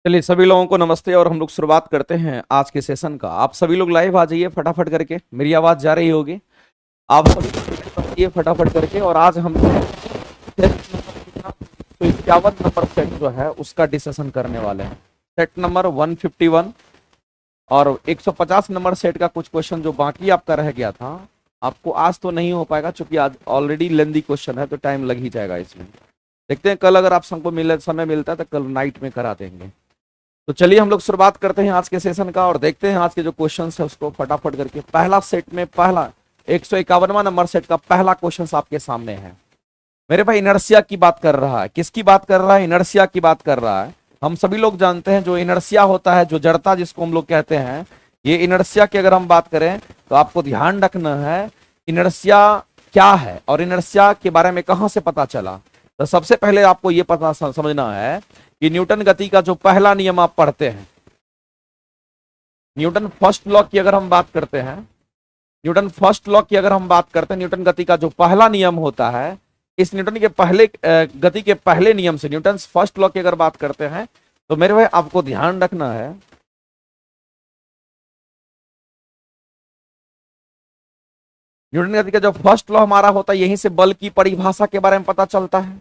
चलिए सभी लोगों को नमस्ते और हम लोग शुरुआत करते हैं आज के सेशन का। आप सभी लोग लाइव आ जाइए फटाफट करके, मेरी आवाज जा रही होगी। आप सभी लोग आइए फटाफट करके। और आज हम तो 51 नंबर सेट जो है उसका डिस्कशन करने वाले हैं। सेट नंबर 151 और 150 नंबर सेट का कुछ क्वेश्चन जो बाकी आपका रह गया था, आपको आज तो नहीं हो पाएगा क्योंकि आज ऑलरेडी लेंदी क्वेश्चन है तो टाइम लग ही जाएगा इसमें। देखते हैं कल अगर आप सबको समय मिलता है तो कल नाइट में करा देंगे। तो चलिए हम लोग शुरुआत करते हैं आज के सेशन का और देखते हैं आज के जो क्वेश्चंस है उसको फटाफट करके। पहला सेट में पहला 151वां नंबर सेट का पहला क्वेश्चन आपके सामने है। मेरे भाई इनर्शिया की बात कर रहा है। किसकी बात कर रहा है? इनर्शिया की बात कर रहा है। हम सभी लोग जानते हैं जो इनर्शिया होता है, जो जड़ता जिसको हम लोग कहते हैं, ये इनर्शिया की अगर हम बात करें तो आपको ध्यान रखना है इनर्शिया क्या है और इनर्शिया के बारे में कहां से पता चला। तो सबसे पहले आपको यह पता समझना है कि न्यूटन गति का जो पहला नियम आप पढ़ते हैं, न्यूटन फर्स्ट लॉ की अगर हम बात करते हैं, न्यूटन फर्स्ट लॉ की अगर हम बात करते हैं, न्यूटन गति का जो पहला नियम होता है, इस न्यूटन के पहले गति के पहले नियम से, न्यूटन फर्स्ट लॉ की अगर बात करते हैं तो मेरे भाई आपको ध्यान रखना है न्यूटन गति का जो फर्स्ट लॉ हमारा होता है, यहीं से बल की परिभाषा के बारे में पता चलता है।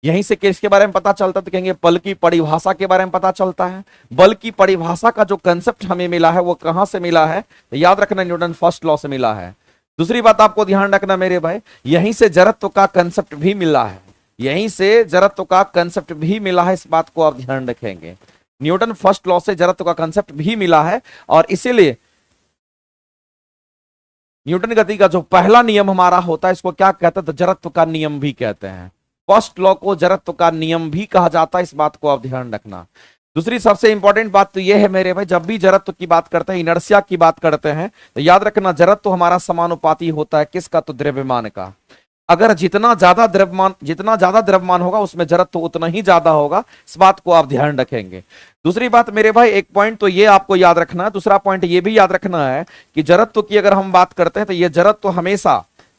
यहीं से किसके बारे में पता चलता है? तो कहेंगे बल की परिभाषा के बारे में पता चलता है। बल की परिभाषा का जो कंसेप्ट हमें मिला है वो कहां से मिला है? तो याद रखना न्यूटन फर्स्ट लॉ से मिला है। दूसरी बात आपको ध्यान रखना मेरे भाई, यहीं से जड़त्व का कंसेप्ट भी मिला है। यहीं से जड़त्व का कंसेप्ट भी मिला है, इस बात को आप ध्यान रखेंगे। न्यूटन फर्स्ट लॉ से जड़त्व का कंसेप्ट भी मिला है और इसीलिए न्यूटन गति का जो पहला नियम हमारा होता है इसको क्या कहते हैं? तो जड़त्व का नियम भी कहते हैं। फर्स्ट लॉ को जड़त्व का नियम भी कहा जाता है, इस बात को आप ध्यान रखना। दूसरी सबसे इंपॉर्टेंट बात तो यह है मेरे भाई, जब भी जड़त्व की बात करते हैं, इनर्शिया की बात करते हैं, तो याद रखना जड़त्व हमारा समानुपाती होता है किसका? तो द्रव्यमान का। अगर जितना ज्यादा द्रव्यमान होगा उसमें जड़त्व उतना ही ज्यादा होगा, इस बात को आप ध्यान रखेंगे। दूसरी बात मेरे भाई, एक पॉइंट तो ये आपको याद रखना है, दूसरा पॉइंट ये भी याद रखना है कि जड़त्व की अगर हम बात करते हैं तो ये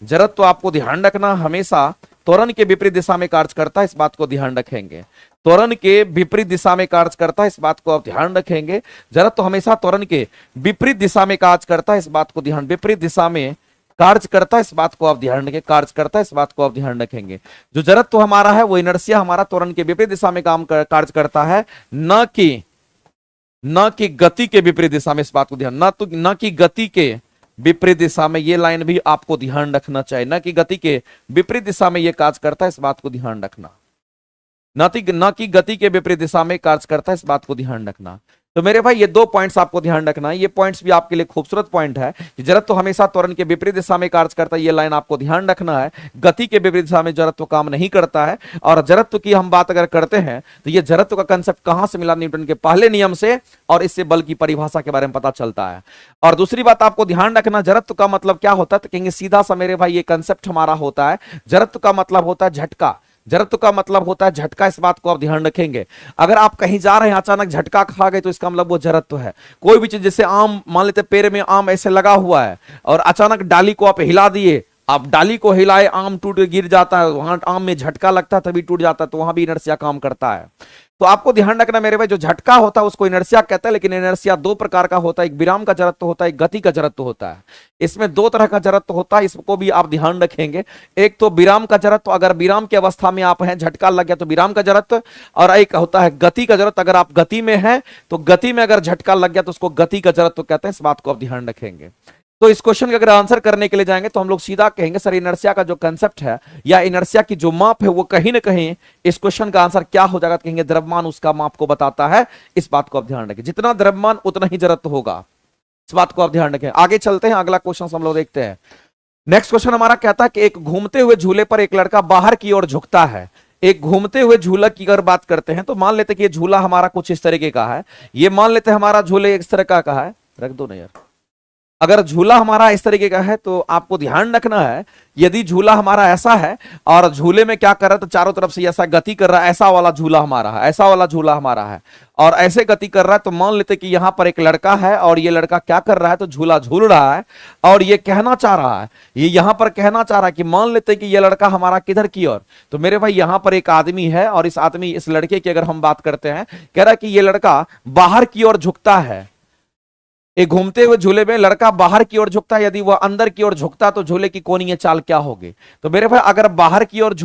जड़त्व आपको ध्यान रखना हमेशा त्वरण के विपरीत दिशा में कार्य करता है, इस बात को ध्यान रखेंगे। त्वरण के विपरीत दिशा में कार्य करता है, इस बात को आप ध्यान रखेंगे। जड़त्व हमेशा त्वरण के विपरीत दिशा में कार्य करता है, इस बात को ध्यान, विपरीत दिशा में कार्य करता है, इस बात को आप ध्यान रखें, कार्य करता है, इस बात को आप ध्यान रखेंगे। जो जड़त्व हमारा है वो इनर्शिया हमारा त्वरण के विपरीत दिशा में कार्य करता है, न कि गति के विपरीत दिशा में, इस बात को ध्यान, न कि गति के विपरीत दिशा में। ये लाइन भी आपको ध्यान रखना चाहिए, न कि गति के विपरीत दिशा में ये कार्य करता है, इस बात को ध्यान रखना। न कि गति के विपरीत दिशा में कार्य करता है, इस बात को ध्यान रखना। तो मेरे भाई ये दो पॉइंट्स आपको ध्यान रखना है, ये पॉइंट्स भी आपके लिए खूबसूरत पॉइंट है। जड़त्व हमेशा त्वरण के विपरीत दिशा में कार्य करता है, ये लाइन आपको ध्यान रखना है। गति के विपरीत दिशा में जड़त्व काम नहीं करता है। और जड़त्व की हम बात अगर करते हैं तो ये जड़त्व का कंसेप्ट कहां से मिला? न्यूटन के पहले नियम से, और इससे बल की परिभाषा के बारे में पता चलता है। और दूसरी बात आपको ध्यान रखना, जड़त्व का मतलब क्या होता है? तो कहेंगे सीधा सा मेरे भाई ये कंसेप्ट हमारा होता है, जड़त्व का मतलब होता है झटका। जड़त्व का मतलब होता है झटका, इस बात को आप ध्यान रखेंगे। अगर आप कहीं जा रहे हैं अचानक झटका खा गए तो इसका मतलब वो जड़त्व है। कोई भी चीज, जैसे आम मान लेते पेड़ में आम ऐसे लगा हुआ है और अचानक डाली को आप हिला दिए, आप डाली को हिलाए, आम टूट गिर जाता है, वहां आम में झटका लगता है तभी टूट जाता है, तो वहां भी इनर्शिया काम करता है। तो आपको ध्यान रखना मेरे भाई, जो झटका होता है उसको इनर्शिया कहता है, लेकिन इनर्शिया दो प्रकार का होता है, एक विराम का जड़त्व होता है, एक गति का जड़त्व होता है। इसमें दो तरह का जड़त्व होता है, इसको भी आप ध्यान रखेंगे। एक तो विराम का जड़त्व, अगर विराम की अवस्था में आप हैं, झटका लग गया तो विराम का जड़त्व, और एक होता है गति का जड़त्व, अगर आप गति में हैं तो गति में अगर झटका लग गया तो उसको गति का जड़त्व कहते हैं, इस बात को आप ध्यान रखेंगे। तो इस क्वेश्चन का अगर आंसर करने के लिए जाएंगे तो हम लोग सीधा कहेंगे सर इनर्शिया का जो कंसेप्ट है या इनर्शिया की जो माप है वो कहीं ना कहीं इस क्वेश्चन का आंसर क्या हो जाएगा? कहेंगे द्रव्यमान उसका माप को बताता है, इस बात को आप ध्यान रखें। जितना द्रव्यमान उतना ही जड़त्व होगा, इस बात को आप ध्यान रखें। आगे चलते हैं, अगला क्वेश्चन हम लोग देखते हैं। नेक्स्ट क्वेश्चन हमारा कहता है कि एक घूमते हुए झूले पर एक लड़का बाहर की ओर झुकता है। एक घूमते हुए झूला की अगर बात करते हैं तो मान लेते हैं कि ये झूला हमारा कुछ इस तरीके का है, ये मान लेते हैं हमारा झूले इस तरह का है, रख दो ना यार। अगर झूला हमारा इस तरीके का है तो आपको ध्यान रखना है, यदि झूला हमारा ऐसा है और झूले में क्या कर रहा है तो चारों तरफ से ऐसा गति कर रहा है, ऐसा वाला झूला हमारा है, ऐसा वाला झूला हमारा है और ऐसे गति कर रहा है, तो मान लेते कि यहां पर एक लड़का है और ये लड़का क्या कर रहा है तो झूला झूल रहा है और ये कहना चाह रहा है, ये यहां पर कहना चाह रहा है कि मान लेते कि ये लड़का हमारा किधर की ओर, तो मेरे भाई यहां पर एक आदमी है और इस आदमी इस लड़के की अगर हम बात करते हैं, कह रहा है कि ये लड़का बाहर की ओर झुकता है, एक घूमते हुए झूले में लड़का बाहर की ओर झुकता है, यदि वह अंदर की ओर झुकता तो झूले की कोणीय चाल क्या होगी। तो मेरे भाई अगर बाहर की ओर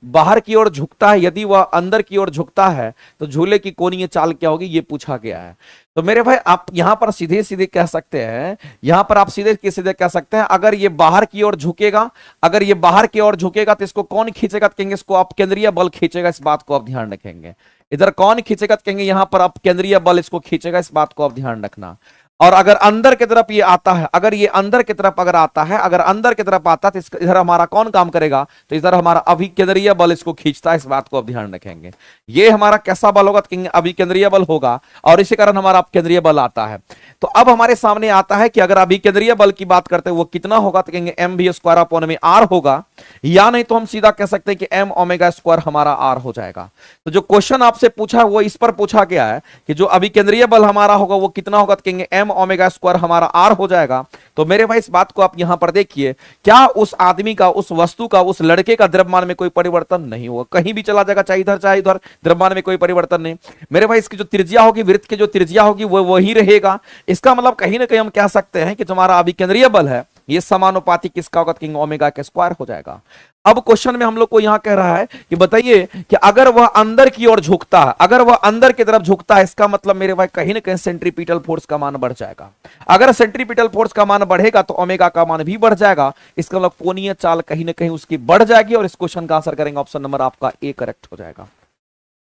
बाहर की ओर झुकता है, यदि वह अंदर की ओर झुकता है तो झूले की कोणीय चाल क्या होगी, ये पूछा गया है। तो मेरे भाई आप यहां पर सीधे सीधे कह सकते हैं, यहां पर आप सीधे सीधे कह सकते हैं, अगर ये बाहर की ओर झुकेगा, अगर ये बाहर की ओर झुकेगा तो इसको कौन खींचेगा, तो कहेंगे इसको आप केंद्रीय बल खींचेगा, इस बात को आप ध्यान रखेंगे। इधर कौन खींचेगा तो कहेंगे यहां पर आप केंद्रीय बल इसको खींचेगा, इस बात को आप ध्यान रखना। और अगर अंदर की तरफ ये आता है, अगर ये अंदर की तरफ अगर आता है, अगर अंदर की तरफ आता है तो इधर हमारा कौन काम करेगा, तो इधर हमारा अभिकेंद्रीय बल इसको खींचता है, इस बात को आप ध्यान रखेंगे। ये हमारा कैसा बल होगा, तो अभिकेंद्रीय बल होगा और इसी कारण हमारा केंद्रीय बल आता है। तो अब हमारे सामने आता है कि अगर अभिकेंद्रीय बल की बात करते हैं वो कितना होगा, तो कहेंगे एम वी स्क्वायर अपॉन में आर होगा, या नहीं तो हम सीधा कह सकते हैं कि एम ओमेगा स्क्वायर हमारा आर हो जाएगा। तो जो क्वेश्चन आपसे पूछा वो इस पर पूछा गया है कि जो अभिकेंद्रीय बल हमारा होगा वो कितना होगा, तो कहेंगे एम ओमेगा स्क्वायर हमारा आर हो जाएगा। तो मेरे भाई इस बात को आप यहां पर देखिए, क्या उस आदमी का, उस वस्तु का, उस लड़के का द्रव्यमान में कोई परिवर्तन नहीं होगा, कहीं भी चला जाएगा, चाहे इधर चाहे उधर, द्रव्यमान में कोई परिवर्तन नहीं। मेरे भाई इसकी जो त्रिज्या होगी, वृत्त की जो त्रिज्या होगी वो वही रहेगा। इसका मतलब कहीं ना कहीं हम कह सकते हैं कि जो हमारा अभिकेंद्रीय बल है ये समानुपाती किसका होगा, किंग ओमेगा के स्क्वायर हो जाएगा। अब क्वेश्चन में हम लोग को यहां कह रहा है कि बताइए कि अगर वह अंदर की ओर झुकता है, अगर वह अंदर की तरफ झुकता है, इसका मतलब मेरे भाई कहीं ना कहीं सेंट्रीपिटल फोर्स का मान बढ़ जाएगा। अगर सेंट्रीपिटल फोर्स का मान बढ़ेगा तो ओमेगा का मान भी बढ़ जाएगा, इसका मतलब कोणीय चाल कहीं ना कहीं उसकी बढ़ जाएगी और इस क्वेश्चन का आंसर करेंगे ऑप्शन नंबर आपका ए करेक्ट हो जाएगा।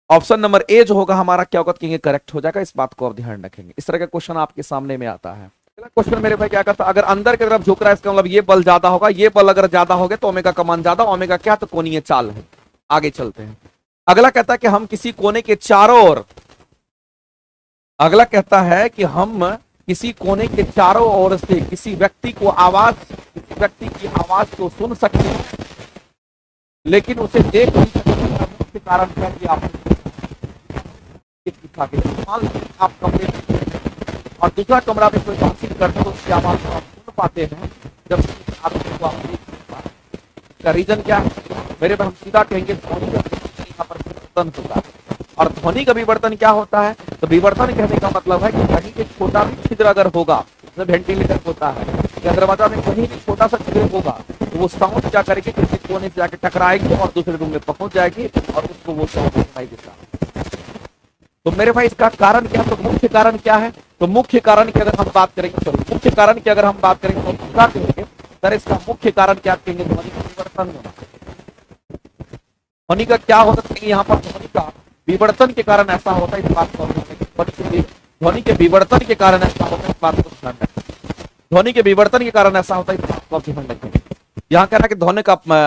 ऑप्शन नंबर ए जो होगा हमारा क्या होगा, कहेंगे करेक्ट हो जाएगा। इस बात को आप ध्यान रखेंगे। इस तरह का क्वेश्चन आपके सामने में आता है। अगला क्वेश्चन मेरे भाई क्या कहता है, अगर अंदर की तरफ झुक रहा है इसका मतलब ये बल ज्यादा होगा, ये बल अगर ज्यादा होगा तो ओमेगा का मान ज्यादा, ओमेगा क्या तो कोणीय चाल है। आगे चलते हैं। अगला कहता है कि हम किसी कोने के चारों ओर, अगला कहता है कि हम किसी कोने के चारों ओर से किसी व्यक्ति की आवाज को सुन सकते हैं लेकिन उसे देख नहीं सकते। मुख्य कारण क्या है, आप कमरे और दूसरा कमरा में कोई बातचीत करते हो उसकी आवाज को आप सुन पाते हैं, जब आपको आप देख नहीं पाते। इसका रीजन क्या है मेरे हम सीधा कहेंगे ध्वनि का यहाँ पर विवर्तन होता है। और ध्वनि का विवर्तन क्या होता है, तो विवर्तन कहने का मतलब है कि कहीं एक छोटा भी छिद्र अगर होगा, जैसे वेंटिलेटर होता है या दरवाजा में कहीं भी छोटा सा छिद्र होगा तो वो साउंड क्या करेगी, किसी कोने से जाके टकराएगी और दूसरे रूम में पहुंच जाएगी और उसको वो साउंड सुनाई देता। तो मेरे भाई इसका कारण क्या है, तो मुख्य कारण क्या है, तो मुख्य कारण की अगर हम बात करेंगे, मुख्य कारण की अगर हम बात करेंगे तो क्या कहेंगे सर, इसका मुख्य कारण क्या कहेंगे, ध्वनि का विवर्तन होना। ध्वनि का क्या होता है, यहाँ पर ध्वनि का विवर्तन के कारण ऐसा होता है, इस बात को ध्वनि के विवर्तन के कारण ऐसा होता है, इस बात को ध्यान रखें। ध्वनि के विवर्तन के कारण ऐसा होता है, इस बात को ध्यान रखें। यहाँ कह रहा है कि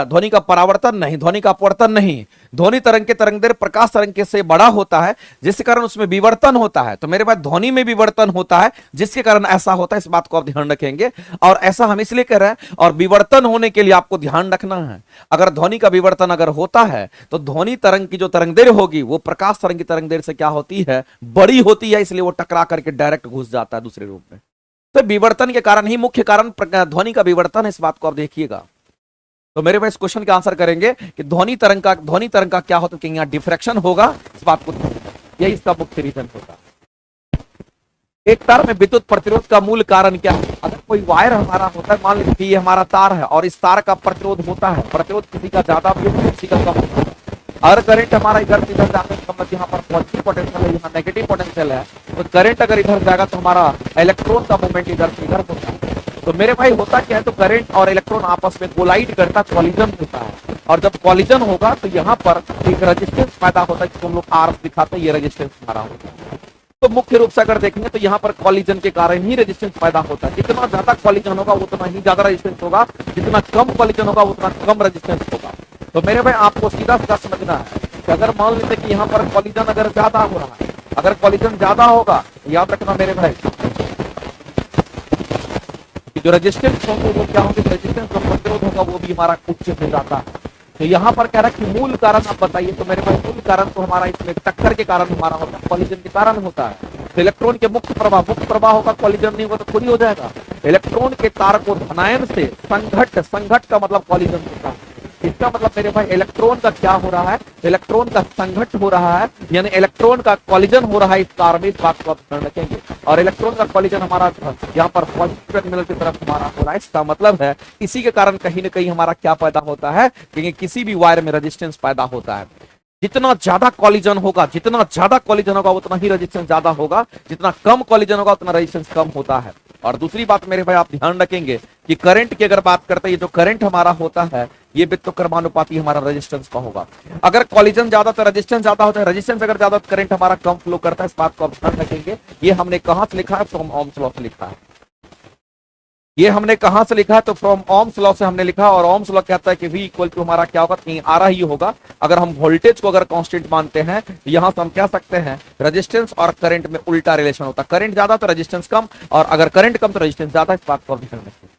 ध्वनि का परावर्तन नहीं, ध्वनि का अपवर्तन नहीं। ध्वनि तरंग के तरंगदैर्घ्य प्रकाश तरंग के से बड़ा होता है जिसके कारण उसमें विवर्तन होता है। तो मेरे पास ध्वनि में विवर्तन होता है जिसके कारण ऐसा होता है, इस बात को आप ध्यान रखेंगे। और ऐसा हम इसलिए कह रहे हैं, और विवर्तन होने के लिए आपको ध्यान रखना है, अगर ध्वनि का विवर्तन अगर होता है तो ध्वनि तरंग की जो तरंगदैर्घ्य होगी वो प्रकाश तरंग की तरंगदैर्घ्य से क्या होती है, बड़ी होती है, इसलिए वो टकरा करके डायरेक्ट घुस जाता है दूसरे रूप में। तो विवर्तन के कारण ही मुख्य कारण ध्वनि का विवर्तन है, इस बात को आप देखिएगा। तो मेरे पास क्वेश्चन का आंसर करेंगे कि ध्वनि तरंग का क्या होता है, कि यहाँ डिफ्रैक्शन होगा, इस बात को यही इसका मुख्य रीजन होता है। एक तार में विद्युत प्रतिरोध का मूल कारण क्या है, अगर कोई वायर हमारा होता है, मान लीजिए ये हमारा तार है और इस तार का प्रतिरोध होता है, प्रतिरोध किसी का ज्यादा भी होता है, किसी का कम होता है। अगर करंट हमारा इधर से इधर जाने का मतलब यहाँ पर पॉजिटिव पोटेंशियल है, यहाँ नेगेटिव पोटेंशियल है, तो करंट अगर इधर जाएगा तो हमारा इलेक्ट्रॉन का मूवमेंट इधर से इधर होता है। तो मेरे भाई होता क्या है, तो करंट और इलेक्ट्रॉन आपस में कोलाइड करता, कॉलिजन होता है, और जब कॉलिजन होगा तो यहाँ पर एक रेजिस्टेंस पैदा होता है, जिसको हम लोग आर दिखाते हैं, ये रेजिस्टेंस हमारा होता है। तो मुख्य रूप से अगर देखेंगे तो यहाँ पर कॉलिजन के कारण ही रेजिस्टेंस पैदा होता है। जितना ज्यादा कॉलिजन होगा उतना ही ज्यादा रेजिस्टेंस होगा, जितना कम कॉलिजन होगा उतना कम रेजिस्टेंस होगा। तो मेरे भाई आपको सीधा सीधा समझना है कि अगर मान लेते कि यहाँ पर कॉलिजन अगर ज्यादा हो रहा है, अगर कॉलिजन ज्यादा होगा, याद रखना मेरे भाई, कि जो रेजिस्टेंस होंगे वो क्या होंगे, रेजिस्टेंस जो प्रतिरोध होगा वो भी हमारा उच्च हो जाता है। तो यहाँ पर कह रहा है कि मूल कारण आप बताइए, तो मेरे पास मूल कारण तो हमारा इसमें टक्कर के कारण हमारा होता है, कॉलिजन के कारण होता है। तो इलेक्ट्रॉन के मुक्त प्रवाह होगा, कॉलिजन नहीं होगा तो थोड़ी हो जाएगा। इलेक्ट्रॉन के तार को धनायन से संघट का मतलब कॉलिजन होता है। इसका मतलब मेरे भाई इलेक्ट्रॉन का क्या हो रहा है, इलेक्ट्रॉन का संघट हो रहा है, यानी इलेक्ट्रॉन का कॉलिजन हो रहा है इस तार में, इस बात को आप ध्यान रखेंगे। और इलेक्ट्रॉन का कॉलिजन हमारा यहाँ पर पॉजिटिव टर्मिनल की तरफ हमारा हो रहा है। इसका मतलब है इसी के कारण कहीं ना कहीं हमारा क्या पैदा होता है, क्योंकि किसी भी वायर में रेजिस्टेंस पैदा होता है। जितना ज्यादा कॉलिजन होगा, जितना ज्यादा कॉलिजन होगा उतना ही रेजिस्टेंस ज्यादा होगा, जितना कम कॉलिजन होगा उतना रेजिस्टेंस कम होता है। और दूसरी बात मेरे भाई आप ध्यान रखेंगे कि करंट की अगर बात करते हैं, ये जो करंट हमारा होता है ये विद्युत कर्मानुपाती हमारा रेजिस्टेंस का होगा। अगर कॉलिजन ज्यादा तो रेजिस्टेंस ज्यादा होता है, रेजिस्टेंस अगर ज्यादा तो करंट हमारा कम फ्लो करता है। इस बात को आप ध्यान रखेंगे। ये हमने कहां से लिखा है, फ्रॉम ओम्स लॉ से लिखा है। ये हमने कहां से लिखा है, तो फ्रॉम ओम्स लॉ से हमने लिखा। और ओम्स लॉ कहता है कि V इक्वल टू हमारा क्या होगा, कहीं आ रहा ही होगा। अगर हम वोल्टेज को अगर कांस्टेंट मानते हैं तो यहां से हम कह सकते हैं रेजिस्टेंस और करंट में उल्टा रिलेशन होता है, करंट ज्यादा तो रेजिस्टेंस कम, और अगर करंट कम तो रेजिस्टेंस ज्यादा। इस बात को ध्यान रखिए।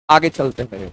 आगे चलते हैं।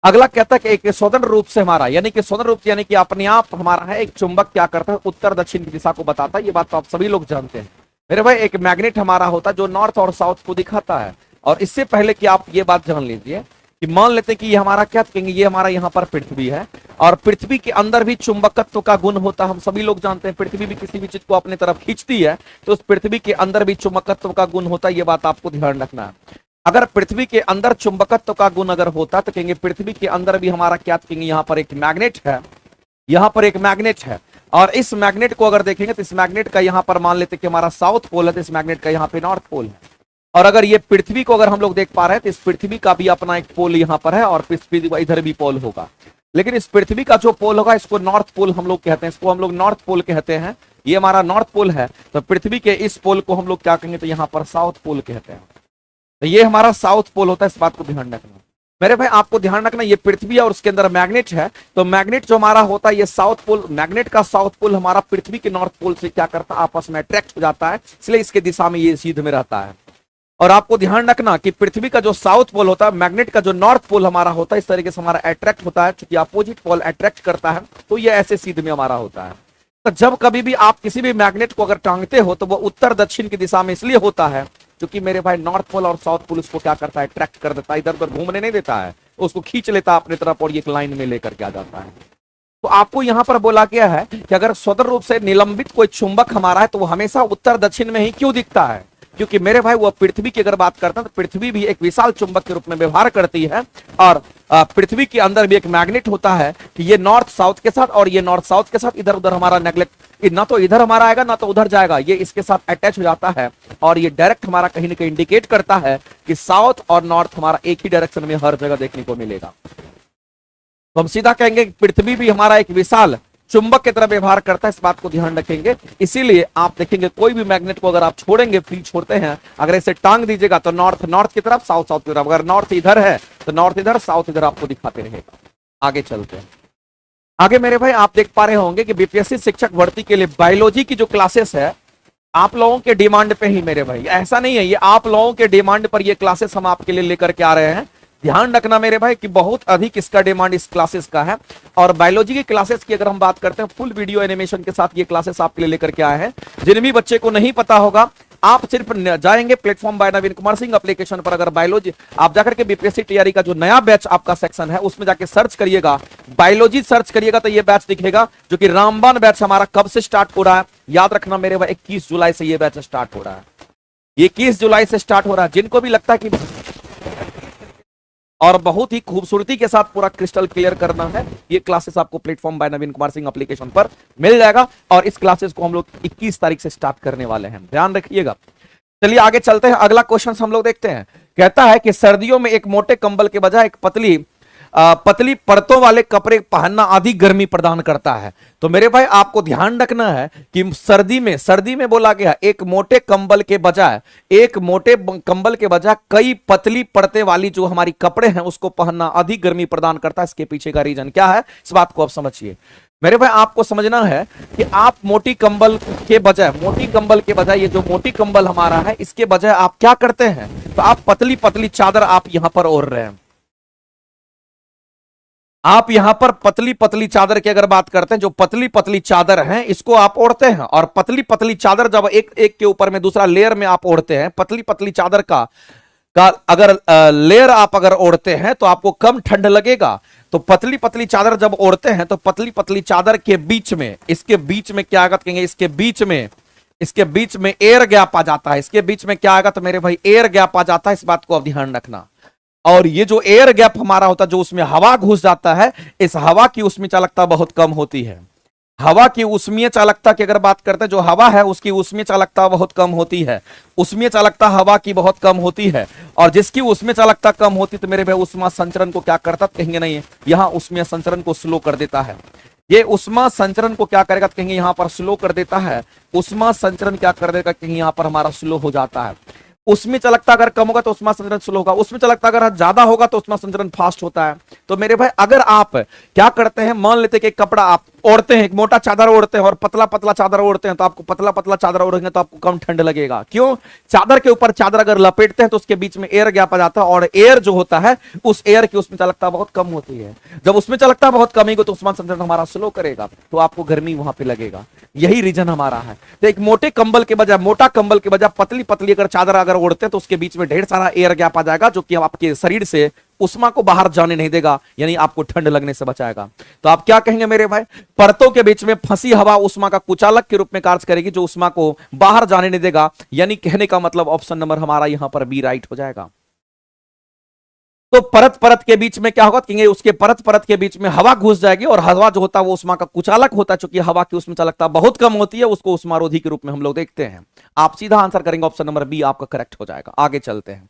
अगला कहता है कि एक स्वतंत्र रूप से हमारा, यानी कि स्वतंत्र रूप यानी कि अपने आप हमारा है एक चुंबक क्या करता है, उत्तर दक्षिण की दिशा को बताता है। ये बात तो आप सभी लोग जानते हैं मेरे भाई। एक मैग्नेट हमारा होता है जो नॉर्थ और साउथ को दिखाता है। और इससे पहले कि आप ये बात जान लीजिए कि मान लेते हैं कि ये हमारा क्या कहेंगे, ये हमारा यहाँ पर पृथ्वी है, और पृथ्वी के अंदर भी चुंबकत्व का गुण होता है। हम सभी लोग जानते हैं पृथ्वी भी किसी भी चीज को अपने तरफ खींचती है, तो उस पृथ्वी के अंदर भी चुंबकत्व का गुण होता है। ये बात आपको ध्यान रखना है। अगर पृथ्वी के अंदर चुंबकत्व का गुण अगर होता तो कहेंगे पृथ्वी के अंदर भी हमारा क्या कहेंगे, यहाँ पर एक मैग्नेट है, यहाँ पर एक मैग्नेट है। और इस मैग्नेट को अगर देखेंगे तो इस मैग्नेट का यहाँ पर मान लेते कि हमारा साउथ पोल है, तो इस मैग्नेट का यहाँ पे नॉर्थ पोल है। और अगर ये पृथ्वी को अगर हम लोग देख पा रहे हैं तो इस पृथ्वी का भी अपना एक पोल यहाँ पर है, और पृथ्वी इधर भी पोल होगा। लेकिन इस पृथ्वी का जो पोल होगा इसको नॉर्थ पोल हम लोग कहते हैं, इसको हम लोग नॉर्थ पोल कहते हैं। ये हमारा नॉर्थ पोल है, तो पृथ्वी के इस पोल को हम लोग क्या कहेंगे, तो यहाँ पर साउथ पोल कहते हैं। तो ये हमारा साउथ पोल होता है। इस बात को ध्यान रखना मेरे भाई, आपको ध्यान रखना। ये पृथ्वी और उसके अंदर मैग्नेट है, तो मैग्नेट जो हमारा होता है ये साउथ पोल, मैग्नेट का साउथ पोल हमारा पृथ्वी के नॉर्थ पोल से क्या करता है, आपस में अट्रैक्ट हो जाता है, इसलिए इसके दिशा में ये सीध में रहता है। और आपको ध्यान रखना कि पृथ्वी का जो साउथ पोल होता है, मैग्नेट का जो नॉर्थ पोल हमारा होता है, इस तरीके से हमारा अट्रैक्ट होता है। क्योंकि अपोजिट पोल अट्रैक्ट करता है तो ये ऐसे सीध में हमारा होता है। तो जब कभी भी आप किसी भी मैग्नेट को अगर टांगते हो तो वो उत्तर दक्षिण की दिशा में इसलिए होता है क्योंकि मेरे भाई नॉर्थ पोल और साउथ पोल उसको क्या करता है, अट्रैक्ट कर देता है, इधर उधर घूमने नहीं देता है, उसको खींच लेता है अपनी तरफ और ये एक लाइन में लेकर के आ जाता है। तो आपको यहां पर बोला गया है कि अगर स्वतंत्र रूप से निलंबित कोई चुंबक हमारा है तो वो हमेशा उत्तर दक्षिण में ही क्यों दिखता है, क्योंकि मेरे भाई वो पृथ्वी की अगर बात करते हैं तो पृथ्वी भी एक विशाल चुंबक के रूप में व्यवहार करती है। और पृथ्वी के अंदर भी एक मैग्नेट होता है कि ये नॉर्थ साउथ के साथ, और ये नॉर्थ साउथ के साथ इधर उधर हमारा नेगलेक्ट, ना तो इधर हमारा आएगा ना तो उधर जाएगा, ये इसके साथ अटैच हो जाता है। और ये डायरेक्ट हमारा कहीं ना कहीं इंडिकेट करता है कि साउथ और नॉर्थ हमारा एक ही डायरेक्शन में हर जगह देखने को मिलेगा। तो हम सीधा कहेंगे कि पृथ्वी भी हमारा एक विशाल चुंबक की तरह व्यवहार करता है। इस बात को ध्यान रखेंगे। इसीलिए आप देखेंगे कोई भी मैग्नेट को अगर आप छोड़ेंगे, फ्री छोड़ते हैं, अगर इसे टांग दीजिएगा तो नॉर्थ नॉर्थ की तरफ, साउथ साउथ की तरफ, अगर नॉर्थ इधर है तो नॉर्थ इधर, साउथ इधर आपको दिखाते रहेगा। आगे चलते हैं। आगे मेरे भाई आप देख पा रहे होंगे कि बीपीएससी शिक्षक भर्ती के लिए बायोलॉजी की जो क्लासेस है आप लोगों के डिमांड पे ही मेरे भाई, ऐसा नहीं है, ये आप लोगों के डिमांड पर ये क्लासेस हम आपके लिए लेकर के आ रहे हैं। ध्यान रखना मेरे भाई कि बहुत अधिक इसका डिमांड इस क्लासेस का है। और बायोलॉजी की क्लासेस की अगर हम बात करते हैं, फुल वीडियो एनिमेशन के साथ ये क्लासेस आपके लिए लेकर के आए हैं। जिन भी बच्चे को नहीं पता होगा आप सिर्फ जाएंगे प्लेटफॉर्म बाय नवीन कुमार सिंह एप्लीकेशन पर, अगर बायोलॉजी आप जाकर के बीपीएससी तैयारी का जो नया बैच आपका सेक्शन है उसमें जाके सर्च करिएगा, बायोलॉजी सर्च करिएगा तो ये बैच दिखेगा, जो कि रामबाण बैच हमारा कब से स्टार्ट हो रहा है, याद रखना मेरे भाई 21 जुलाई से ये बैच स्टार्ट हो रहा है। ये 21 जुलाई से स्टार्ट हो रहा है। जिनको भी लगता है कि और बहुत ही खूबसूरती के साथ पूरा क्रिस्टल क्लियर करना है, ये क्लासेस आपको प्लेटफॉर्म बाय नवीन कुमार सिंह एप्लीकेशन पर मिल जाएगा। और इस क्लासेस को हम लोग 21 तारीख से स्टार्ट करने वाले हैं, ध्यान रखिएगा। चलिए आगे चलते हैं। अगला क्वेश्चन हम लोग देखते हैं। कहता है कि सर्दियों में एक मोटे कंबल के बजाय एक पतली परतों वाले कपड़े पहनना अधिक गर्मी प्रदान करता है। तो मेरे भाई आपको ध्यान रखना है कि सर्दी में बोला गया एक मोटे कंबल के बजाय कई पतली परतें वाली जो हमारी कपड़े हैं उसको पहनना अधिक गर्मी प्रदान करता है। इसके पीछे का रीजन क्या है, इस बात को आप समझिए। मेरे भाई आपको समझना है कि आप मोटी कंबल के बजाय ये जो मोटी कंबल हमारा है इसके बजाय आप क्या करते हैं, तो आप पतली पतली चादर आप यहां पर ओढ़ रहे हैं। आप यहां पर पतली पतली चादर की अगर बात करते हैं, जो पतली पतली चादर है इसको आप ओढ़ते हैं, और पतली पतली चादर जब एक एक के ऊपर में दूसरा लेयर में आप ओढ़ते हैं, पतली पतली चादर का अगर लेयर आप अगर ओढ़ते हैं तो आपको कम ठंड लगेगा। तो पतली पतली चादर जब ओढ़ते हैं तो पतली पतली चादर के बीच में, इसके बीच में क्या आएगा कहेंगे, इसके बीच में एयर गैप आ जाता है। इसके बीच में क्या आएगा तो मेरे भाई एयर गैप आ जाता है, इस बात को आप ध्यान रखना। और ये जो एयर गैप हमारा होता है, जो उसमें हवा घुस जाता है, इस हवा की उसमें चालकता बहुत कम होती है। हवा की उष्मीय चालकता की अगर बात करते हैं, जो हवा है उसकी उष्मीय चालकता बहुत कम होती है। उष्मीय चालकता हवा की बहुत कम होती है, और जिसकी उष्मीय चालकता कम होती है तो मेरे भाई उष्मा संचरण को क्या करता कहेंगे, नहीं यहां उष्मीय संचरण को स्लो कर देता है। ये उष्मा संचरण को क्या करेगा कहेंगे, यहां पर स्लो कर देता है। उष्मा संचरण क्या कर देगा कहेंगे, यहां पर हमारा स्लो हो जाता है। उसमें चालकता अगर कम होगा तो उष्मा संचरण स्लो होगा, उसमें चालकता अगर ज्यादा होगा तो उष्मा संचरण फास्ट होता है। तो मेरे भाई अगर आप क्या करते हैं, मान लेते हैं कि एक कपड़ा आप ओढ़ते हैं, एक मोटा चादर ओढ़ते हैं और पतला पतला चादर ओढ़ते हैं, तो आपको पतला पतला चादर ओढ़ेंगे तो आपको कम ठंड लगेगा। क्यों, चादर के ऊपर चादर अगर लपेटते हैं तो उसके बीच में एयर गैप आ जाता है, और एयर जो होता है उस एयर की उसमें चालकता बहुत कम होती है। जब उसमें चालकता बहुत कम होगी तो उष्मा संचरण हमारा स्लो करेगा, तो आपको गर्मी वहां पे लगेगा। यही रीजन हमारा है। तो एक मोटे कंबल के बजाय, मोटा कंबल के बजाय पतली पतली अगर चादर अगर ओढ़ते हैं तो उसके बीच में ढेर सारा एयर गैप आ जाएगा, जो कि आपके शरीर से उष्मा को बाहर जाने नहीं देगा, यानी आपको ठंड लगने से बचाएगा। तो आप क्या कहेंगे मेरे भाई, परतों के बीच में फंसी हवा उष्मा का कुचालक के रूप में कार्य करेगी, जो उष्मा को बाहर जाने नहीं देगा। यानी कहने का मतलब ऑप्शन नंबर हमारा यहां पर बी राइट हो जाएगा। तो परत परत के बीच में क्या होगा कहेंगे, उसके परत परत के बीच में हवा घुस जाएगी, और हवा जो होता है वो उष्मा का कुचालक होता है, चूंकि हवा की उसमें चालकता बहुत कम होती है, उसको उष्मारोधी के रूप में हम लोग देखते हैं। आप सीधा आंसर करेंगे, ऑप्शन नंबर बी आपका करेक्ट हो जाएगा। आगे चलते हैं।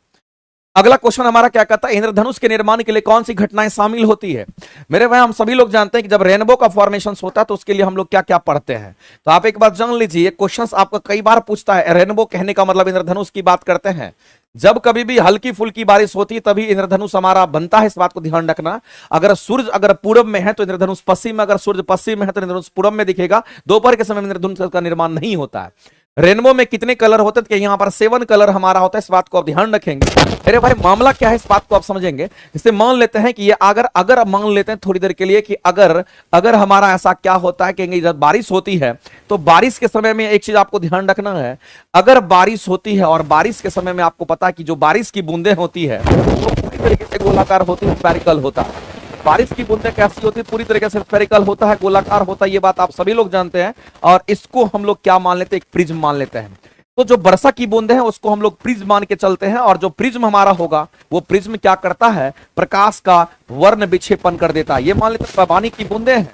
अगला क्वेश्चन हमारा क्या कहता है, इंद्रधनुष के निर्माण के लिए कौन सी घटनाएं शामिल होती है। मेरे भाई हम सभी लोग जानते हैं कि जब रेनबो का फॉर्मेशन होता है तो उसके लिए हम लोग क्या क्या पढ़ते हैं। तो आप एक बात जान लीजिए, क्वेश्चन आपका कई बार पूछता है, रेनबो कहने का मतलब इंद्रधनुष की बात करते हैं। जब कभी भी हल्की फुल्की बारिश होती है तभी इंद्रधनुष हमारा बनता है, इस बात को ध्यान रखना। अगर सूर्य अगर पूरब में है तो इंद्रधनुष पश्चिम में, अगर सूर्य पश्चिम में है तो इंद्रधनुष पूरब में दिखेगा। दोपहर के समय में इंद्रधनुष का निर्माण नहीं होता है। रेनबो में कितने कलर होते हैं, यहां पर 7 कलर हमारा होता है, इस बात को आप ध्यान रखेंगे। मेरे भाई मामला क्या है इस बात को आप समझेंगे। जैसे मान लेते हैं कि ये अगर मान लेते हैं थोड़ी देर के लिए कि अगर हमारा ऐसा क्या होता है कि जब बारिश होती है तो बारिश के समय में एक चीज आपको ध्यान रखना है। अगर बारिश होती है और बारिश के समय में आपको पता है कि जो बारिश की बूंदें होती है वो पूरी तरीके से गोलाकार होती है, स्फेरिकल होता है। बारिश की बूंदें कैसी होती है, पूरी तरीके से स्फेरिकल होता है, गोलाकार होता है, ये बात आप सभी लोग जानते हैं। और इसको हम लोग क्या मान लेते हैं, एक प्रिज्म मान लेते हैं। तो जो वर्षा की बूंदें हैं उसको हम लोग प्रिज्म मान के चलते हैं, और जो प्रिज्म हमारा होगा वो प्रिज्म क्या करता है, प्रकाश का वर्ण विक्षेपण कर देता है। ये मान लेते हैं पानी की बूंदें हैं,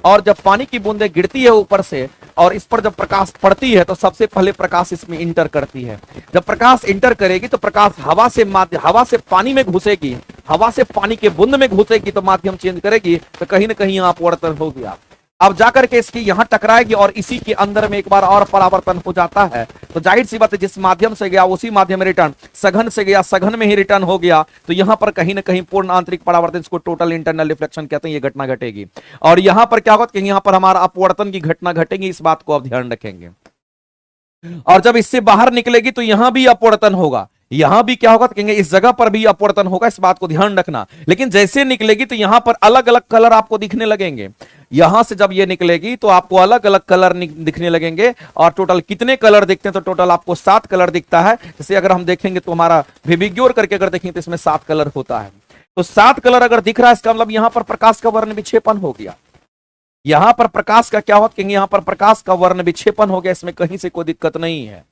और जब पानी की बूंदें गिरती है ऊपर से और इस पर जब प्रकाश पड़ती है तो सबसे पहले प्रकाश इसमें इंटर करती है। जब प्रकाश इंटर करेगी तो प्रकाश हवा से पानी में घुसेगी, हवा से पानी के बूंद में घुसेगी तो माध्यम चेंज करेगी, तो कहीं ना कहीं यहाँ अपवर्तन हो गया। अब जाकर के इसकी यहां टकराएगी और इसी के अंदर में एक बार और परावर्तन हो जाता है। तो जाहिर सी बात है, जिस माध्यम से गया उसी माध्यम में रिटर्न, सघन से गया सघन में ही रिटर्न हो गया। तो यहां पर कहीं ना कहीं पूर्ण आंतरिक परावर्तन, इसको टोटल इंटरनल रिफ्लेक्शन कहते हैं, ये घटना घटेगी। और यहां पर क्या होगा कि यहां पर हमारा अपवर्तन की घटना घटेगी, इस बात को आप ध्यान रखेंगे। और जब इससे बाहर निकलेगी तो यहां भी अपवर्तन होगा, यहां भी क्या होगा तो कहेंगे इस जगह पर भी अपवर्तन होगा, इस बात को ध्यान रखना। लेकिन जैसे निकलेगी तो यहां पर अलग अलग कलर आपको दिखने लगेंगे। यहां से जब ये निकलेगी तो आपको अलग अलग कलर दिखने लगेंगे। और टोटल कितने कलर दिखते हैं, तो टोटल आपको 7 कलर दिखता है। जैसे अगर हम देखेंगे तो हमारा विबिग्योर करके अगर देखेंगे तो इसमें 7 कलर होता है। तो 7 कलर अगर दिख रहा है इसका मतलब यहां पर प्रकाश का वर्ण विक्षेपण हो गया। यहां पर प्रकाश का क्या होता है, यहां पर प्रकाश का वर्ण विक्षेपण हो गया, इसमें कहीं से कोई दिक्कत नहीं है।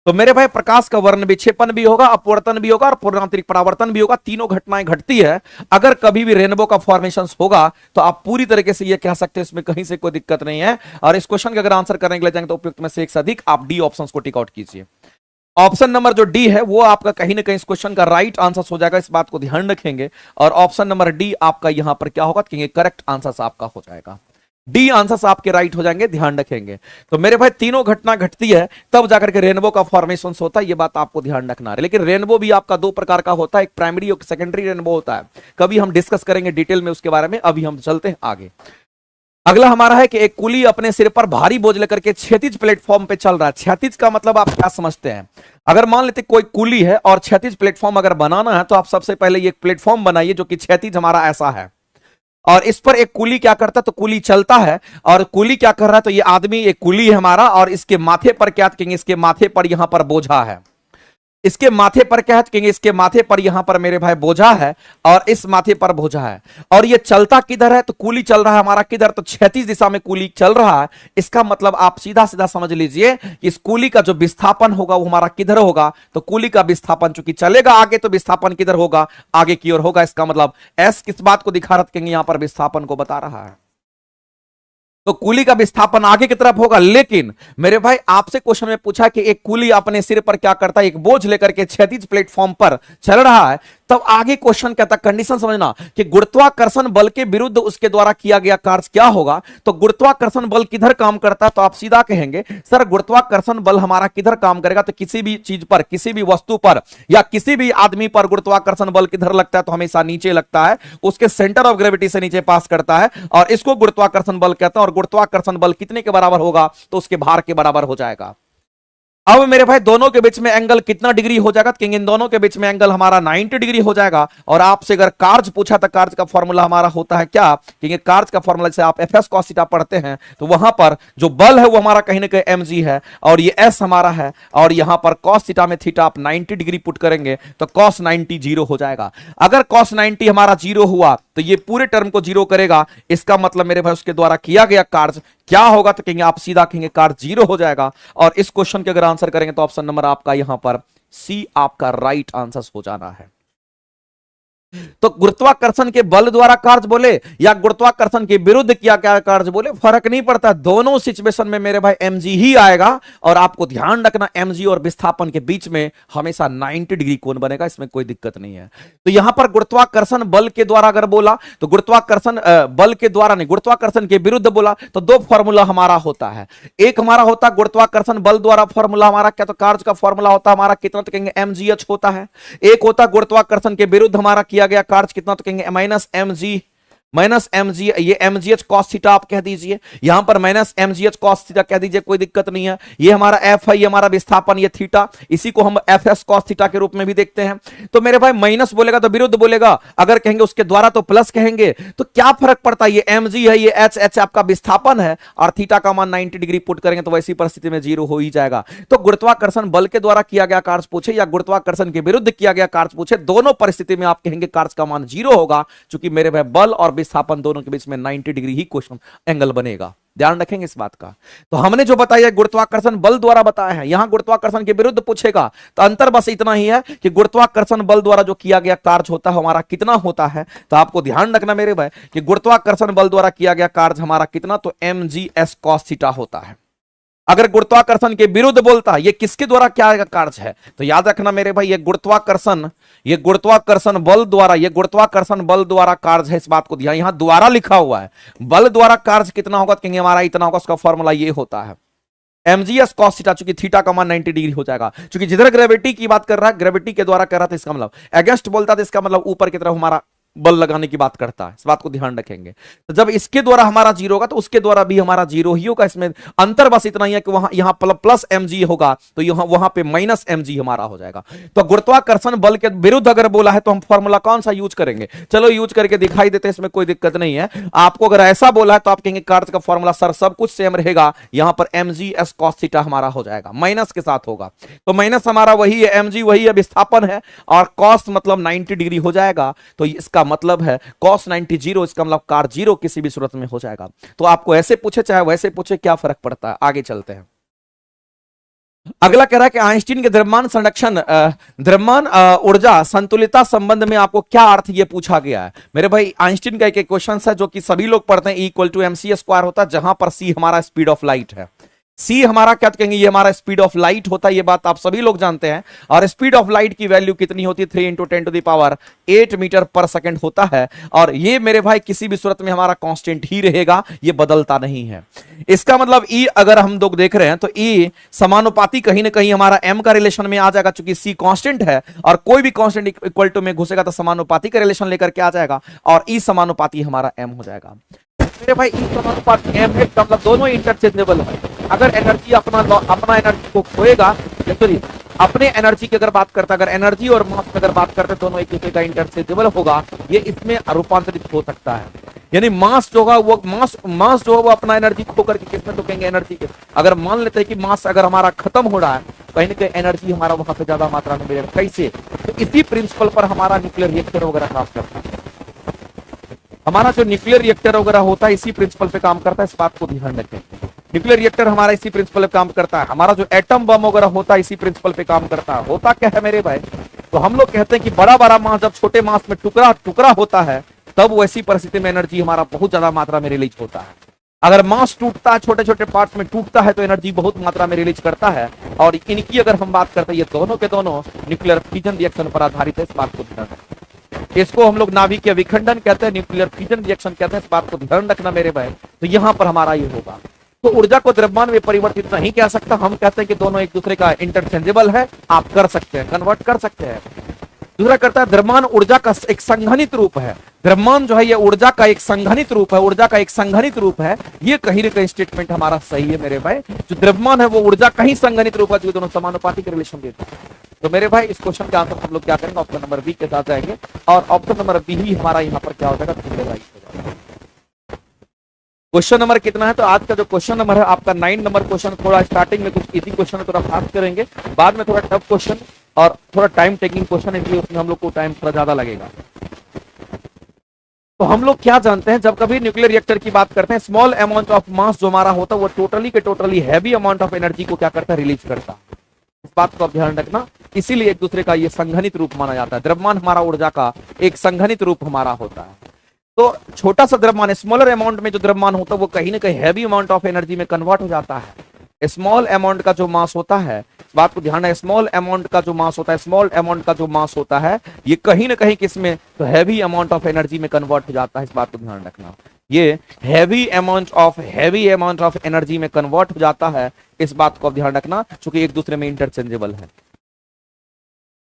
तो मेरे भाई प्रकाश का वर्ण विक्षेपण भी होगा, अपवर्तन भी होगा और पूर्णांतरिक परावर्तन भी होगा, तीनों घटनाएं घटती है। अगर कभी भी रेनबो का फॉर्मेशन होगा तो आप पूरी तरीके से ये कह सकते हैं इसमें कहीं से कोई दिक्कत नहीं है। और इस क्वेश्चन के अगर आंसर करने के लिए जाएंगे तो उपयुक्त में से एक से अधिक आप डी ऑप्शन को टिक आउट कीजिए। ऑप्शन नंबर जो डी है वो आपका कहीं ना कहीं इस क्वेश्चन का राइट आंसर हो जाएगा, इस बात को ध्यान रखेंगे। और ऑप्शन नंबर डी आपका यहां पर क्या होगा, करेक्ट आंसर आपका हो जाएगा। डी आंसर्स आपके राइट हो जाएंगे, ध्यान रखेंगे। तो मेरे भाई तीनों घटना घटती है तब जाकर के रेनबो का फॉर्मेशन होता है, ये बात आपको ध्यान रखना है। लेकिन रेनबो भी आपका 2 प्रकार का होता है, एक प्राइमरी और सेकेंडरी रेनबो होता है। कभी हम डिस्कस करेंगे डिटेल में उसके बारे में, अभी हम चलते हैं आगे। अगला हमारा है कि एक कुली अपने सिर पर भारी बोझ लेकर के क्षैतिज प्लेटफॉर्म पे चल रहा है। क्षैतिज का मतलब आप क्या समझते हैं? अगर मान लेते कोई कुली है और क्षैतिज प्लेटफॉर्म अगर बनाना है तो आप सबसे पहले ये प्लेटफॉर्म बनाइए जो कि क्षैतिज हमारा ऐसा है, और इस पर एक कुली क्या करता है, तो कुली चलता है। और कुली क्या कर रहा है, तो ये आदमी एक कुली है हमारा, और इसके माथे पर क्या कहेंगे, इसके माथे पर यहां पर बोझा है। इसके माथे पर क्या है, इसके माथे पर यहां पर मेरे भाई बोझा है, और इस माथे पर बोझा है। और ये चलता किधर है, तो कुली चल रहा है हमारा किधर, तो क्षैतिज दिशा में कुली चल रहा है। इसका मतलब आप सीधा सीधा समझ लीजिए कि इस कुली का जो विस्थापन होगा वो हमारा किधर होगा, तो कुली का विस्थापन चूंकि चलेगा आगे तो विस्थापन किधर होगा, आगे की ओर होगा। इसका मतलब एस किस बात को दिखा रहा है, यहां पर विस्थापन को बता रहा है, तो कुली का विस्थापन आगे की तरफ होगा। लेकिन मेरे भाई आपसे क्वेश्चन में पूछा कि एक कुली अपने सिर पर क्या करता है, एक बोझ लेकर के क्षैतिज प्लेटफॉर्म पर चल रहा है, तब आगे क्वेश्चन कहता है, कंडीशन समझना कि गुरुत्वाकर्षण बल के विरुद्ध उसके द्वारा किया गया कार्य क्या होगा। तो गुरुत्वाकर्षण बल किधर काम करता है, तो आप सीधा कहेंगे सर गुरुत्वाकर्षण बल हमारा किधर काम करेगा, तो किसी भी चीज पर, किसी भी वस्तु पर या किसी भी आदमी पर गुरुत्वाकर्षण बल किधर लगता है, तो हमेशा नीचे लगता है, उसके सेंटर ऑफ ग्रेविटी से नीचे पास करता है, और इसको गुरुत्वाकर्षण बल कहता है। और गुरुत्वाकर्षण बल कितने के बराबर होगा, तो उसके भार के बराबर हो जाएगा। अब मेरे भाई दोनों के बीच में एंगल कितना डिग्री हो जाएगा, क्योंकि इन दोनों के बीच में एंगल हमारा 90 डिग्री हो जाएगा। और आपसे अगर कार्ज पूछा तो कार्ज का फॉर्मूला हमारा होता है क्या, क्योंकि कार्ज का फॉर्मूला जैसे आप एफ एस कॉस थीटा पढ़ते हैं, तो वहां पर जो बल है वो हमारा कहीं ना कहीं एम जी है, और ये एस हमारा है, और यहां पर कॉस थीटा में थीटा आप 90 डिग्री पुट करेंगे तो कॉस 90 जीरो हो जाएगा। अगर कॉस 90 हमारा जीरो हुआ तो ये पूरे टर्म को जीरो करेगा। इसका मतलब मेरे भाई उसके द्वारा किया गया कार्य क्या होगा, तो कहेंगे आप सीधा कहेंगे कार्य जीरो हो जाएगा। और इस क्वेश्चन के अगर आंसर करेंगे तो ऑप्शन नंबर आपका यहां पर सी आपका राइट आंसर हो जाना है। तो गुरुत्वाकर्षण के बल द्वारा कार्य बोले या गुरुत्वाकर्षण के विरुद्ध किया क्या कार्य बोले, फर्क नहीं पड़ता, दोनों सिचुएशन में मेरे भाई mg ही आएगा। और आपको ध्यान रखना mg और विस्थापन के बीच में हमेशा 90 डिग्री कोण बनेगा, इसमें कोई दिक्कत नहीं है। तो यहां पर गुरुत्वाकर्षण बल के द्वारा अगर बोला तो गुरुत्वाकर्षण बल के द्वारा नहीं, गुरुत्वाकर्षण के विरुद्ध बोला तो दो फॉर्मूला हमारा होता है। एक हमारा होता है गुरुत्वाकर्षण बल द्वारा फॉर्मूला हमारा क्या, तो कार्य का फॉर्मूला होता है हमारा कितना, तो कहेंगे mgh होता है। एक होता गुरुत्वाकर्षण के विरुद्ध हमारा किया गया कार्य कितना, तो कहेंगे माइनस एम जी, ये M G H cos theta आप कह दीजिए, यहां पर minus M G H cos theta कह दीजिए, कोई दिक्कत नहीं है। ये हमारा एफ है, ये हमारा विस्थापन, ये थीटा, इसी को हम एफ एस कॉस थीटा के रूप में भी देखते हैं। तो मेरे भाई माइनस बोलेगा तो विरुद्ध बोलेगा, अगर कहेंगे उसके द्वारा तो प्लस कहेंगे, तो क्या फर्क पड़ता है, ये एम जी है, ये एच एच आपका विस्थापन है, और थीटा का मान 90 डिग्री पुट करेंगे तो वैसी परिस्थिति में जीरो हो ही जाएगा। तो गुरुत्वाकर्षण बल के द्वारा किया गया कार्य पूछे या गुरुत्वाकर्षण के विरुद्ध किया गया कार्य पूछे, दोनों परिस्थिति में आप कहेंगे कार्य का मान जीरो होगा, क्योंकि मेरे भाई बल और विस्थापन दोनों के बीच में 90 डिग्री ही क्वेश्चन एंगल बनेगा। ध्यान रखेंगे इस बात का। तो हमने जो बताया गुरुत्वाकर्षण बल द्वारा बताया है, यहां गुरुत्वाकर्षण के विरुद्ध पूछेगा, तो अंतर बस इतना ही है कि गुरुत्वाकर्षण बल द्वारा जो किया गया कार्य होता है हमारा कितना होता है। तो आपको ध्यान रखना मेरे भाई कि गुरुत्वाकर्षण बल द्वारा किया गया कार्य हमारा कितना, तो mgs cos थीटा होता है। अगर गुरुत्वाकर्षण के विरुद्ध बोलता है, ये किसके द्वारा क्या कार्य है, तो याद रखना मेरे भाई ये गुरुत्वाकर्षण बल द्वारा, ये गुरुत्वाकर्षण बल द्वारा कार्य है, इस बात को ध्यान, यहां द्वारा लिखा हुआ है, बल द्वारा कार्य कितना होगा, कहेंगे हमारा इतना होगा, उसका फॉर्मूला ये होता है mgs cos थीटा, चूंकि थीटा का मान 90 डिग्री हो जाएगा, क्योंकि जिधर ग्रेविटी की बात कर रहा है, ग्रेविटी के द्वारा कर रहा था, इसका मतलब अगेंस्ट बोलता था, इसका मतलब ऊपर की तरफ हमारा बल लगाने की बात करता है, इस बात को ध्यान रखेंगे। तो जब इसके द्वारा हमारा जीरो होगा तो उसके द्वारा भी हमारा जीरो ही होगा। इसमें अंतर बस इतना ही है कि वहां यहां प्लस mg होगा तो यहां वहां पे माइनस mg हमारा हो जाएगा। तो गुरुत्वाकर्षण बल के विरुद्ध अगर बोला है तो हम फॉर्मूला कौन सा यूज करेंगे, चलो यूज करके दिखाई देते हैं, इसमें कोई दिक्कत नहीं है। आपको अगर ऐसा बोला है तो आप कहेंगे कार्य का फॉर्मूला सर सब कुछ सेम रहेगा, यहां पर mgs cos थीटा हमारा हो जाएगा, माइनस के साथ होगा, तो माइनस हमारा वही है, mg वही है, विस्थापन है, और cos मतलब 90 डिग्री हो जाएगा। तो इसका मतलब है cos 90 जीरो, इसका मतलब कार जीरो किसी भी सूरत में हो जाएगा। तो आपको ऐसे पूछे चाहे वैसे पूछे क्या फर्क पड़ता है। आगे चलते हैं। अगला कह रहा है कि आइंस्टीन के द्रव्यमान संरक्षण द्रव्यमान ऊर्जा संतुलितता संबंध में आपको क्या अर्थ ये पूछा गया है। मेरे भाई आइंस्टीन का एक क्वेश्चन है जो कि सभी लोग पढ़ते हैं, E=mc² होता है, जहां पर c हमारा स्पीड ऑफ लाइट है, सी हमारा क्या कहेंगे, ये हमारा स्पीड ऑफ लाइट होता है, ये बात आप सभी लोग जानते हैं। और स्पीड ऑफ लाइट की वैल्यू कितनी होती है, 3 × 10⁸ मीटर पर सेकंड होता है। और ये मेरे भाई किसी भी सूरत में हमारा कांस्टेंट ही रहेगा, ये बदलता नहीं है। इसका मतलब ई अगर हम लोग देख रहे हैं तो ई समानुपाती कहीं ना कहीं हमारा एम का रिलेशन में आ जाएगा, चूंकि सी कांस्टेंट है और कोई भी कांस्टेंट इक्वल टू में घुसेगा तो समानुपाती का रिलेशन लेकर के आ जाएगा, और ई समानुपाती हमारा एम हो जाएगा। मेरे भाई इस समानुपात mh का मतलब दोनों इंटरचेंजेबल है। अगर एनर्जी अपना एनर्जी को खोएगा, सॉरी अपने एनर्जी की अगर बात करता है, अगर एनर्जी और मास की अगर बात करते हैं दोनों एक दूसरे का इंटरचेंजेबल होगा, ये इसमें रूपांतरित हो सकता है। यानी मास जो होगा वो मास जो है वो अपना एनर्जी खो करके किसमें तो कहेंगे एनर्जी के। अगर मान लेते हैं कि मास अगर हमारा खत्म हो रहा है, कहीं ना कहीं एनर्जी हमारा वहां पे ज्यादा मात्रा में मिलेगा। कैसे? तो इसी प्रिंसिपल पर हमारा न्यूक्लियर रिएक्टर वगैरह काम करता है। हमारा जो न्यूक्लियर रिएक्टर वगैरह होता है इसी प्रिंसिपल पे काम करता है, इस बात को ध्यान रखें। न्यूक्लियर रिएक्टर हमारा इसी प्रिंसिपल पे काम करता है। हमारा जो एटम बम वगैरह होता है इसी प्रिंसिपल पे काम करता है। होता क्या है मेरे भाई, तो हम लोग कहते हैं कि बड़ा बड़ा मास जब छोटे मास में टुकड़ा टुकड़ा होता है, तब वैसी परिस्थिति में एनर्जी हमारा बहुत ज्यादा मात्रा में रिलीज होता है। अगर मास टूटता है, छोटे छोटे पार्ट्स में टूटता है, तो एनर्जी बहुत मात्रा में रिलीज करता है। और इनकी अगर हम बात करते हैं, ये दोनों के दोनों न्यूक्लियर फिजन रिएक्शन पर आधारित है, इस बात को ध्यान रखना। इसको हम लोग नाभिकीय विखंडन कहते हैं, न्यूक्लियर फिजन रिएक्शन कहते हैं, इस बात को ध्यान रखना मेरे भाई। तो यहां पर हमारा ये होगा। तो ऊर्जा को द्रव्यमान में परिवर्तित नहीं कह सकता, हम कहते हैं कि दोनों एक दूसरे का इंटरचेंजेबल है, आप कर सकते हैं, कन्वर्ट कर सकते हैं। दूसरा करता है द्रव्यमान ऊर्जा का एक संघनित रूप है। द्रव्यमान जो है ये ऊर्जा का एक संघनित रूप है, ऊर्जा का एक संघनित रूप है। ये कहीं ना कहीं स्टेटमेंट हमारा सही है मेरे भाई। जो द्रव्यमान है वो ऊर्जा का ही संघनित रूप है, जो दोनों समानुपातिक रिलेशन देते हैं। तो मेरे भाई इस क्वेश्चन के आंसर हम लोग क्या करेंगे, ऑप्शन नंबर बी के साथ जाएंगे। और ऑप्शन नंबर बी ही हमारा यहाँ पर क्या हो जाएगा, क्वेश्चन नंबर कितना है। तो आज का जो क्वेश्चन नंबर है आपका 9 नंबर क्वेश्चन। थोड़ा स्टार्टिंग में कुछ इजी क्वेश्चन है, थोड़ा फास्ट करेंगे, बाद में थोड़ा टफ क्वेश्चन और थोड़ा टाइम टेकिंग क्वेश्चन है, इसलिए उसमें हम लोग को टाइम थोड़ा ज्यादा लगेगा। तो हम लोग क्या जानते हैं, जब कभी न्यूक्लियर रिएक्टर की बात करते हैं, स्मॉल अमाउंट ऑफ मास जो हमारा होता है वो टोटली के totally heavy amount of energy को क्या करता है, रिलीज करता है। इस बात को आप ध्यान रखना। इसीलिए एक दूसरे का ये संघनित रूप माना जाता है। द्रव्यमान हमारा ऊर्जा का एक संघनित रूप हमारा होता है। तो छोटा सा द्रव्यमान, स्मॉलर अमाउंट में जो द्रव्यमान होता है वो कहीं ना कहीं हैवी अमाउंट ऑफ एनर्जी में कन्वर्ट हो जाता है। स्मॉल अमाउंट का जो मास होता है, बात को ध्यान है, स्मॉल अमाउंट का जो मास होता है, स्मॉल अमाउंट का जो मास होता है, ये कहीं ना कहीं किसमें तो हैवी अमाउंट ऑफ एनर्जी में कन्वर्ट हो जाता है। इस बात को ध्यान रखना, ये हैवी अमाउंट ऑफ एनर्जी में कन्वर्ट हो जाता है। इस बात को ध्यान रखना, क्योंकि एक दूसरे में इंटरचेंजेबल है।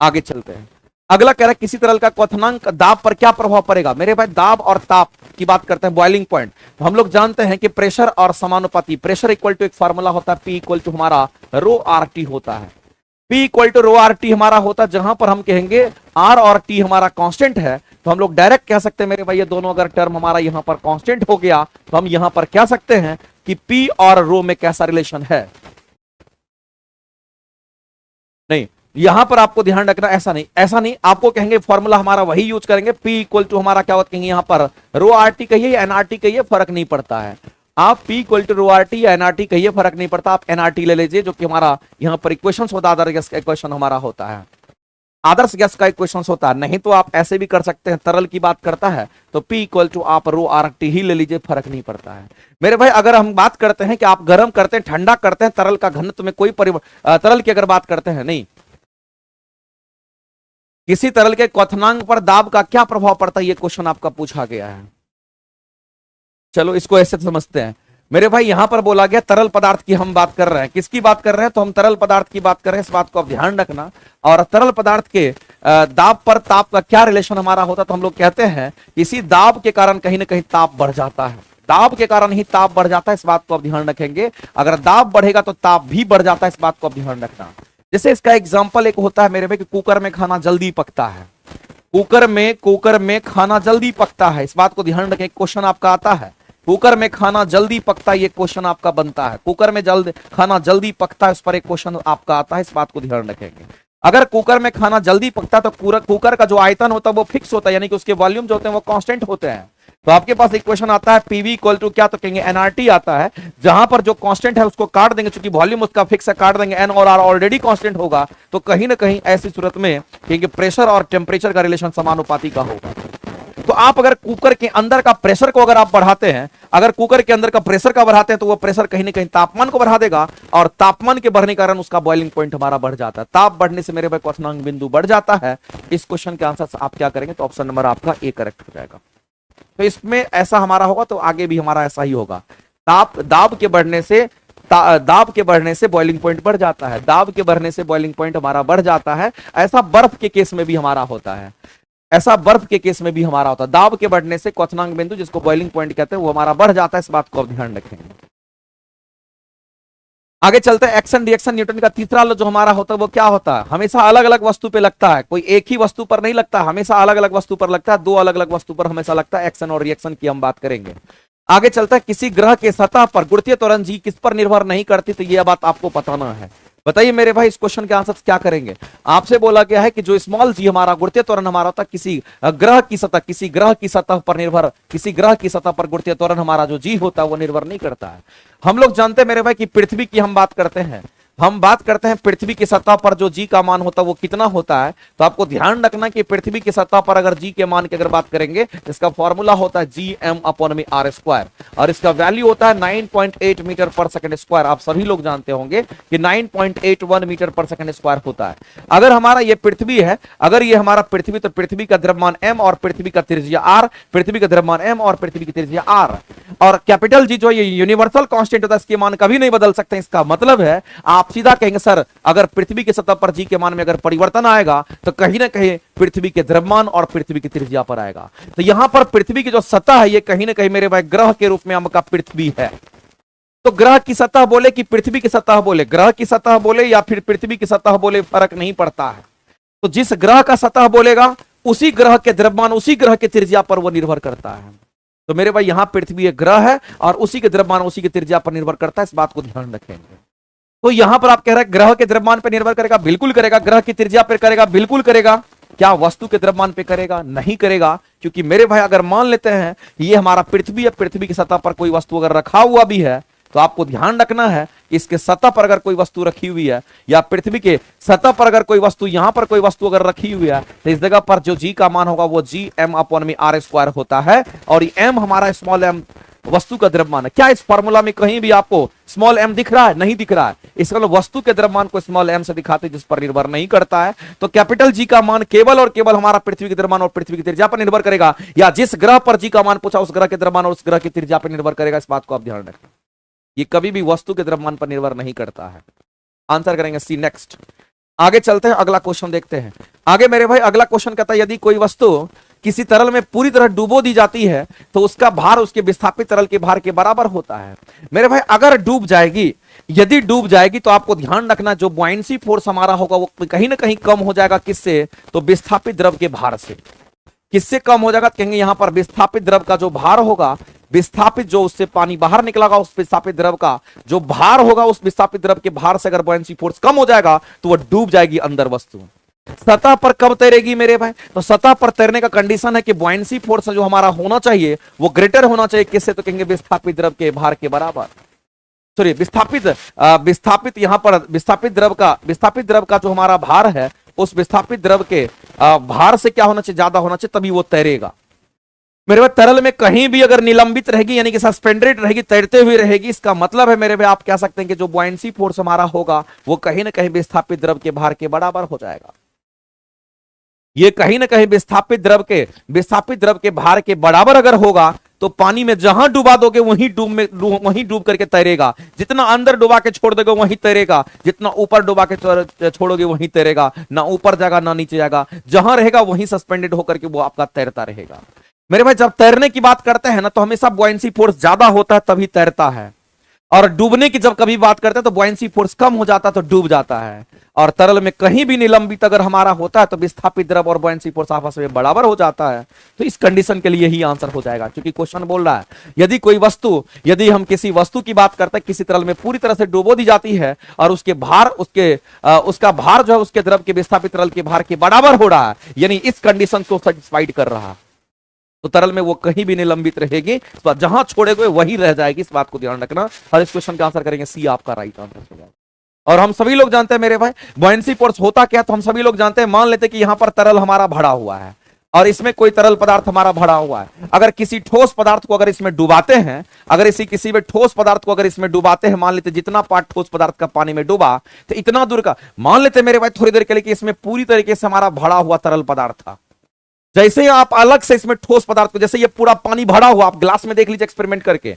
आगे चलते हैं। अगला कह रहा है किसी तरल का क्वथनांक दाब पर क्या प्रभाव पड़ेगा। मेरे भाई दाब और ताप की बात करते हैं, बॉइलिंग पॉइंट। तो हम लोग जानते हैं कि प्रेशर और समानुपाती, प्रेशर इक्वल टू एक फार्मूला होता है, P इक्वल टू हमारा रो आर टी होता है। P equal to rho R T हमारा होता है, जहां पर हम कहेंगे R और T हमारा कांस्टेंट है, तो हम लोग डायरेक्ट कह सकते हैं मेरे भाई ये दोनों अगर टर्म हमारा यहां पर कांस्टेंट हो गया, तो हम यहां पर कह सकते हैं कि P और रो में कैसा रिलेशन है। नहीं, यहां पर आपको ध्यान रखना, ऐसा नहीं आपको कहेंगे फॉर्मूला हमारा वही यूज करेंगे। P इक्वल टू हमारा क्या होता है, यहां पर रो आर टी कहिए या एनआरटी कहिए, फर्क नहीं पड़ता है। आप P equal to rho R T या एनआरटी कहिए, फर्क नहीं पड़ता। आप एनआरटी ले लीजिए, जो कि हमारा यहां पर इक्वेशन होता है, आदर्श गैस का इक्वेशन हमारा होता है, आदर्श गैस का इक्वेशन होता है। नहीं तो आप ऐसे भी कर सकते हैं, तरल की बात करता है तो P इक्वल टू आप रो आर टी ही ले लीजिए, फर्क नहीं पड़ता है मेरे भाई। अगर हम बात करते हैं कि आप गर्म करते हैं, ठंडा करते हैं, तरल का घनत्व में कोई तरल की अगर बात करते हैं, नहीं, किसी तरल के क्वथनांक पर दाब का क्या प्रभाव पड़ता है, ये क्वेश्चन आपका पूछा गया है। चलो इसको ऐसे समझते हैं मेरे भाई। यहां पर बोला गया तरल पदार्थ की हम बात कर रहे हैं, किसकी बात कर रहे हैं, तो हम तरल पदार्थ की बात कर रहे हैं, इस बात को आप ध्यान रखना। और तरल पदार्थ के दाब पर ताप का क्या रिलेशन हमारा होता है, तो हम लोग कहते हैं इसी दाब के कारण कहीं ना कहीं ताप बढ़ जाता है, दाब के कारण ही ताप बढ़ जाता है। इस बात को आप ध्यान रखेंगे, अगर दाब बढ़ेगा तो ताप भी बढ़ जाता है, इस बात को आप ध्यान रखना। जैसे इसका एग्जाम्पल एक होता है मेरे भाई कि कुकर में खाना जल्दी पकता है, कुकर में खाना जल्दी पकता है, इस बात को ध्यान रखें। क्वेश्चन आपका आता है कुकर में खाना जल्दी पकता है, ये क्वेश्चन आपका बनता है। कुकर में खाना जल्दी पकता है, उस पर एक क्वेश्चन आपका आता है, इस बात को ध्यान रखेंगे। अगर कुकर में खाना जल्दी पकता है तो कुकर का जो आयतन होता है वो फिक्स होता है, यानी कि उसके वॉल्यूम जो होते हैं वो कांस्टेंट होते हैं। तो आपके पास एक क्वेश्चन आता है पीवी इक्वल टू क्या, तो कहेंगे एनआरटी आता है, जहां पर जो कांस्टेंट है उसको काट देंगे, क्योंकि वॉल्यूम उसका फिक्स है, काट देंगे, एन और आर ऑलरेडी कांस्टेंट होगा। तो कहीं ना कहीं ऐसी सूरत में कहेंगे प्रेशर और टेम्परेचर का रिलेशन समानुपाती का होगा। तो आप अगर कुकर के अंदर का प्रेशर को अगर आप बढ़ाते हैं, अगर कुकर के अंदर का प्रेशर का बढ़ाते हैं, तो वो प्रेशर कहीं ना कहीं तापमान को बढ़ा देगा, और तापमान के बढ़ने के कारण उसका बॉइलिंग पॉइंट हमारा बढ़ जाता है। ताप बढ़ने से मेरे भाई क्वथनांक बिंदु बढ़ जाता है। इस क्वेश्चन के आंसर आप क्या करेंगे, तो ऑप्शन नंबर आपका ए करेक्ट हो जाएगा। तो इसमें ऐसा हमारा होगा, तो आगे भी हमारा ऐसा ही होगा। दाब के बढ़ने से बॉइलिंग पॉइंट बढ़ जाता है, दाब के बढ़ने से बॉइलिंग पॉइंट हमारा बढ़ जाता है। ऐसा बर्फ के केस में भी हमारा होता है। ऐसा बर्फ के केस में भी हमारा होता है, दाब के बढ़ने से क्वथनांक बिंदु जिसको बॉइलिंग पॉइंट कहते हैं वो हमारा बढ़ जाता है, इस बात को आप ध्यान रखेंगे। आगे चलते हैं, एक्शन रिएक्शन न्यूटन का तीसरा लॉ जो हमारा होता है वो क्या होता है, हमेशा अलग अलग वस्तु पे लगता है, कोई एक ही वस्तु पर नहीं लगता, हमेशा अलग अलग वस्तु पर लगता है, दो अलग अलग वस्तु पर हमेशा लगता है। एक्शन और रिएक्शन की हम बात करेंगे। आगे चलता है, किसी ग्रह के सतह पर गुरुत्वीय त्वरण जी किस पर निर्भर नहीं करती, तो यह बात आपको बताना है। बताइए मेरे भाई, इस क्वेश्चन के आंसर क्या करेंगे। आपसे बोला गया है कि जो स्मॉल जी हमारा गुरुत्वीय त्वरण हमारा होता है किसी ग्रह की सतह, किसी ग्रह की सतह पर निर्भर, किसी ग्रह की सतह पर गुरुत्वीय त्वरण हमारा जो जी होता है वो निर्भर नहीं करता है। हम लोग जानते हैं मेरे भाई कि पृथ्वी की हम बात करते हैं, हम बात करते हैं पृथ्वी की सतह पर जो जी का मान होता है वो कितना होता है। तो आपको ध्यान रखना कि पृथ्वी की सतह पर अगर जी के मान की अगर बात करेंगे, इसका फॉर्मूला होता है जी एम अपॉन में आर स्क्वायर, और इसका वैल्यू होता है 9.8 मीटर पर सेकंड स्क्वायर। आप सभी लोग जानते होंगे कि 9.81 मीटर पर सेकंड स्क्वायर होता है। अगर हमारा ये पृथ्वी है, अगर ये हमारा पृथ्वी, तो पृथ्वी का द्रव्यमान एम और पृथ्वी का त्रिज्या आर, पृथ्वी का द्रव्यमान एम और पृथ्वी की त्रिज्या आर, और कैपिटल जी जो ये यूनिवर्सल कांस्टेंट होता है इसके मान कभी नहीं बदल सकते। इसका मतलब है आप सीधा कहेंगे सर अगर पृथ्वी की सतह पर जी के मान में अगर परिवर्तन आएगा तो कहीं ना कहीं पृथ्वी के द्रव्यमान और पृथ्वी की त्रिज्या पर आएगा। तो यहां पर पृथ्वी की जो सतह है ये कहीं ना कहीं मेरे भाई ग्रह के रूप में आपका पृथ्वी है। तो ग्रह की सतह बोले कि पृथ्वी की सतह बोले, ग्रह की सतह बोले या फिर पृथ्वी की सतह बोले, फर्क नहीं पड़ता है। तो जिस ग्रह का सतह बोलेगा उसी ग्रह के द्रव्यमान उसी ग्रह की त्रिज्या पर वो निर्भर करता है। तो मेरे भाई यहां पृथ्वी एक ग्रह है और उसी के द्रव्यमान उसी की त्रिज्या पर निर्भर करता है, इस बात को ध्यान रखेंगे। तो यहां पर आप कह रहे हैं ग्रह के द्रव्यमान पर निर्भर करेगा, बिल्कुल करेगा। ग्रह की त्रिज्या पर करेगा, बिल्कुल करेगा। क्या वस्तु के द्रव्यमान पे करेगा? नहीं करेगा। क्योंकि मेरे भाई अगर मान लेते हैं ये हमारा पृथ्वी है, पृथ्वी की सतह पर कोई वस्तु अगर रखा हुआ भी है तो आपको ध्यान रखना है इसके सतह पर अगर कोई वस्तु रखी हुई है या पृथ्वी के सतह पर अगर कोई वस्तु, यहां पर कोई वस्तु अगर रखी हुई है तो इस जगह पर जो जी का मान होगा वो जी एम अपॉन में आर स्क्वायर होता है। और ये एम हमारा स्मॉल एम वस्तु का द्रव्यमान है। क्या इस फॉर्मूला में कहीं भी आपको स्मॉल एम दिख रहा है? नहीं दिख रहा है। इसका मतलब वस्तु के द्रव्यमान को स्मॉल एम से दिखाते जिस पर निर्भर नहीं करता है। तो कैपिटल जी का मान केवल और केवल हमारा पृथ्वी के द्रव्यमान और पृथ्वी की त्रिज्या पर निर्भर करेगा, या जिस ग्रह पर जी का मान पूछा उस ग्रह के द्रव्यमान और उस ग्रह की त्रिज्या पर निर्भर करेगा। इस बात को आप ध्यान रखें, ये कभी भी वस्तु के द्रव्यमान पर निर्भर नहीं करता है। आंसर करेंगे सी। नेक्स्ट आगे चलते हैं, अगला क्वेश्चन देखते हैं। आगे मेरे भाई अगला क्वेश्चन कहता है यदि कोई वस्तु किसी तरल में पूरी तरह डुबो दी जाती है तो उसका भार उसके विस्थापित तरल के भार के बराबर होता है। मेरे भाई अगर डूब जाएगी, यदि डूब जाएगी तो आपको ध्यान रखना जो बुआयंसी फोर्स हमारा होगा वो कहीं ना कहीं कम हो जाएगा। किससे? तो विस्थापित द्रव के भार से। किससे कम हो जाएगा? कहेंगे यहां पर विस्थापित द्रव का जो भार होगा, विस्थापित जो उससे पानी बाहर निकलेगा उस विस्थापित द्रव का जो भार होगा, उस विस्थापित द्रव के भार से अगर बुआयंसी फोर्स कम हो जाएगा तो वह डूब जाएगी अंदर वस्तु। सतह पर कब तैरेगी मेरे भाई? तो सतह पर तैरने का कंडीशन है कि बुआयंसी फोर्स जो हमारा होना चाहिए वो ग्रेटर होना चाहिए। किससे? तो कहेंगे विस्थापित द्रव के भार के बराबर। सॉरी विस्थापित यहां पर विस्थापित द्रव का जो हमारा भार है उस विस्थापित द्रव के भार से क्या होना चाहिए? ज्यादा होना चाहिए, तभी वो तैरेगा। मेरे भाई तरल में कहीं भी अगर निलंबित रहेगी यानी कि सस्पेंडेड रहेगी, तैरते हुए रहेगी, इसका मतलब है मेरे भाई आप कह सकते हैं कि जो बुआयंसी फोर्स हमारा होगा वो कहीं ना कहीं विस्थापित द्रव के भार के बराबर हो जाएगा। ये कहीं ना कहीं विस्थापित द्रव के भार के बराबर अगर होगा तो पानी में जहां डुबा दोगे वहीं डूब करके तैरेगा। जितना अंदर डुबा के छोड़ दोगे वहीं तैरेगा, जितना ऊपर डुबा के छोड़ोगे वहीं तैरेगा। ना ऊपर जाएगा ना नीचे जाएगा, जहां रहेगा वहीं सस्पेंडेड होकर के वो आपका तैरता रहेगा। मेरे भाई जब तैरने की बात करते हैं ना तो हमेशा बुआयंसी फोर्स ज्यादा होता है तभी तैरता है, और डूबने की जब कभी बात करते हैं तो बुआयंसी फोर्स कम हो जाता है तो डूब जाता है। और तरल में कहीं भी निलंबित अगर हमारा होता है तो विस्थापित द्रव और बुआयंसी फोर्स आपस में बराबर हो जाता है। तो इस कंडीशन के लिए यही आंसर हो जाएगा, क्योंकि क्वेश्चन बोल रहा है यदि हम किसी वस्तु की बात करते हैं किसी तरल में पूरी तरह से डुबो दी जाती है और उसके भार उसका भार जो है उसके द्रव के विस्थापित तरल के भार के बराबर हो रहा है, यानी इस कंडीशन को सेटिस्फाइड कर रहा है, तो तरल में वो कहीं भी निलंबित रहेगी, तो जहां छोड़ेगे वहीं रह जाएगी। इस बात को ध्यान रखना। हर इस क्वेश्चन का आंसर करेंगे सी, आपका राइट आंसर हो जाएगा। और हम सभी लोग जानते हैं मेरे भाई बुआयंसी फोर्स होता क्या, तो हम सभी लोग जानते हैं, मान लेते हैं कि यहां पर तरल हमारा भरा हुआ है और इसमें कोई तरल पदार्थ हमारा भरा हुआ है। अगर किसी ठोस पदार्थ को अगर इसमें डुबाते हैं, किसी भी ठोस पदार्थ को अगर इसमें डुबाते हैं, मान लेते जितना पार्ट ठोस पदार्थ का पानी में डूबा तो इतना दूर का, मान लेते मेरे भाई थोड़ी देर के लिए कि इसमें पूरी तरीके से हमारा भरा हुआ तरल पदार्थ था। जैसे ही आप अलग से इसमें ठोस पदार्थ को, जैसे ये पूरा पानी भरा हुआ, आप ग्लास में देख लीजिए एक्सपेरिमेंट करके,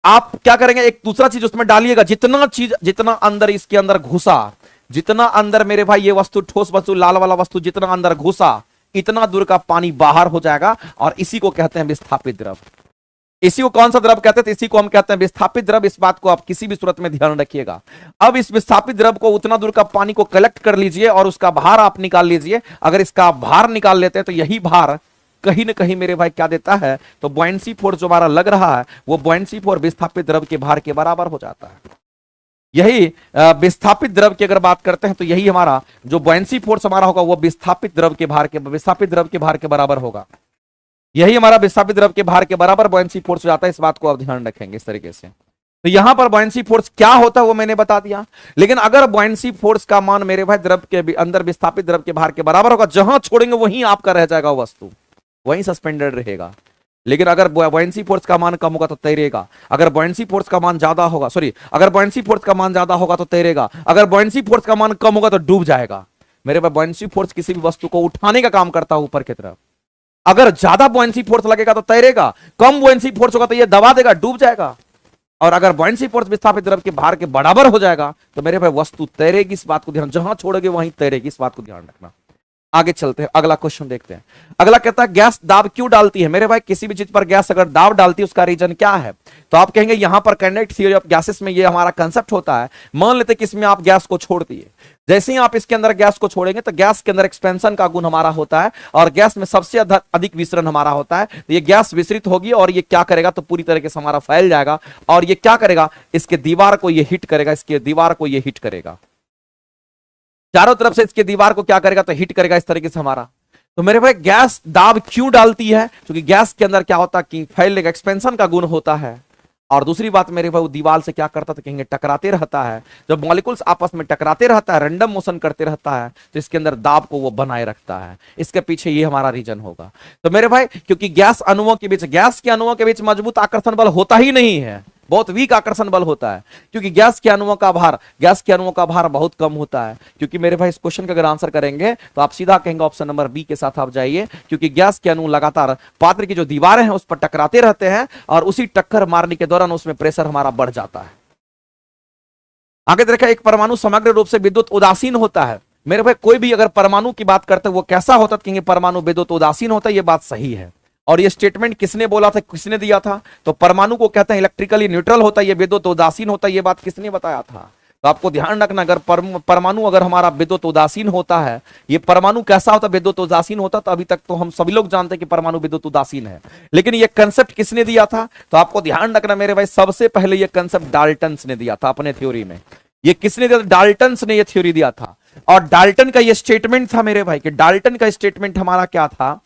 आप क्या करेंगे एक दूसरा चीज उसमें डालिएगा, जितना अंदर इसके अंदर घुसा, जितना अंदर मेरे भाई ये वस्तु ठोस वस्तु लाल वाला वस्तु जितना अंदर घुसा, इतना दूर का पानी बाहर हो जाएगा और इसी को कहते हैं विस्थापित द्रव। इसी को कौन सा द्रव कहते हैं? इसी को हम कहते हैं विस्थापित द्रव। इस बात को आप किसी भी सूरत में ध्यान रखिएगा। अब इस विस्थापित द्रव को उतना दूर का पानी को कलेक्ट कर लीजिए और उसका भार आप निकाल लीजिए। अगर इसका भार निकाल लेते हैं तो यही भार कहीं ना कहीं मेरे भाई क्या देता है, तो बुयांसी फोर्स जो हमारा लग रहा है वो बुयांसी फोर्स विस्थापित द्रव के भार के बराबर हो जाता है। यही विस्थापित द्रव की अगर बात करते हैं तो यही हमारा जो बुयांसी फोर्स हमारा होगा वो विस्थापित द्रव के भार के बराबर होगा। यही हमारा विस्थापित द्रव के भार के बराबर बुयांसी फोर्स हो जाता है। इस बात को आप ध्यान रखेंगे इस तरीके से। तो यहां पर बुयांसी फोर्स क्या होता है वो मैंने बता दिया। लेकिन अगर बुयांसी फोर्स का मान मेरे भाई द्रव के अंदर विस्थापित द्रव के भार के बराबर होगा, जहां छोड़ेंगे वहीं आपका रह जाएगा वस्तु, वहीं सस्पेंडेड रहेगा। लेकिन अगर बुयांसी फोर्स का मान कम होगा तो तैरेगा। अगर बुयांसी फोर्स का मान ज्यादा होगा, अगर बुयांसी फोर्स का मान ज्यादा होगा तो तैरेगा। अगर बुयांसी फोर्स का मान कम होगा तो डूब जाएगा। मेरे पास बुयांसी फोर्स किसी भी वस्तु को उठाने का काम करता है ऊपर की तरफ। अगर ज्यादा बुयांसी फोर्स लगेगा तो तैरेगा, कम बुयांसी फोर्स होगा तो ये दबा देगा, डूब जाएगा। और अगर बुयांसी फोर्स विस्थापित द्रव के भार के बराबर हो जाएगा तो मेरे भाई वस्तु तैरेगी। इस बात को ध्यान, जहां छोड़ोगे वहीं तैरेगी, इस बात को ध्यान रखना। आगे चलते हैं, अगला क्वेश्चन देखते हैं। अगला कहता है गैस दाब क्यों डालती है? मेरे भाई किसी भी चीज पर गैस अगर दाब डालती है उसका रीजन क्या है? तो आप कहेंगे यहां पर काइनेटिक थ्योरी ऑफ गैसेस में ये हमारा कंसेप्ट होता है। मान लेते कि इसमें आप गैस को छोड़ दिए, जैसे ही आप इसके अंदर गैस को छोड़ेंगे तो गैस के अंदर एक्सपेंशन का गुण हमारा होता है और गैस में सबसे अधिक विसरण हमारा होता है। तो ये गैस विसरित होगी और ये क्या करेगा, तो पूरी तरीके से हमारा फैल जाएगा और ये क्या करेगा, इसके दीवार को ये हिट करेगा, इसके दीवार को ये हिट करेगा, चारों तरफ से इसके दीवार को क्या करेगा, तो हिट करेगा इस तरीके से हमारा। तो मेरे भाई गैस दाब क्यों डालती है? क्योंकि गैस के अंदर क्या होता है कि फैलने का एक्सपेंशन का गुण होता है। और दूसरी बात मेरे भाई वो दीवार से क्या करता था, कहेंगे टकराते रहता है। जब मॉलिक्यूल्स आपस में टकराते रहता है, रैंडम मोशन करते रहता है, तो इसके अंदर दाब को वो बनाए रखता है। इसके पीछे ये हमारा रीजन होगा। तो मेरे भाई क्योंकि गैस के अणुओं के बीच मजबूत आकर्षण बल होता ही नहीं है, बहुत वीक आकर्षण बल होता है। क्योंकि गैस के अणुओं का भार बहुत कम होता है। क्योंकि मेरे भाई इस क्वेश्चन का अगर आंसर करेंगे तो आप सीधा कहेंगे ऑप्शन नंबर बी के साथ आप जाइए। क्योंकि गैस के अणु लगातार पात्र की जो दीवारें हैं उस पर टकराते रहते हैं और उसी टक्कर मारने के दौरान उसमें प्रेशर हमारा बढ़ जाता है। आगे देखा, एक परमाणु समग्र रूप से विद्युत उदासीन होता है। मेरे भाई कोई भी अगर परमाणु की बात करते हैं वो कैसा होता है, कहेंगे परमाणु विद्युत उदासीन होता है। ये बात सही है। और ये स्टेटमेंट किसने बोला था, किसने दिया था? तो परमाणु को कहते हैं इलेक्ट्रिकली न्यूट्रल होता है, ये विद्युत उदासीन होता है। ये बात किसने बताया था? तो आपको ध्यान रखना, अगर परमाणु अगर हमारा विद्युत उदासीन होता है, ये परमाणु कैसा होता है, विद्युत उदासीन होता, तो अभी तक तो हम सभी लोग जानते हैं कि परमाणु विद्युत उदासीन है। लेकिन ये कंसेप्ट किसने दिया था? तो आपको ध्यान रखना मेरे भाई, सबसे पहले ये कंसेप्ट डाल्टन्स ने दिया था अपने थ्योरी में। ये किसने दिया था? डाल्टन्स ने ये थ्योरी दिया था। और डाल्टन का ये स्टेटमेंट था मेरे भाई कि डाल्टन का स्टेटमेंट हमारा क्या था,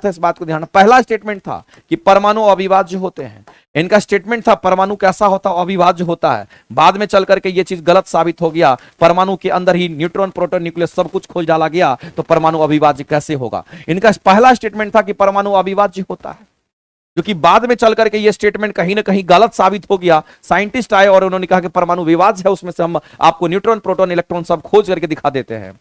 इस बात को ध्यान। पहला स्टेटमेंट था कि परमाणु अविभाज्य होते हैं। इनका स्टेटमेंट था परमाणु कैसा होता है, अविभाज्य होता है। बाद में चल करके ये चीज गलत साबित हो गया, परमाणु के अंदर ही न्यूट्रॉन प्रोटॉन न्यूक्लियस सब कुछ खोज डाला गया, तो परमाणु अविभाज्य कैसे होगा? इनका पहला स्टेटमेंट था कि परमाणु अविभाज्य होता है, जो कि बाद में चल करके ये स्टेटमेंट कहीं ना कहीं गलत साबित हो गया। साइंटिस्ट आए और उन्होंने कहा कि परमाणु विभाज्य है, उसमें से हम आपको न्यूट्रॉन प्रोटॉन इलेक्ट्रॉन सब खोज करके दिखा देते हैं।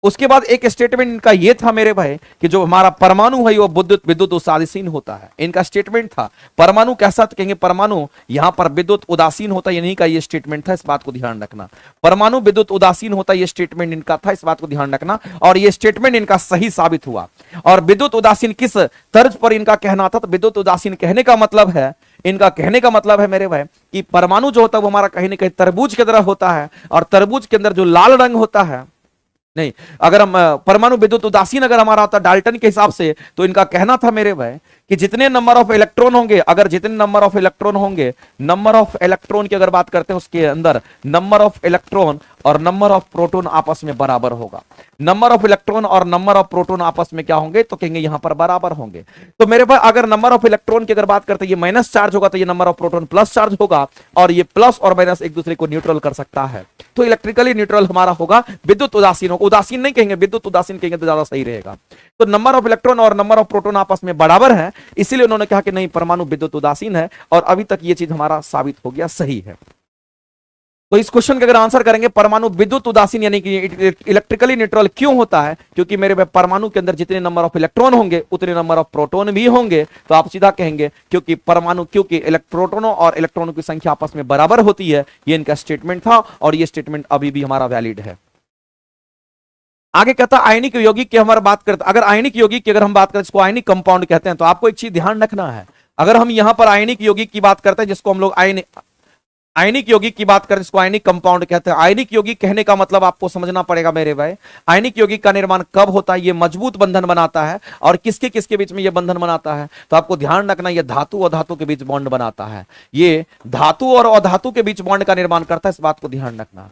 उसके बाद एक स्टेटमेंट इनका ये था मेरे भाई कि जो हमारा परमाणु है वो विद्युत उदासीन होता है। इनका स्टेटमेंट था परमाणु कैसा, तो कहेंगे परमाणु यहां पर विद्युत उदासीन होता है। इन्हीं का ये स्टेटमेंट था, इस बात को ध्यान रखना। परमाणु विद्युत उदासीन होता है, ये स्टेटमेंट इनका था, इस बात को ध्यान रखना। और ये स्टेटमेंट इनका सही साबित हुआ। और विद्युत उदासीन किस तर्ज पर इनका कहना था, तो विद्युत उदासीन कहने का मतलब है, इनका कहने का मतलब है मेरे भाई कि परमाणु जो होता है वो हमारा कहीं ना कहीं तरबूज की तरह होता है। और तरबूज के अंदर जो लाल रंग होता है, नहीं, अगर हम परमाणु विद्युत उदासीन अगर हमारा होता डाल्टन के हिसाब से, तो इनका कहना था मेरे भाई कि जितने नंबर ऑफ इलेक्ट्रॉन होंगे, अगर जितने नंबर ऑफ इलेक्ट्रॉन होंगे, नंबर ऑफ इलेक्ट्रॉन की अगर बात करते हैं उसके अंदर नंबर ऑफ इलेक्ट्रॉन और नंबर ऑफ प्रोटॉन आपस में बराबर होगा। नंबर ऑफ इलेक्ट्रॉन और नंबर ऑफ प्रोटॉन आपस में क्या होंगे, तो कहेंगे यहां पर बराबर होंगे। तो मेरे भाई अगर नंबर ऑफ इलेक्ट्रॉन की अगर बात करते हैं ये माइनस चार्ज होगा, तो ये number of proton plus charge होगा, और ये प्लस और माइनस एक दूसरे को न्यूट्रल कर सकता है। तो इलेक्ट्रिकली न्यूट्रल हमारा होगा, विद्युत उदासीन होगा। उदासीन नहीं कहेंगे, विद्युत उदासीन कहेंगे तो ज्यादा सही रहेगा। तो नंबर ऑफ इलेक्ट्रॉन और नंबर ऑफ प्रोटॉन आपस में बराबर है, इसीलिए उन्होंने कहा कि नहीं, परमाणु विद्युत उदासीन है। और अभी तक ये चीज हमारा साबित हो गया, सही है। तो इस क्वेश्चन का अगर आंसर करेंगे परमाणु विद्युत उदासीन यानी कि इलेक्ट्रिकली न्यूट्रल क्यों होता है, क्योंकि मेरे भाई परमाणु के अंदर जितने नंबर ऑफ इलेक्ट्रॉन होंगे उतने नंबर ऑफ प्रोटॉन भी होंगे। तो आप सीधा कहेंगे क्योंकि प्रोटॉनों और इलेक्ट्रॉनों की संख्या आपस में बराबर होती है। ये इनका स्टेटमेंट था और ये स्टेटमेंट अभी भी हमारा वैलिड है। आगे कहता है आयनिक यौगिक की हमारा बात करते, अगर आयनिक यौगिक की अगर हम बात करें इसको आयनिक कंपाउंड कहते हैं, तो आपको एक चीज ध्यान रखना है, अगर हम यहां पर आयनिक यौगिक की बात करते हैं जिसको हम लोग आयनिक यौगिक की बात करें जिसको आयनिक कंपाउंड कहते हैं, आयनिक यौगिक कहने का मतलब आपको समझना पड़ेगा मेरे भाई, आयनिक यौगिक का निर्माण कब होता है, ये मजबूत बंधन बनाता है, और किसके किसके बीच में ये बंधन बनाता है, तो आपको ध्यान रखना ये धातु और धातु के बीच बॉन्ड बनाता है, ये धातु और अधातु के बीच बॉन्ड का निर्माण करता है, इस बात को ध्यान रखना,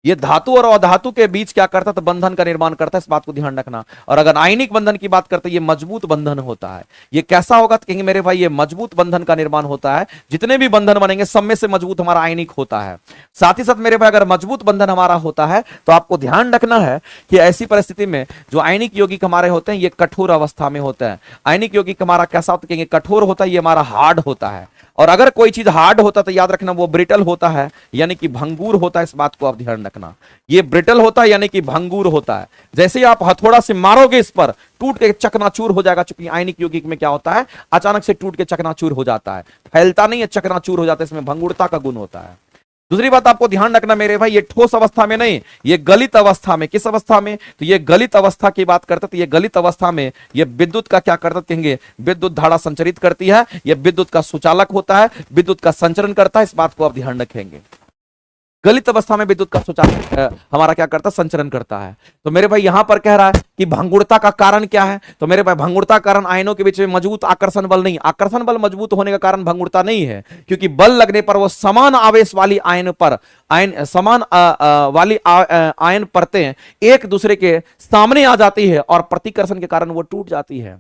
ये धातु और अधातु के बीच क्या करता है, तो बंधन का निर्माण करता है, इस बात को ध्यान रखना। और अगर आयनिक बंधन की बात करते हैं, ये मजबूत बंधन होता है, ये कैसा होगा तो कहेंगे मेरे भाई ये मजबूत बंधन का निर्माण होता है, जितने भी बंधन बनेंगे सब में से मजबूत हमारा आयनिक होता है। साथ ही साथ मेरे भाई अगर मजबूत बंधन हमारा होता है तो आपको ध्यान रखना है कि ऐसी परिस्थिति में जो आयनिक यौगिक हमारे होते हैं ये कठोर अवस्था में होते हैं। आयनिक यौगिक हमारा कैसा होता है, कहेंगे कठोर होता है, ये हमारा हार्ड होता है, और अगर कोई चीज हार्ड होता है तो याद रखना वो ब्रिटल होता है, यानी कि भंगुर होता है, इस बात को आप ध्यान रखना, ये ब्रिटल होता है यानी कि भंगुर होता है। जैसे ही आप हथौड़ा से मारोगे इस पर टूट के चकनाचूर हो जाएगा, चूंकि आयनिक यौगिक में क्या होता है अचानक से टूट के चकनाचूर हो जाता है, फैलता नहीं है, चकनाचूर हो जाता है, इसमें भंगुरता का गुण होता है। दूसरी बात आपको ध्यान रखना मेरे भाई, ये ठोस अवस्था में नहीं, ये गलित अवस्था में, किस अवस्था में, तो ये गलित अवस्था की बात करते, तो ये गलित अवस्था में ये विद्युत का क्या करता कहेंगे, विद्युत धारा संचरित करती है, ये विद्युत का सुचालक होता है, विद्युत का संचरण करता है, इस बात को आप ध्यान रखेंगे। गलित अवस्था में विद्युत का सुचालक हमारा क्या करता है, संचरण करता है। तो मेरे भाई यहां पर कह रहा है कि भंगुरता का कारण क्या है, तो मेरे भाई भंगुरता का कारण आयनों के बीच में मजबूत आकर्षण बल नहीं, आकर्षण बल मजबूत होने का कारण भंगुरता नहीं है, क्योंकि बल लगने पर वो समान आवेश वाली आयन पर समान वाली आयन परतें एक दूसरे के सामने आ जाती है और प्रतिकर्षण के कारण वो टूट जाती है।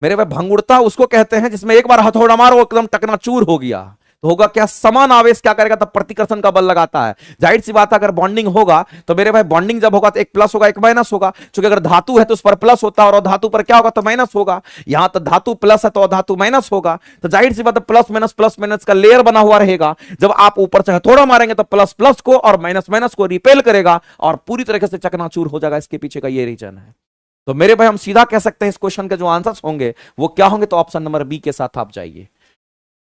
मेरे भाई भंगुरता उसको कहते हैं जिसमें एक बार हथौड़ा मारो एकदम टकनाचूर हो गया, तो होगा क्या, समान आवेश क्या करेगा, तब प्रतिकर्षण का बल लगाता है। जाहिर सी बात है अगर बॉन्डिंग होगा तो मेरे भाई बॉन्डिंग जब होगा तो एक प्लस होगा एक माइनस होगा, क्योंकि अगर धातु है तो उस पर प्लस होता है और धातु पर क्या होगा तो माइनस होगा, यहां तो धातु प्लस है तो धातु माइनस होगा, तो जाहिर सी बात है प्लस माइनस का लेयर बना हुआ रहेगा, जब आप ऊपर से हथौड़ा मारेंगे तो प्लस प्लस को और माइनस माइनस को रिपेल करेगा और पूरी तरीके से चकनाचूर हो जाएगा, इसके पीछे का ये रीजन है। तो मेरे भाई हम सीधा कह सकते हैं इस क्वेश्चन के जो आंसर्स होंगे वो क्या होंगे, तो ऑप्शन नंबर बी के साथ आप जाइए,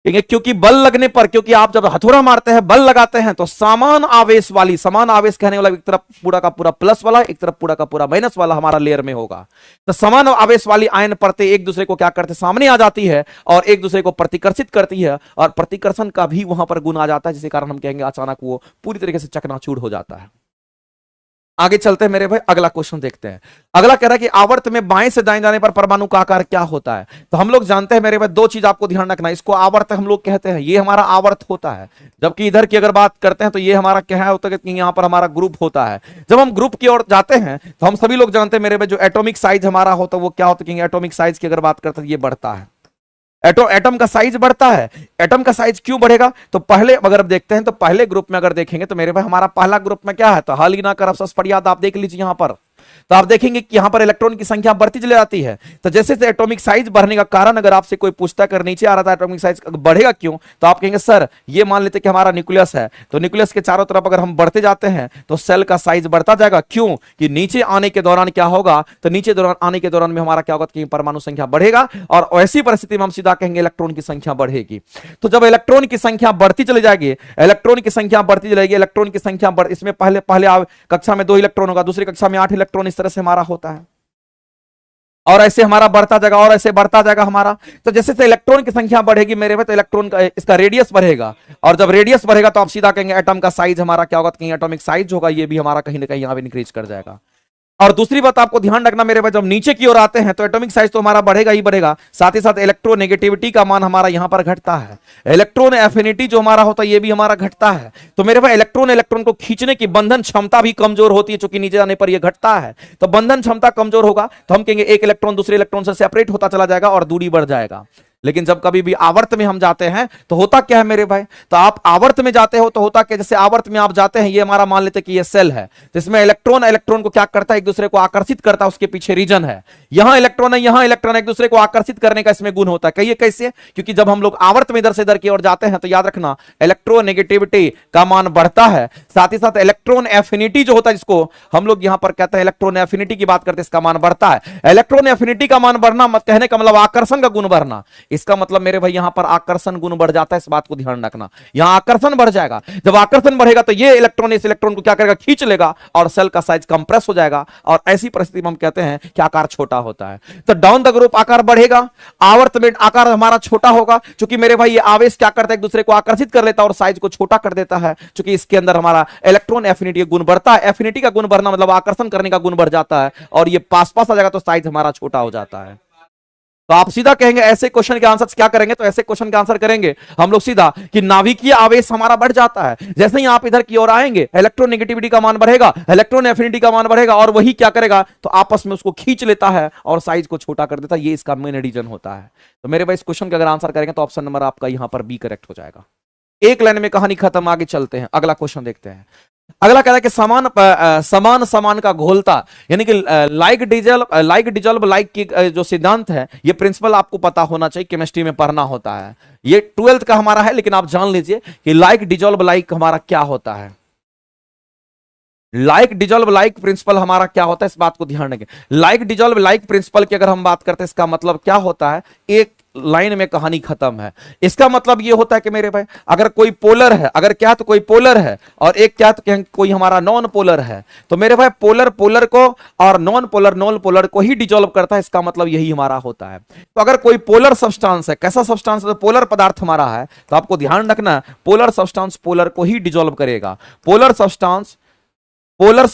क्योंकि बल लगने पर, क्योंकि आप जब हथौड़ा मारते हैं बल लगाते हैं तो समान आवेश वाली, समान आवेश कहने वाला एक तरफ पूरा का पूरा प्लस वाला, एक तरफ पूरा का पूरा माइनस वाला हमारा लेयर में होगा, तो समान आवेश वाली आयन परतें एक दूसरे को क्या करते, सामने आ जाती है और एक दूसरे को प्रतिकर्षित करती है, और प्रतिकर्षण का भी वहां पर गुण आ जाता है, जिसके कारण हम कहेंगे अचानक वो पूरी तरीके से चकनाचूर हो जाता है। आगे चलते हैं मेरे भाई, अगला क्वेश्चन देखते हैं। अगला कह रहा है कि आवर्त में बाएं से दाएं जाने पर परमाणु का आकार क्या होता है। तो हम लोग जानते हैं मेरे भाई दो चीज आपको ध्यान रखना है, इसको आवर्त हम लोग कहते हैं, ये हमारा आवर्त होता है, जबकि इधर की अगर बात करते हैं तो ये हमारा क्या होता है कि यहाँ पर हमारा ग्रुप होता है। जब हम ग्रुप की ओर जाते हैं तो हम सभी लोग जानते हैं मेरे भाई जो एटॉमिक साइज हमारा होता है वो क्या होता है, एटॉमिक साइज की अगर बात करते हैं ये बढ़ता है, एटम का साइज बढ़ता है। एटम का साइज क्यों बढ़ेगा, तो पहले अगर देखते हैं तो पहले ग्रुप में अगर देखेंगे तो मेरे भाई हमारा पहला ग्रुप में क्या है, तो हाल ही ना कर फरियाद आप देख लीजिए यहां पर, तो आप देखेंगे कि यहां पर इलेक्ट्रॉन की संख्या बढ़ती चली जाती है। तो जैसे जैसे एटॉमिक साइज बढ़ने का कारण अगर आपसे कोई पूछता कर नीचे आ रहा था एटॉमिक साइज बढ़ेगा क्यों, तो आप कहेंगे सर ये मान लेते कि हमारा न्यूक्लियस है, तो न्यूक्लियस के चारों तरफ अगर हम बढ़ते जाते हैं तो सेल का साइज बढ़ता जाएगा, क्यों कि नीचे आने के दौरान क्या होगा, तो नीचे दौरान आने के दौरान में हमारा क्या होगा कि परमाणु संख्या बढ़ेगा, और ऐसी परिस्थिति में हम सीधा कहेंगे इलेक्ट्रॉन की संख्या बढ़ेगी। तो जब इलेक्ट्रॉन की संख्या बढ़ती चली जाएगी, इलेक्ट्रॉन की संख्या बढ़ती चलेगी, इलेक्ट्रॉन की संख्या बढ़, इसमें पहले कक्षा में 2 इलेक्ट्रॉन होगा, दूसरी कक्षा में 8 इलेक्ट्रॉन, इस तरह से हमारा होता है, और ऐसे हमारा बढ़ता जाएगा और ऐसे बढ़ता जाएगा हमारा। तो जैसे जैसे इलेक्ट्रॉन की संख्या बढ़ेगी मेरे में, तो इलेक्ट्रॉन का इसका रेडियस बढ़ेगा, और जब रेडियस बढ़ेगा तो आप सीधा कहेंगे एटम का साइज हमारा क्या होगा, कहीं एटॉमिक साइज होगा, ये भी हमारा कहीं ना कहीं यहां भी इंक्रीज कर जाएगा। और दूसरी बात आपको ध्यान रखना मेरे भाई, जब नीचे की ओर आते हैं तो एटॉमिक साइज तो हमारा बढ़ेगा ही बढ़ेगा, साथ ही साथ इलेक्ट्रोनेगेटिविटी का मान हमारा यहां पर घटता है, इलेक्ट्रॉन एफिनिटी जो हमारा होता है ये भी हमारा घटता है। तो मेरे भाई इलेक्ट्रॉन को खींचने की बंधन क्षमता भी कमजोर होती है, क्योंकि नीचे जाने पर यह घटता है, तो बंधन क्षमता कमजोर होगा तो हम कहेंगे एक इलेक्ट्रॉन दूसरे इलेक्ट्रॉन से सेपरेट होता चला जाएगा और दूरी बढ़ जाएगा। लेकिन जब कभी भी आवर्त में हम जाते हैं तो होता क्या है मेरे भाई, तो आप आवर्त में जाते हो तो होता क्या, जैसे आवर्त में आप जाते हैं, ये हमारा मान लेते हैं कि ये सेल है, तो इसमें इलेक्ट्रॉन को क्या करता है, एक दूसरे को आकर्षित करता है, उसके पीछे रीजन है, यहां इलेक्ट्रॉन है, यहां इलेक्ट्रॉन, एक दूसरे को आकर्षित करने का इसमें गुण होता है। कहिए कैसे, क्योंकि जब हम लोग आवर्त में इधर से इधर की ओर जाते हैं तो याद रखना इलेक्ट्रोनेगेटिविटी का मान बढ़ता है, साथ ही साथ इलेक्ट्रॉन एफिनिटी जो होता है, जिसको हम लोग यहां पर कहते हैं इलेक्ट्रॉन एफिनिटी की बात करते हैं, इसका मान बढ़ता है। इलेक्ट्रॉन एफिनिटी का मान बढ़ना कहने का मतलब आकर्षण का गुण बढ़ना, इसका मतलब मेरे भाई यहां पर आकर्षण गुण बढ़ जाता है, इस बात को ध्यान रखना। यहां आकर्षण बढ़ जाएगा, जब आकर्षण बढ़ेगा तो ये इलेक्ट्रॉन इस इलेक्ट्रॉन को क्या करेगा, खींच लेगा और सेल का साइज कंप्रेस हो जाएगा, और ऐसी परिस्थिति में हम कहते हैं कि आकार छोटा होता है। तो डाउन द ग्रुप आकार बढ़ेगा, आवर्त में आकार हमारा छोटा होगा, क्योंकि मेरे भाई ये आवेश क्या करता है, एक दूसरे को आकर्षित कर लेता है और साइज को छोटा कर देता है, क्योंकि इसके अंदर हमारा इलेक्ट्रॉन एफिनिटी गुण बढ़ता है। एफिनिटी का गुण बढ़ना मतलब आकर्षण करने का गुण बढ़ जाता है, और ये पास पास आ जाएगा तो साइज हमारा छोटा हो जाता है। तो आप सीधा कहेंगे ऐसे क्वेश्चन के आंसर क्या करेंगे, तो ऐसे क्वेश्चन के आंसर करेंगे हम लोग सीधा कि नाभिकीय आवेश हमारा बढ़ जाता है। जैसे ही आप इधर की ओर आएंगे इलेक्ट्रोनेगेटिविटी का मान बढ़ेगा, इलेक्ट्रॉन एफिनिटी का मान बढ़ेगा, और वही क्या करेगा, तो आपस में उसको खींच लेता है और साइज को छोटा कर देता है। ये इसका मेन रीजन होता है। तो मेरे भाई इस क्वेश्चन का अगर आंसर करेंगे तो ऑप्शन नंबर आपका यहां पर बी करेक्ट हो जाएगा। एक लाइन में कहानी खत्म, आगे चलते हैं, अगला क्वेश्चन देखते हैं। अगला कहता है कि समान समान का घोलता, यानी कि लाइक डिजॉल्व लाइक की जो सिद्धांत है, ये प्रिंसिपल आपको पता होना चाहिए, केमिस्ट्री में पढ़ना होता है। ये 12th का हमारा है, लेकिन आप जान लीजिए कि लाइक डिजॉल्व लाइक हमारा क्या होता है। लाइक डिजॉल्व लाइक प्रिंसिपल हमारा क्या होता है, इस बात को ध्यान रखें। लाइक डिजॉल्व लाइक प्रिंसिपल की अगर हम बात करते हैं, इसका मतलब क्या होता है, एक लाइन में कहानी खत्म है। इसका मतलब यह होता है कि मेरे भाई अगर कोई पोलर है, अगर क्या तो कोई पोलर है, और एक क्या तो कोई हमारा नॉन पोलर है, तो मेरे भाई पोलर पोलर को और नॉन पोलर को ही डिजॉल्व करता है। इसका मतलब यही हमारा होता है। तो अगर कोई पोलर सब्सटेंस है, कैसा सब्सटेंस है, तो पोलर पदार्थ हमारा है, तो आपको ध्यान रखना पोलर सब्सटेंस पोलर को ही डिजॉल्व करेगा। पोलर सब्सटेंस पोलर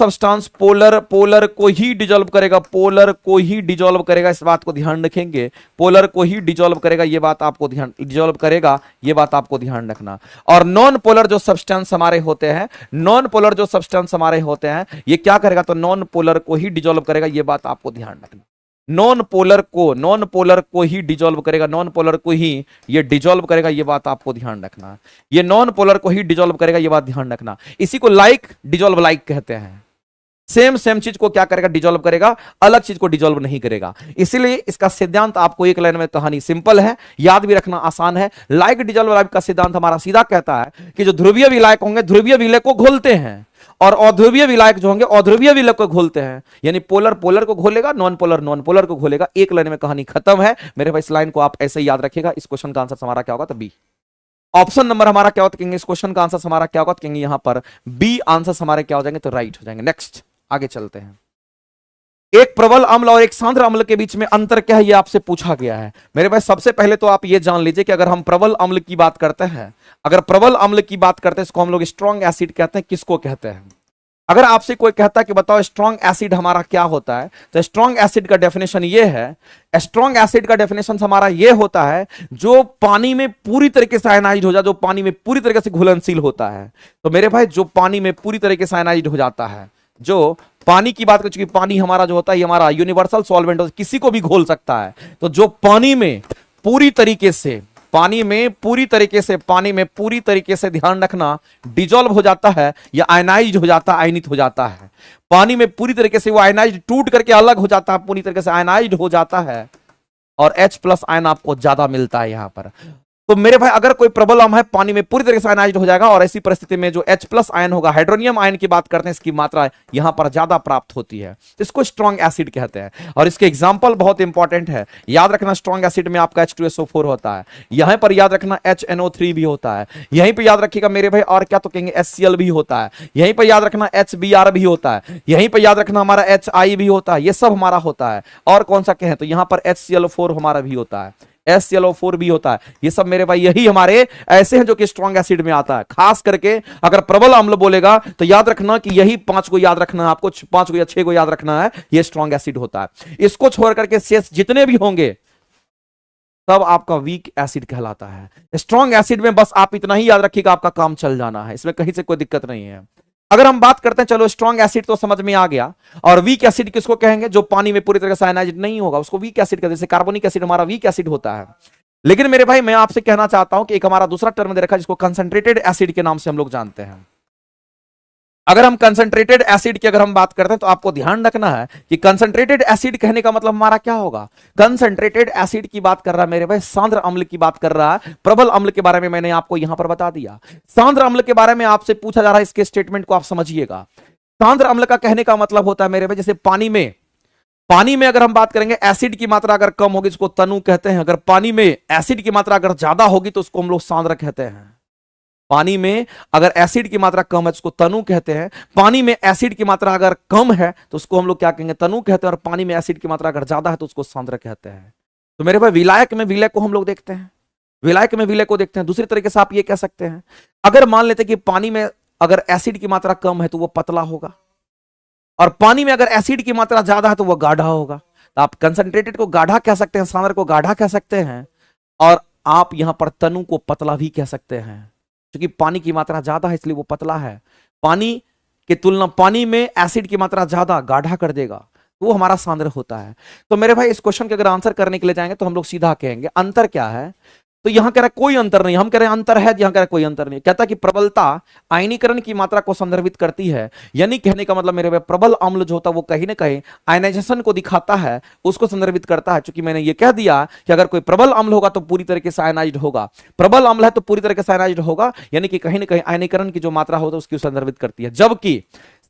को ही डिजॉल्व करेगा, पोलर को ही डिजॉल्व करेगा, इस बात को ध्यान रखेंगे। पोलर को ही डिजॉल्व करेगा, ये बात आपको डिजॉल्व करेगा, ये बात आपको ध्यान रखना। और नॉन पोलर जो सब्सटेंस हमारे होते हैं, ये क्या करेगा, तो नॉन पोलर को ही डिजॉल्व करेगा, ये बात आपको ध्यान रखना। नॉन पोलर को ही डिजॉल्व करेगा, नॉन पोलर को ही ये डिजॉल्व करेगा, ये बात आपको ध्यान रखना। ये नॉन पोलर को ही डिजॉल्व करेगा, ये बात ध्यान रखना। इसी को लाइक डिजॉल्व लाइक कहते हैं। सेम चीज को क्या करेगा, डिजॉल्व करेगा, अलग चीज को डिजॉल्व नहीं करेगा। इसीलिए इसका सिद्धांत आपको एक लाइन में, कहानी सिंपल है, याद भी रखना आसान है। लाइक डिजॉल्व लाइक का सिद्धांत हमारा सीधा कहता है कि जो ध्रुवीय विलायक होंगे ध्रुवीय विलय को घोलते हैं, और अध्रुवीय विलायक जो होंगे अध्रुवीय विलय को घोलते हैं। यानी पोलर पोलर को घोलेगा, नॉन पोलर को घोलेगा। एक लाइन में कहानी खत्म है मेरे भाई। इस लाइन को आप ऐसे ही याद रखिएगा। इस क्वेश्चन का आंसर हमारा क्या होगा, तो बी। ऑप्शन नंबर हमारा क्या होता है, इस क्वेश्चन का आंसर हमारा क्या होगा, तो यहां पर बी आंसर हमारे क्या हो जाएंगे, तो राइट हो जाएंगे। नेक्स्ट आगे चलते हैं। एक प्रबल अम्ल और एक सांद्र अम्ल के बीच में अंतर क्या है, ये आपसे पूछा गया है मेरे भाई। सबसे पहले तो आप ये जान लीजिए कि अगर हम प्रबल अम्ल की बात करते हैं, इसको हम लोग स्ट्रॉन्ग एसिड कहते हैं। किसको कहते हैं? अगर आपसे कोई कहता है कि बताओ स्ट्रॉन्ग एसिड हमारा क्या होता है, तो स्ट्रॉन्ग एसिड का डेफिनेशन ये है, स्ट्रॉन्ग एसिड का डेफिनेशन हमारा ये होता है जो पानी में पूरी तरीके से आयनाइज्ड हो जाए, जो पानी में पूरी तरीके से घुलनशील होता है। तो मेरे भाई जो पानी में पूरी तरीके से आयनाइज्ड हो जाता है, जो पानी की बात कर, चूंकि पानी हमारा जो होता है हमारा यूनिवर्सल सॉल्वेंट होता है, किसी को भी घोल सकता है। तो जो पानी में पूरी तरीके से ध्यान रखना डिजॉल्व हो जाता है या आयनाइज्ड हो जाता है, आयनित हो जाता है। पानी में पूरी तरीके से वो आयनाइज्ड टूट करके अलग हो जाता है, पूरी तरीके से आयनाइज्ड हो जाता है, और H+ आयन आपको ज्यादा मिलता है यहां पर। तो मेरे भाई अगर कोई प्रबल अम्ल है पानी में पूरी तरीके से आयनाइज्ड हो जाएगा, और ऐसी परिस्थिति में जो H+ आयन होगा, हाइड्रोनियम आयन की बात करते हैं, इसकी मात्रा यहां पर ज्यादा प्राप्त होती है, तो इसको स्ट्रॉन्ग एसिड कहते हैं। और इसके एग्जांपल बहुत इंपॉर्टेंट है, याद रखना। स्ट्रॉन्ग एसिड में आपका H2SO4 होता है, यहां पर याद रखना HNO3 भी होता है, यहीं पर याद रखिएगा मेरे भाई, और क्या तो कहेंगे HCl भी होता है, यहीं पर याद रखना HBr भी होता है, यहीं पर याद रखना हमारा HI भी होता है, ये सब हमारा होता है। और कौन सा कहें तो यहां पर HCl4 हमारा भी होता है, HClO4 भी होता है। ये सब मेरे भाई यही हमारे ऐसे हैं जो कि स्ट्रॉन्ग एसिड में आता है। खास करके अगर प्रबल अम्ल बोलेगा तो याद रखना कि यही 5 को याद रखना है आपको, 5 को या 6 को याद रखना है, ये स्ट्रॉन्ग एसिड होता है। इसको छोड़ करके शेष जितने भी होंगे तब आपका वीक एसिड कहलाता है। स्ट्रॉन्ग एसिड में बस आप इतना ही याद रखिएगा, आपका काम चल जाना है, इसमें कहीं से कोई दिक्कत नहीं है। अगर हम बात करते हैं, चलो स्ट्रॉन्ग एसिड तो समझ में आ गया, और वीक एसिड किसको कहेंगे, जो पानी में पूरी तरह से आयनाइज्ड नहीं होगा, उसको वीक एसिड कहते हैं। जैसे कार्बोनिक एसिड हमारा वीक एसिड होता है। लेकिन मेरे भाई मैं आपसे कहना चाहता हूं कि एक हमारा दूसरा टर्म दे रखा है जिसको कंसंट्रेटेड एसिड के नाम से हम लोग जानते हैं। अगर हम कंसंट्रेटेड एसिड की अगर हम बात करते हैं तो आपको ध्यान रखना है कि कंसंट्रेटेड एसिड कहने का मतलब हमारा क्या होगा। कंसंट्रेटेड एसिड की बात कर रहा है मेरे भाई, सांद्र अम्ल की बात कर रहा है। प्रबल अम्ल के बारे में मैंने आपको यहां पर बता दिया। सांद्र अम्ल के बारे में आपसे पूछा जा रहा है, इसके स्टेटमेंट को आप समझिएगा। सांद्र अम्ल का कहने का मतलब होता है मेरे भाई, जैसे पानी में पानी में अगर हम बात करेंगे एसिड की मात्रा अगर कम होगी इसको तनु कहते हैं, अगर पानी में एसिड की मात्रा अगर ज्यादा होगी तो उसको हम लोग सांद्र कहते हैं। पानी में अगर एसिड की मात्रा कम है तो उसको तनु कहते हैं, पानी में एसिड की मात्रा अगर कम है तो उसको हम लोग क्या कहेंगे, तनु कहते हैं, और पानी में एसिड की मात्रा अगर ज्यादा है तो उसको सांद्र कहते हैं। तो मेरे भाई विलायक में विलय को हम लोग देखते हैं, विलायक में विलय को देखते हैं। दूसरी तरीके से आप ये कह सकते हैं, अगर मान लेते कि पानी में अगर एसिड की मात्रा कम है तो वो पतला होगा, और पानी में अगर एसिड की मात्रा ज्यादा है तो वो गाढ़ा होगा। तो आप कंसंट्रेटेड को गाढ़ा कह सकते हैं, सांद्र को गाढ़ा कह सकते हैं, और आप यहां पर तनु को पतला भी कह सकते हैं, क्योंकि पानी की मात्रा ज्यादा है इसलिए वो पतला है। पानी की तुलना पानी में एसिड की मात्रा ज्यादा गाढ़ा कर देगा तो वो हमारा सांद्र होता है। तो मेरे भाई इस क्वेश्चन के अगर आंसर करने के लिए जाएंगे तो हम लोग सीधा कहेंगे अंतर क्या है, तो यहां कह रहा है कोई अंतर नहीं, हम कह रहे हैं अंतर है, यहां कह रहा है कोई अंतर नहीं। कहता कि प्रबलता आयनीकरण की मात्रा को संदर्भित करती है, यानी कहने का मतलब मेरे भाई प्रबल अम्ल जो होता है वो कहीं ना कहीं आयनाइजेशन को दिखाता है, उसको संदर्भित करता है। क्योंकि मैंने ये कह दिया कि अगर कोई प्रबल अम्ल होगा तो पूरी तरीके से आयनाइज्ड होगा, प्रबल अम्ल है तो पूरी तरीके से आयनाइज्ड होगा, यानी कि कहीं ना कहीं आयनीकरण की जो मात्रा होता है उसकी संदर्भित करती है। जबकि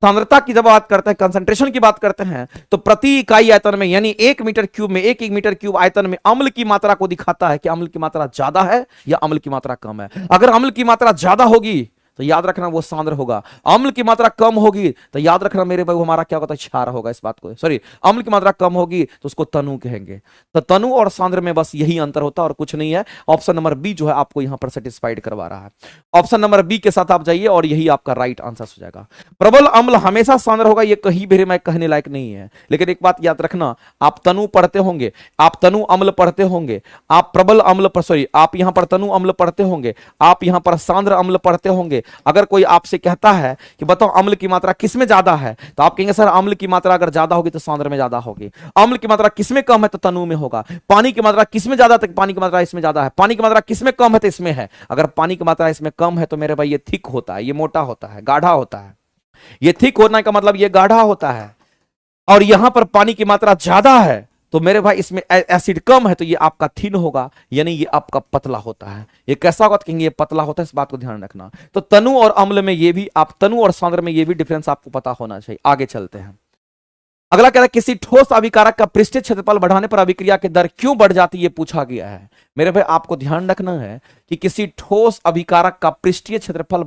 सांद्रता की जब बात करते हैं, कंसंट्रेशन की बात करते हैं, तो प्रति इकाई आयतन में यानी 1 मीटर क्यूब में 1 मीटर क्यूब आयतन में अम्ल की मात्रा को दिखाता है कि अम्ल की मात्रा ज्यादा है या अम्ल की मात्रा कम है। अगर अम्ल की मात्रा ज्यादा होगी तो याद रखना वो सांद्र होगा, अम्ल की मात्रा कम होगी तो याद रखना मेरे भाई वो हमारा क्या होता है, क्षार होगा। इस बात को सॉरी, अम्ल की मात्रा कम होगी तो उसको तनु कहेंगे। तो तनु और सांद्र में बस यही अंतर होता है और कुछ नहीं है। ऑप्शन नंबर बी जो है आपको यहां पर सेटिस्फाइड करवा रहा है। ऑप्शन नंबर बी के साथ आप जाइए और यही आपका राइट आंसर हो जाएगा। प्रबल अम्ल हमेशा सांद्र होगा, ये कहीं भी मैं कहने लायक नहीं है, लेकिन एक बात याद रखना, आप तनु पढ़ते होंगे, आप तनु अम्ल पढ़ते होंगे, आप प्रबल अम्ल पर सॉरी आप यहां पर तनु अम्ल पढ़ते होंगे, आप यहां पर सांद्र अम्ल पढ़ते होंगे। अगर कोई आपसे कहता है कि बताओ अम्ल की मात्रा किसमें ज्यादा है, तो आप कहेंगे सर अम्ल की मात्रा अगर ज्यादा होगी तो सांद्र में ज्यादा होगी, अम्ल की मात्रा किसमें कम है तो तनु में होगा, पानी की मात्रा किसमें ज्यादा है तो पानी की मात्रा इसमें ज्यादा है, पानी की मात्रा किसमें कम है तो इसमें है। अगर पानी की मात्रा इसमें कम है तो मेरे भाई ये थिक होता है, ये मोटा होता है, गाढ़ा होता है। ये थिक होने का मतलब ये गाढ़ा होता है, और यहां पर पानी की मात्रा ज्यादा है तो मेरे भाई इसमें एसिड कम है तो ये आपका थिन होगा, यानी ये आपका पतला होता है। ये कैसा होगा तो कहेंगे ये पतला होता है, इस बात को ध्यान रखना। तो तनु और अम्ल में ये भी आप तनु और सांद्र में ये भी डिफरेंस आपको पता होना चाहिए। आगे चलते हैं, अगला कह रहा है किसी ठोस अभिकारक का पृष्ठीय क्षेत्रफल बढ़ाने पर अभिक्रिया की दर क्यों बढ़ जाती है, ये पूछा गया है। मेरे भाई आपको ध्यान रखना है कि किसी ठोस अभिकारक का पृष्ठीय क्षेत्रफल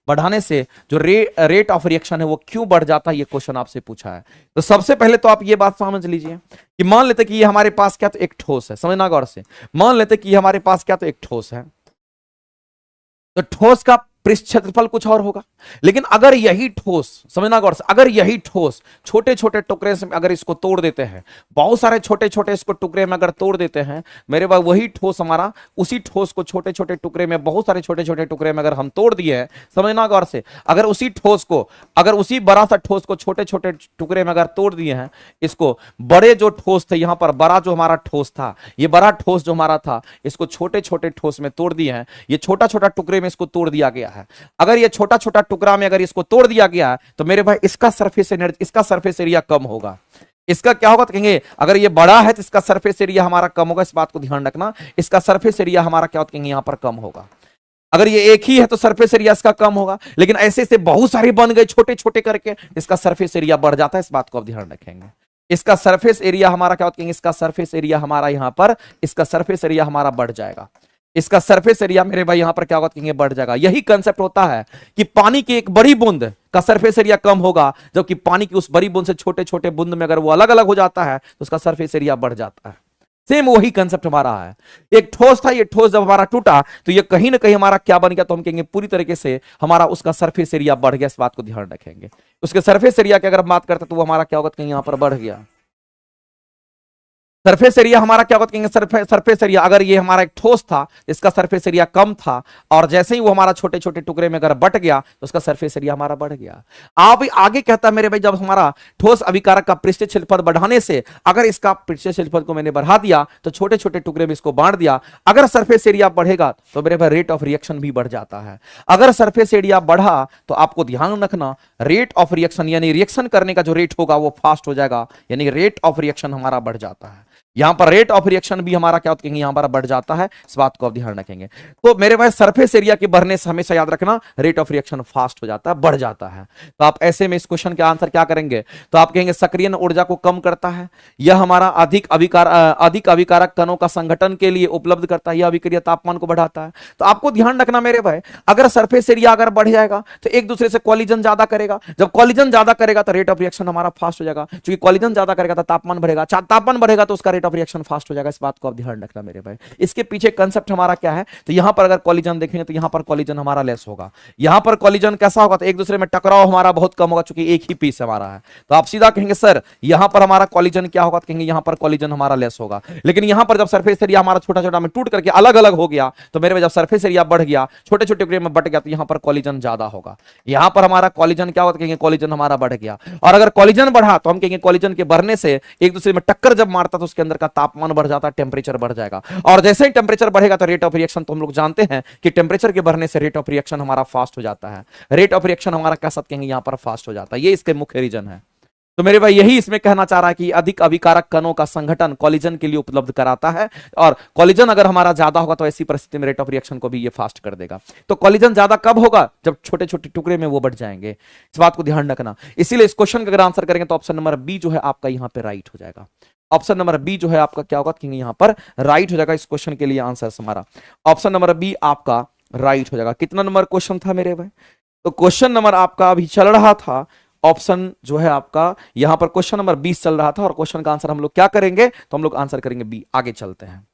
बढ़ाने से जो रेट ऑफ रिएक्शन है वो क्यों बढ़ जाता है, ये क्वेश्चन आपसे पूछा है। तो सबसे पहले तो आप ये बात समझ लीजिए कि मान लेते कि ये हमारे पास क्या तो एक ठोस है, समझना गौर से, मान लेते कि ये हमारे पास क्या तो एक ठोस है, तो ठोस का पृष्ठ क्षेत्रफल कुछ और होगा। लेकिन अगर यही ठोस, समझना गौर से, अगर यही ठोस छोटे छोटे टुकड़े से अगर इसको तोड़ देते हैं, बहुत सारे छोटे छोटे इसको टुकड़े में अगर तोड़ देते हैं, मेरे भाई वही ठोस हमारा, उसी ठोस को छोटे छोटे टुकड़े में, बहुत सारे छोटे छोटे टुकड़े में अगर हम तोड़ दिए हैं, समझना गौर से, अगर उसी ठोस को, अगर उसी बड़ा सा ठोस को छोटे छोटे टुकड़े में अगर तोड़ दिए हैं, इसको बड़े जो ठोस थे, यहां पर बड़ा जो हमारा ठोस था, ये बड़ा ठोस जो हमारा था, इसको छोटे छोटे ठोस में तोड़ दिए हैं, ये छोटा छोटा टुकड़े में इसको तोड़ दिया गया है। अगर ये छोटा छोटा टुकड़ा में अगर इसको तोड़ दिया गया है तो मेरे भाई इसका सरफेस एरिया कम होगा। इसका क्या होगा तो कहेंगे अगर ये बड़ा है तो इसका सरफेस एरिया हमारा कम होगा, इस बात को ध्यान रखना, इसका सरफेस एरिया हमारा क्या होता कहेंगे यहां पर कम होगा। अगर ये एक ही है तो सरफेस एरिया इसका कम होगा, लेकिन ऐसे से बहुत सारे बन गए छोटे छोटे करके, इसका सरफेस एरिया बढ़ जाता है, इस बात को आप ध्यान रखेंगे। इसका सरफेस एरिया हमारा क्या होता है, इसका सरफेस एरिया हमारा यहां पर, इसका सरफेस एरिया हमारा बढ़ जाएगा, इसका सरफेस एरिया मेरे भाई यहां पर क्या होगा कहेंगे बढ़ जाएगा। यही कंसेप्ट होता है कि पानी की एक बड़ी बूंद का सरफेस एरिया कम होगा, जबकि पानी की उस बड़ी बूंद से छोटे छोटे बूंद में अगर वो अलग अलग हो जाता है तो उसका सरफेस एरिया बढ़ जाता है। सेम वही कंसेप्ट हमारा है। एक ठोस था, ये ठोस जब हमारा टूटा तो ये कहीं ना कहीं हमारा क्या बन गया, तो हम कहेंगे पूरी तरीके से हमारा उसका सरफेस एरिया बढ़ गया, इस बात को ध्यान रखेंगे। उसके सरफेस एरिया की अगर हम बात करते हैं तो वो हमारा क्या होगा कहीं यहां पर बढ़ गया। सरफेस एरिया हमारा क्या होगा कहेंगे सरफेस एरिया, अगर ये हमारा एक ठोस था इसका सरफेस एरिया कम था, और जैसे ही वो हमारा छोटे छोटे टुकड़े में अगर बट गया तो उसका सरफेस एरिया हमारा बढ़ गया। आप आगे कहता है मेरे भाई जब हमारा ठोस अभिकारक का पृष्ठीय क्षेत्रफल बढ़ाने से, अगर इसका पृष्ठीय क्षेत्रफल को मैंने बढ़ा दिया तो छोटे छोटे टुकड़े में इसको बांट दिया, अगर सरफेस एरिया बढ़ेगा तो मेरे भाई रेट ऑफ रिएक्शन भी बढ़ जाता है। अगर सरफेस एरिया बढ़ा तो आपको ध्यान रखना रेट ऑफ रिएक्शन यानी रिएक्शन करने का जो रेट होगा वो फास्ट हो जाएगा, यानी रेट ऑफ रिएक्शन हमारा बढ़ जाता है। यहां पर रेट ऑफ रिएक्शन भी हमारा क्या होता है, यहां पर बढ़ जाता है, इस बात को आप ध्यान रखेंगे। तो मेरे भाई सरफेस एरिया के बढ़ने से हमेशा याद रखना रेट ऑफ रिएक्शन फास्ट हो जाता है, बढ़ जाता है। तो आप ऐसे में इस क्वेश्चन के आंसर क्या करेंगे, तो आप कहेंगे सक्रियण ऊर्जा को कम करता है, यह हमारा अधिक अभिकारक कणों का संगठन के लिए उपलब्ध करता है, यह अभिक्रिया तापमान को बढ़ाता है। तो आपको ध्यान रखना मेरे भाई, अगर सरफेस एरिया अगर बढ़ जाएगा तो एक दूसरे से कॉलिजन ज्यादा करेगा, जब कॉलिजन ज्यादा करेगा तो रेट ऑफ रिएक्शन हमारा फास्ट हो जाएगा, क्योंकि कॉलिजन ज्यादा करेगा तो तापमान बढ़ेगा, तापमान बढ़ेगा तो उसका रेट ऑफ रिएक्शन फास्ट हो जाएगा। इस बात को आप ध्यान रखना मेरे भाई। इसके पीछे कंसेप्ट हमारा क्या है, तो यहां पर अगर कॉलिजन देखेंगे तो यहां पर कॉलिजन हमारा लेस होगा, यहां पर कॉलिजन कैसा होगा, तो एक दूसरे में टकराव हमारा बहुत कम होगा, क्योंकि एक ही पीस हमारा है। तो आप सीधा कहेंगे सर यहां पर हमारा कॉलिजन क्या होगा, तो कहेंगे यहां पर कॉलिजन हमारा लेस होगा। लेकिन यहां पर जब सरफेस एरिया हमारा छोटा छोटा में टूट करके अलग अलग हो गया, तो मेरे जब सरफेस एरिया बढ़ गया, छोटे छोटे टुकड़े में बट गया, तो यहां पर कॉलिजन ज्यादा होगा। यहां पर हमारा कॉलिजन क्या होगा, कहेंगे कॉलिजन हमारा बढ़ गया। और अगर कॉलिजन बढ़ा तो हम कहेंगे कॉलिजन के बढ़ने से एक दूसरे में टक्कर जब मारता तो उसके अंदर का तापमान बढ़ जाता, टेम्परेचर बढ़ जाएगा। और जैसे ही टेम्परेचर बढ़ेगा तो रेट ऑफ रिएक्शन, तो हम लोग जानते हैं कि टेम्परेचर के बढ़ने से रेट ऑफ रिएक्शन हमारा फास्ट हो जाता है, रेट ऑफ रिएक्शन हमारा कैसा कहेंगे यहां पर फास्ट हो जाता है। ये इसके मुख्य रीजन है। तो मेरे भाई यही इसमें कहना चाह रहा है कि अधिक अभिकारक कणों का संगठन कॉलिजन के लिए उपलब्ध कराता है, और कॉलिजन अगर हमारा ज्यादा होगा तो ऐसी परिस्थिति में रेट ऑफ रिएक्शन को भी ये फास्ट कर देगा। तो कॉलिजन ज्यादा कब होगा, जब छोटे छोटे टुकड़े में वो बढ़ जाएंगे, इस बात को ध्यान रखना। इसीलिए इस क्वेश्चन का अगर आंसर करेंगे तो ऑप्शन नंबर बी जो है आपका यहां पर राइट हो जाएगा। ऑप्शन नंबर बी जो है आपका क्या होगा, कि यहां पर राइट हो जाएगा। इस क्वेश्चन के लिए आंसर हमारा ऑप्शन नंबर बी आपका राइट हो जाएगा। कितना नंबर क्वेश्चन था मेरे भाई, तो क्वेश्चन नंबर आपका अभी चल रहा था, ऑप्शन जो है आपका यहां पर क्वेश्चन नंबर 20 चल रहा था, और क्वेश्चन का आंसर हम लोग क्या करेंगे, तो हम लोग आंसर करेंगे बी। आगे चलते हैं।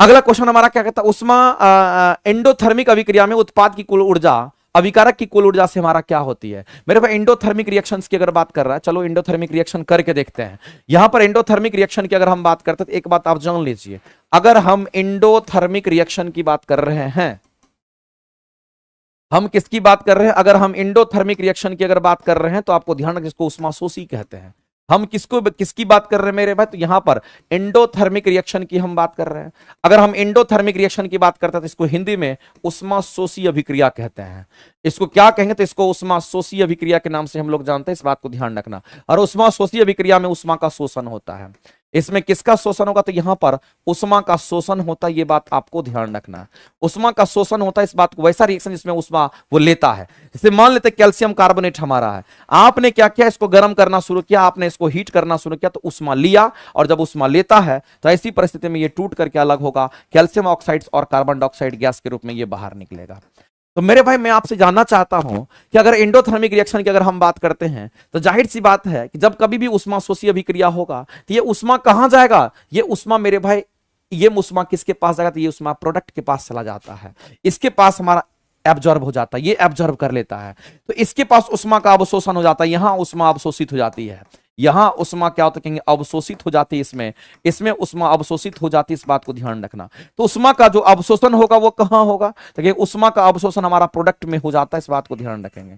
अगला क्वेश्चन हमारा क्या कहता है, उष्मा एंडोथर्मिक अभिक्रिया में उत्पाद की कुल ऊर्जा अभिकारक की कुल ऊर्जा से हमारा क्या होती है। मेरे पास एंडोथर्मिक रिएक्शंस की अगर बात कर रहा है, चलो एंडोथर्मिक रिएक्शन करके देखते हैं। यहां पर एंडोथर्मिक रिएक्शन की अगर हम बात करते हैं तो एक बात आप जान लीजिए, अगर हम एंडोथर्मिक रिएक्शन की बात कर रहे हैं, हम किसकी बात कर रहे हैं, अगर हम एंडोथर्मिक रिएक्शन की अगर बात कर रहे हैं तो आपको ध्यान रखना, इसको उष्माशोषी कहते हैं। हम किसकी बात कर रहे हैं मेरे भाई, तो यहां पर एंडोथर्मिक रिएक्शन की हम बात कर रहे हैं। अगर हम एंडोथर्मिक रिएक्शन की बात करते हैं तो इसको हिंदी में उष्माशोषी अभिक्रिया कहते हैं। इसको क्या कहेंगे, तो इसको उष्माशोषी अभिक्रिया के नाम से हम लोग जानते हैं, इस बात को ध्यान रखना। और उष्माशोषी अभिक्रिया में उष्मा का शोषण होता है। इसमें किसका शोषण होगा, तो यहां पर उष्मा का शोषण होता है, ये बात आपको ध्यान रखना है। उष्मा का शोषण होता है, इस बात को, वैसा रिएक्शन जिसमें उष्मा वो लेता है। जैसे मान लेते कैल्शियम कार्बोनेट हमारा है, आपने क्या किया, इसको गर्म करना शुरू किया, आपने इसको हीट करना शुरू किया, तो उष्मा लिया, और जब उष्मा लेता है तो ऐसी परिस्थिति में ये टूट करके अलग होगा, कैल्शियम ऑक्साइड और कार्बन डाइऑक्साइड गैस के रूप में ये बाहर निकलेगा। तो मेरे भाई मैं आपसे जानना चाहता हूं कि अगर एंडोथर्मिक रिएक्शन की अगर हम बात करते हैं तो जाहिर सी बात है कि जब कभी भी उष्माशोषी अभिक्रिया होगा तो ये उष्मा कहां जाएगा, ये उष्मा मेरे भाई, ये उष्मा किसके पास जाएगा, तो ये उष्मा प्रोडक्ट के पास चला जाता है, इसके पास हमारा एब्जॉर्ब हो जाता है, ये एब्जॉर्ब कर लेता है। तो इसके पास उष्मा का अवशोषण हो जाता है, यहां उष्मा अवशोषित हो जाती है, यहां उष्मा क्या होता है, कहेंगे अवशोषित हो जाती है, इसमें उष्मा अवशोषित हो जाती है, इस बात को ध्यान रखना। तो उष्मा का जो अवशोषण होगा वो कहां होगा, तो उष्मा का अवशोषण हमारा प्रोडक्ट में हो जाता है, इस बात को ध्यान रखेंगे।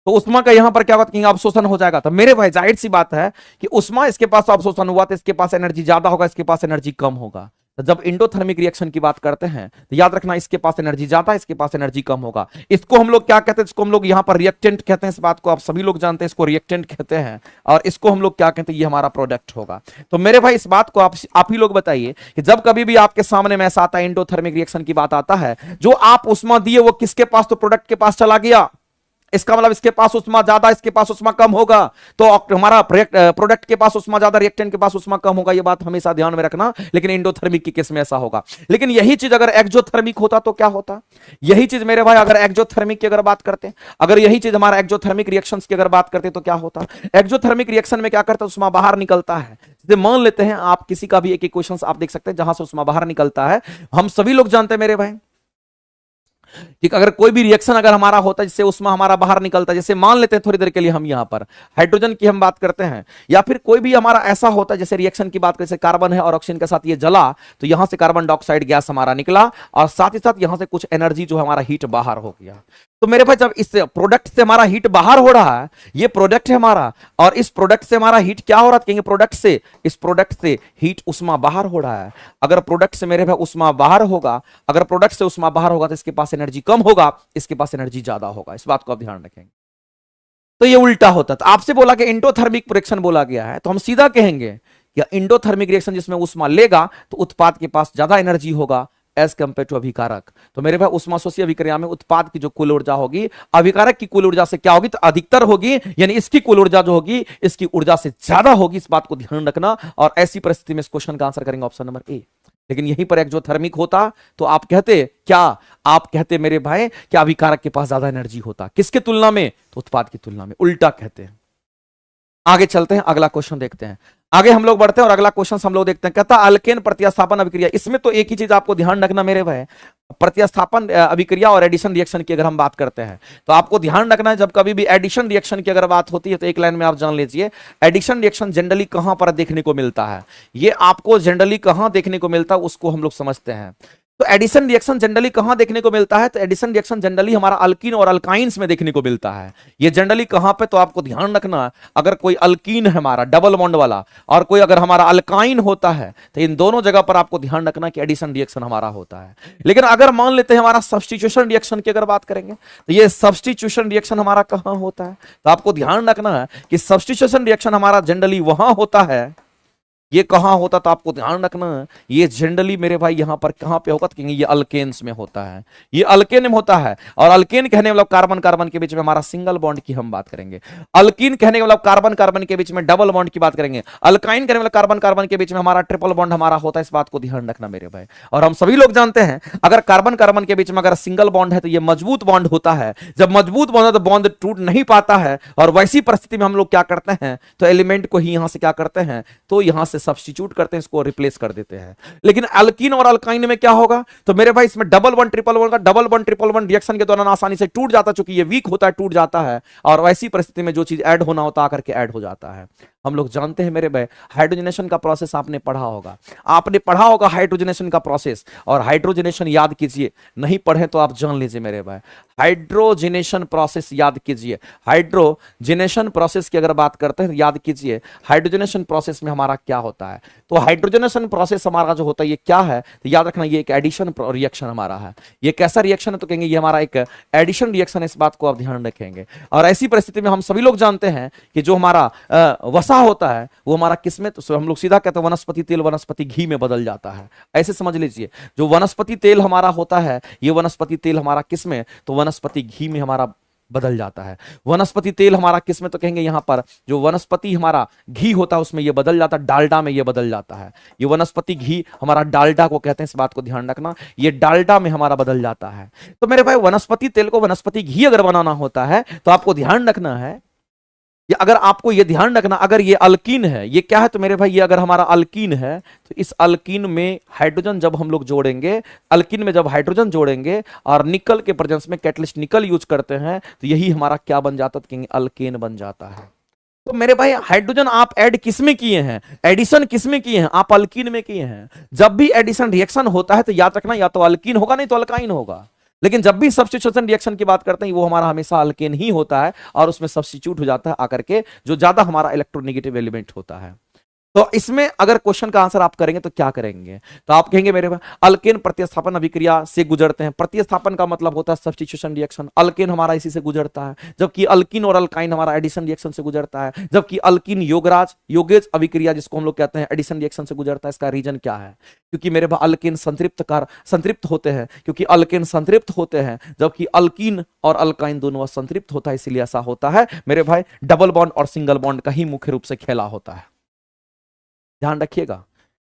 तो उष्मा का यहां पर क्या होगा, अवशोषण हो जाएगा। तो मेरे भाई जाहिर सी बात है कि उष्मा इसके पास अवशोषण हुआ तो इसके पास एनर्जी ज्यादा होगा, इसके पास एनर्जी कम होगा। तो जब एंडोथर्मिक रिएक्शन की बात करते हैं तो याद रखना, इसके पास एनर्जी ज्यादा, इसके पास एनर्जी कम होगा। इसको हम लोग क्या कहते हैं, इसको हम लोग यहां पर रिएक्टेंट कहते हैं, इस बात को आप सभी लोग जानते हैं, इसको रिएक्टेंट कहते हैं। और इसको हम लोग क्या कहते हैं, ये हमारा प्रोडक्ट होगा। तो मेरे भाई इस बात को आप ही लोग बताइए कि जब कभी भी आपके सामने में ऐसा आता है, एंडोथर्मिक रिएक्शन की बात आता है, जो आप उष्मा दिए वो किसके पास, तो प्रोडक्ट के पास चला गया, इसका मतलब इसके पास उष्मा ज्यादा, इसके पास उष्मा कम होगा। तो हमारा प्रोडक्ट के पास उष्मा ज्यादा, रिएक्टेंट के पास उष्मा कम होगा, ये बात हमेशा ध्यान में रखना। लेकिन एंडोथर्मिक की केस में ऐसा होगा। लेकिन यही चीज अगर एक्सोथर्मिक होता तो क्या होता, यही चीज मेरे भाई अगर एक्सोथर्मिक की अगर बात करते हैं, अगर यही चीज हमारा एक्सोथर्मिक रिएक्शंस की अगर बात करते तो क्या होता। एक्सोथर्मिक रिएक्शन में क्या करता है, उष्मा बाहर निकलता है। जैसे मान लेते हैं आप किसी का भी एक इक्वेशन आप देख सकते हैं जहां से उष्मा बाहर निकलता है, हम सभी लोग जानते हैं मेरे भाई, ठीक। अगर कोई भी रिएक्शन अगर हमारा होता है जिससे उष्मा हमारा बाहर निकलता है, जैसे मान लेते हैं थोड़ी देर के लिए हम यहां पर हाइड्रोजन की हम बात करते हैं, या फिर कोई भी हमारा ऐसा होता है जैसे रिएक्शन की बात करें, जैसे कार्बन है और ऑक्सीजन के साथ ये जला, तो यहां से कार्बन डाइऑक्साइड गैस हमारा निकला, और साथ ही साथ यहां से कुछ एनर्जी जो हमारा हीट बाहर हो गया। तो मेरे भाई जब इस प्रोडक्ट से हमारा हीट बाहर हो रहा है, ये प्रोडक्ट है हमारा, और इस प्रोडक्ट से हमारा हीट क्या हो रहा है, कहेंगे प्रोडक्ट से, इस प्रोडक्ट से हीट उष्मा बाहर हो रहा है। अगर प्रोडक्ट से मेरे भाई उष्मा बाहर होगा, अगर प्रोडक्ट से उष्मा बाहर होगा तो इसके पास एनर्जी कम होगा, इसके पास एनर्जी ज्यादा होगा, इस बात को आप ध्यान रखेंगे। तो ये उल्टा होता, तो आपसे बोला कि एंडोथर्मिक रिएक्शन बोला गया है, तो हम सीधा कहेंगे कि या इंडोथर्मिक रिएक्शन जिसमें उष्मा लेगा तो उत्पाद के पास ज्यादा एनर्जी होगा एज कंपेयर टू अभिकारक। तो मेरे भाई उष्माशोषी अभिक्रिया में उत्पाद की जो कुल ऊर्जा होगी अभिकारक की कुल ऊर्जा से क्या होगी, तो अधिकतर होगी, यानी इसकी कुल ऊर्जा जो होगी इसकी ऊर्जा से ज्यादा होगी। इस बात को ध्यान रखना। और ऐसी परिस्थिति में इस क्वेश्चन का आंसर करेंगे ऑप्शन नंबर ए। लेकिन यहीं पर एक्सोथर्मिक होता तो आप कहते क्या, आप कहते मेरे भाई कि अभिकारक के पास ज्यादा एनर्जी होता, किसके तुलना में, तो उत्पाद की तुलना में, उल्टा कहते हैं। आगे चलते हैं, अगला क्वेश्चन देखते हैं। आगे हम लोग बढ़ते हैं और अगला क्वेश्चन हम लोग देखते हैं। कहता अल्केन प्रतिस्थापन अभिक्रिया। इसमें तो एक ही चीज आपको ध्यान रखना मेरे भाई, प्रतिस्थापन अभिक्रिया और एडिशन रिएक्शन की अगर हम बात करते हैं तो आपको ध्यान रखना है जब कभी भी एडिशन रिएक्शन की अगर बात होती है तो एक लाइन में आप जान लीजिए एडिशन रिएक्शन जनरली कहां पर देखने को मिलता है। ये आपको जनरली कहां देखने को मिलता है उसको हम लोग समझते हैं। तो एडिशन रिएक्शन जनरली कहां देखने को मिलता है, तो एडिशन रिएक्शन जनरली हमारा अल्कीन और अल्काइंस में देखने को मिलता है। ये जनरली कहां पे, तो आपको ध्यान रखना अगर कोई अल्कीन है हमारा डबल बॉन्ड वाला और कोई अगर हमारा अल्काइन होता है तो इन दोनों जगह पर आपको ध्यान रखना कि एडिशन रिएक्शन हमारा होता है। लेकिन अगर मान लेते हैं हमारा सब्स्टिट्यूशन रिएक्शन की अगर बात करेंगे तो ये सब्स्टिट्यूशन रिएक्शन हमारा कहां होता है, तो आपको ध्यान रखना है कि सब्स्टिट्यूशन रिएक्शन हमारा जनरली वहां होता है। ये कहां होता, तो आपको ध्यान रखना ये जनरली मेरे भाई यहां पर कहां पे होगा, तो ये अल्केन्स में होता है, ये अल्केन में होता है। और अल्केन कहने वाला कार्बन कार्बन के बीच में हमारा सिंगल बॉन्ड की हम बात करेंगे, अल्कीन कहने वाला कार्बन कार्बन के बीच में डबल बॉन्ड की बात करेंगे, अल्काइन कहने वाला कार्बन कार्बन के बीच में हमारा ट्रिपल बॉन्ड हमारा होता है। इस बात को ध्यान रखना मेरे भाई। और हम सभी लोग जानते हैं अगर कार्बन कार्बन के बीच में अगर सिंगल बॉन्ड है तो ये मजबूत बॉन्ड होता है। जब मजबूत बॉन्ड है तो बॉन्ड टूट नहीं पाता है और वैसी परिस्थिति में हम लोग क्या करते हैं, तो एलिमेंट को ही यहां से क्या करते हैं, तो यहां से सब्स्टिट्यूट करते हैं, इसको रिप्लेस कर देते हैं। लेकिन अल्कीन और अल्काइन में क्या होगा, तो मेरे भाई इसमें डबल बॉन्ड ट्रिपल बॉन्ड का double bond triple bond reaction के दौरान आसानी से टूट जाता, चूंकि ये वीक होता है टूट जाता है। और वैसी परिस्थिति में जो चीज ऐड होना होता आकर के ऐड हो जाता है। हम लोग जानते हैं मेरे भाई हाइड्रोजनेशन का प्रोसेस आपने पढ़ा होगा, आपने पढ़ा होगा हाइड्रोजनेशन का प्रोसेस। और हाइड्रोजनेशन याद कीजिए, नहीं पढ़े तो आप जान लीजिए मेरे भाई, हाइड्रोजनेशन प्रोसेस याद कीजिए। हाइड्रोजनेशन प्रोसेस की अगर बात करते हैं याद कीजिए हाइड्रोजनेशन प्रोसेस में हमारा क्या होता है। तो हाइड्रोजनेशन प्रोसेस हमारा जो होता है ये क्या है, तो याद रखना ये एक एडिशन रिएक्शन हमारा है। ये कैसा रिएक्शन है, तो कहेंगे ये हमारा एक एडिशन रिएक्शन है। इस बात को आप ध्यान रखेंगे। और ऐसी परिस्थिति में हम सभी लोग जानते हैं कि जो हमारा वसा होता है वो हमारा किसमें, तो हम लोग सीधा कहते हैं वनस्पति तेल वनस्पति घी में बदल जाता है। ऐसे समझ लीजिए जो वनस्पति तेल हमारा होता है ये वनस्पति तेल हमारा किसमें, तो वनस्पति घी में हमारा बदल जाता है। वनस्पति तेल हमारा किसमें, तो कहेंगे यहां पर जो वनस्पति हमारा घी होता है उसमें ये बदल जाता है, डालडा में ये बदल जाता है। ये वनस्पति घी हमारा डालडा को कहते हैं, इस बात को ध्यान रखना, ये डालडा में हमारा बदल जाता है। तो मेरे भाई वनस्पति तेल को वनस्पति घी अगर बनाना होता है तो आपको ध्यान रखना है, ये अगर आपको ये ध्यान रखना अगर ये अल्कीन है, ये क्या है, तो मेरे भाई ये अगर हमारा अल्कीन है तो इस अल्कीन में हाइड्रोजन जब हम लोग जोड़ेंगे, अल्कीन में जब हाइड्रोजन जोड़ेंगे और निकल के प्रेजेंस में कैटलिस्ट निकल यूज करते हैं तो यही हमारा क्या बन जाता है, तो कहेंगे अल्केन बन जाता है। तो मेरे भाई हाइड्रोजन आप ऐड किसमें किए हैं, एडिशन किसमें किए हैं, आप अल्कीन में किए हैं। जब भी एडिशन रिएक्शन होता है तो याद रखना या तो अल्कीन होगा नहीं तो अल्काइन होगा। लेकिन जब भी सब्स्टिट्यूशन रिएक्शन की बात करते हैं वो हमारा हमेशा अल्केन ही होता है और उसमें सब्स्टिट्यूट हो जाता है आकर के जो ज्यादा हमारा इलेक्ट्रोनेगेटिव एलिमेंट होता है। तो इसमें अगर क्वेश्चन का आंसर आप करेंगे तो क्या करेंगे, तो आप कहेंगे मेरे भाई अल्केन प्रतिस्थापन अभिक्रिया से गुजरते हैं। प्रतिस्थापन का मतलब होता है सब्स्टिट्यूशन रिएक्शन, अल्केन हमारा इसी से गुजरता है, जबकि अल्कीन और अल्काइन हमारा एडिशन रिएक्शन से गुजरता है। जबकि अल्कीन योगेज अभिक्रिया जिसको हम लोग कहते हैं एडिशन रिएक्शन से गुजरता है। इसका रीजन क्या है, क्योंकि मेरे भाई अल्केन संतृप्त होते हैं, क्योंकि अल्केन संतृप्त होते हैं जबकि अल्कीन और अल्काइन दोनों संतृप्त होता है, इसीलिए ऐसा होता है मेरे भाई। डबल बॉन्ड और सिंगल बॉन्ड का ही मुख्य रूप से खेला होता है, ध्यान रखिएगा,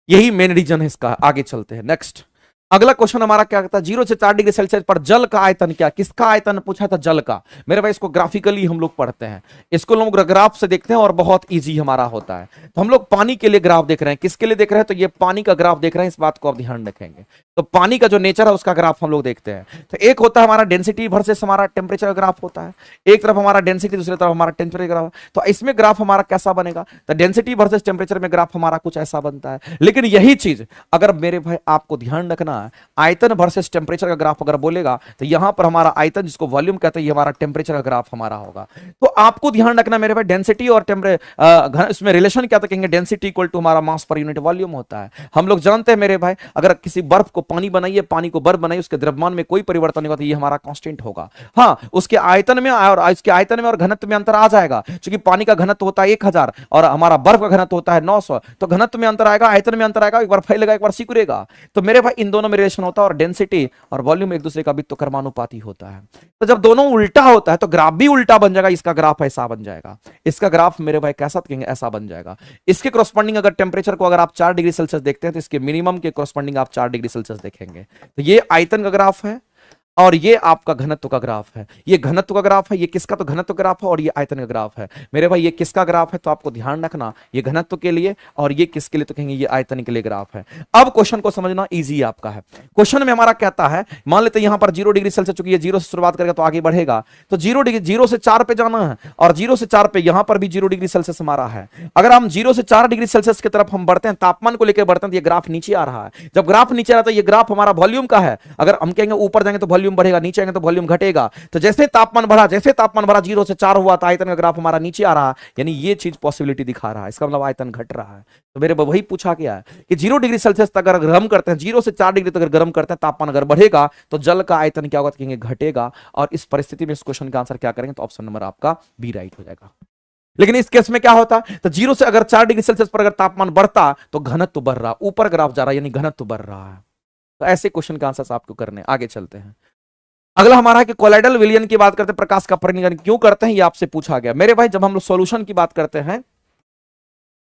यही मेन रीजन है इसका। आगे चलते हैं नेक्स्ट। अगला क्वेश्चन हमारा क्या कहता है, 0 से 4 डिग्री सेल्सियस पर जल का आयतन क्या, किसका आयतन पूछा था, जल का। मेरे भाई इसको ग्राफिकली हम लोग पढ़ते हैं, इसको लोग ग्राफ से देखते हैं और बहुत इजी हमारा होता है। तो हम लोग पानी के लिए ग्राफ देख रहे हैं, किसके लिए देख रहे हैं, तो ये पानी का ग्राफ देख रहे हैं, इस बात को आप ध्यान रखेंगे। तो पानी का जो नेचर है उसका ग्राफ हम लोग देखते हैं। तो एक होता है हमारा डेंसिटी वर्सेस हमारा टेम्परेचर ग्राफ होता है, एक तरफ हमारा डेंसिटी दूसरी तरफ हमारा टेम्परेचर ग्राफ। तो इसमें ग्राफ हमारा कैसा बनेगा, तो डेंसिटी वर्सेस टेम्परेचर में ग्राफ हमारा कुछ ऐसा बनता है। लेकिन यही चीज अगर मेरे भाई आपको ध्यान रखना है, आयतन वर्सेस टेम्परेचर का ग्राफ अगर बोलेगा तो यहां पर हमारा आयतन जिसको वॉल्यूम कहते हैं, ये हमारा टेम्परेचर का ग्राफ हमारा होगा। तो आपको ध्यान रखना मेरे भाई, डेंसिटी और इसमें रिलेशन क्या, तो कहेंगे डेंसिटी इक्वल टू हमारा मास पर यूनिट वॉल्यूम होता है। हम लोग जानते हैं मेरे भाई, अगर किसी बर्फ को पानी बनाइए, पानी को बर्फ बनाइए, उसके द्रव्यमान में कोई परिवर्तन नहीं होता, ये हमारा कांस्टेंट होगा। हाँ, उसके आयतन में और घनत्व में अंतर आ जाएगा, क्योंकि पानी का घनत्व होता है 1000 और हमारा बर्फ का घनत्व होता है 900, तो घनत्व में अंतर आएगा, आयतन में अंतर आएगा, एक बार फैलेगा एक बार सिकुड़ेगा। तो मेरे भाई इन दोनों में रिलेशन होता है, और डेंसिटी और वॉल्यूम एक दूसरे का भी तो कर्मानुपाती होता है। तो जब दोनों उल्टा होता है तो ग्राफ भी उल्टा बन जाएगा, इसका ग्राफ ऐसा बन जाएगा, इसका ग्राफ मेरे भाई कैसा कहेंगे, ऐसा बन जाएगा। इसके कोरस्पॉन्डिंग अगर टेम्परेचर को अगर आप 4 डिग्री सेल्सियस देखते हैं तो इसके मिनिमम के कोरस्पॉन्डिंग आप 4 डिग्री सेल्सियस देखेंगे। तो ये आयतन का ग्राफ है और ये आपका घनत्व का ग्राफ है, ये घनत्व का ग्राफ है, ये किसका, तो घनत्व ग्राफ है, और ये आयतन का ग्राफ है। मेरे भाई ये किसका ग्राफ है, तो आपको ध्यान रखना, ये घनत्व के लिए, और ये किसके लिए, तो कहेंगे ये आयतन के लिए ग्राफ है। अब क्वेश्चन को समझना इजी आपका है। क्वेश्चन में हमारा कहता है, मान लेते हैं यहां पर 0 डिग्री सेल्सियस, चूंकि ये 0 से शुरुआत करेगा तो आगे बढ़ेगा, तो 0 से 4 पे जाना है, और 0 से 4 पे यहां पर भी 0 डिग्री सेल्सियस हमारा है। अगर हम 0 से 4 डिग्री सेल्सियस की तरफ हम बढ़ते हैं, तापमान को लेकर बढ़ते हैं, तो ये ग्राफ नीचे आ रहा है। जब ग्राफ नीचे आ रहा है तो ये ग्राफ हमारा वॉल्यूम का है, अगर हम कहेंगे ऊपर जाएंगे तो वॉल्यूम बढ़ेगा, नीचे आएंगे तो वॉल्यूम घटेगा। तो जैसे तापमान बढ़ा 0 से 4 हुआ तो आयतन का ग्राफ हमारा नीचे आ रहा है, यानी ये चीज पॉसिबिलिटी दिखा रहा है, इसका मतलब आयतन घट रहा है। तो मेरे वही पूछा गया है कि 0 डिग्री सेल्सियस तक अगर गर्म करते हैं, 0 से 4 डिग्री तक अगर गर्म करते हैं, तापमान अगर बढ़ेगा तो जल का आयतन क्या होगा, तो कहेंगे घटेगा। और इस परिस्थिति में इस क्वेश्चन का आंसर क्या करेंगे, तो ऑप्शन नंबर आपका बी राइट हो जाएगा। लेकिन इस केस में क्या होता, तो 0 से अगर 4 डिग्री सेल्सियस पर अगर तापमान बढ़ता तो घनत्व बढ़ रहा, ऊपर ग्राफ जा रहा है, यानी घनत्व बढ़ रहा है। तो ऐसे क्वेश्चन का आंसर आपको करने, आगे चलते हैं। अगला हमारा है कि कोलाइडल विलयन की बात करते हैं, प्रकाश का परिणीकरण क्यों करते हैं, ये आपसे पूछा गया। मेरे भाई जब हम लोग सॉल्यूशन की बात करते हैं,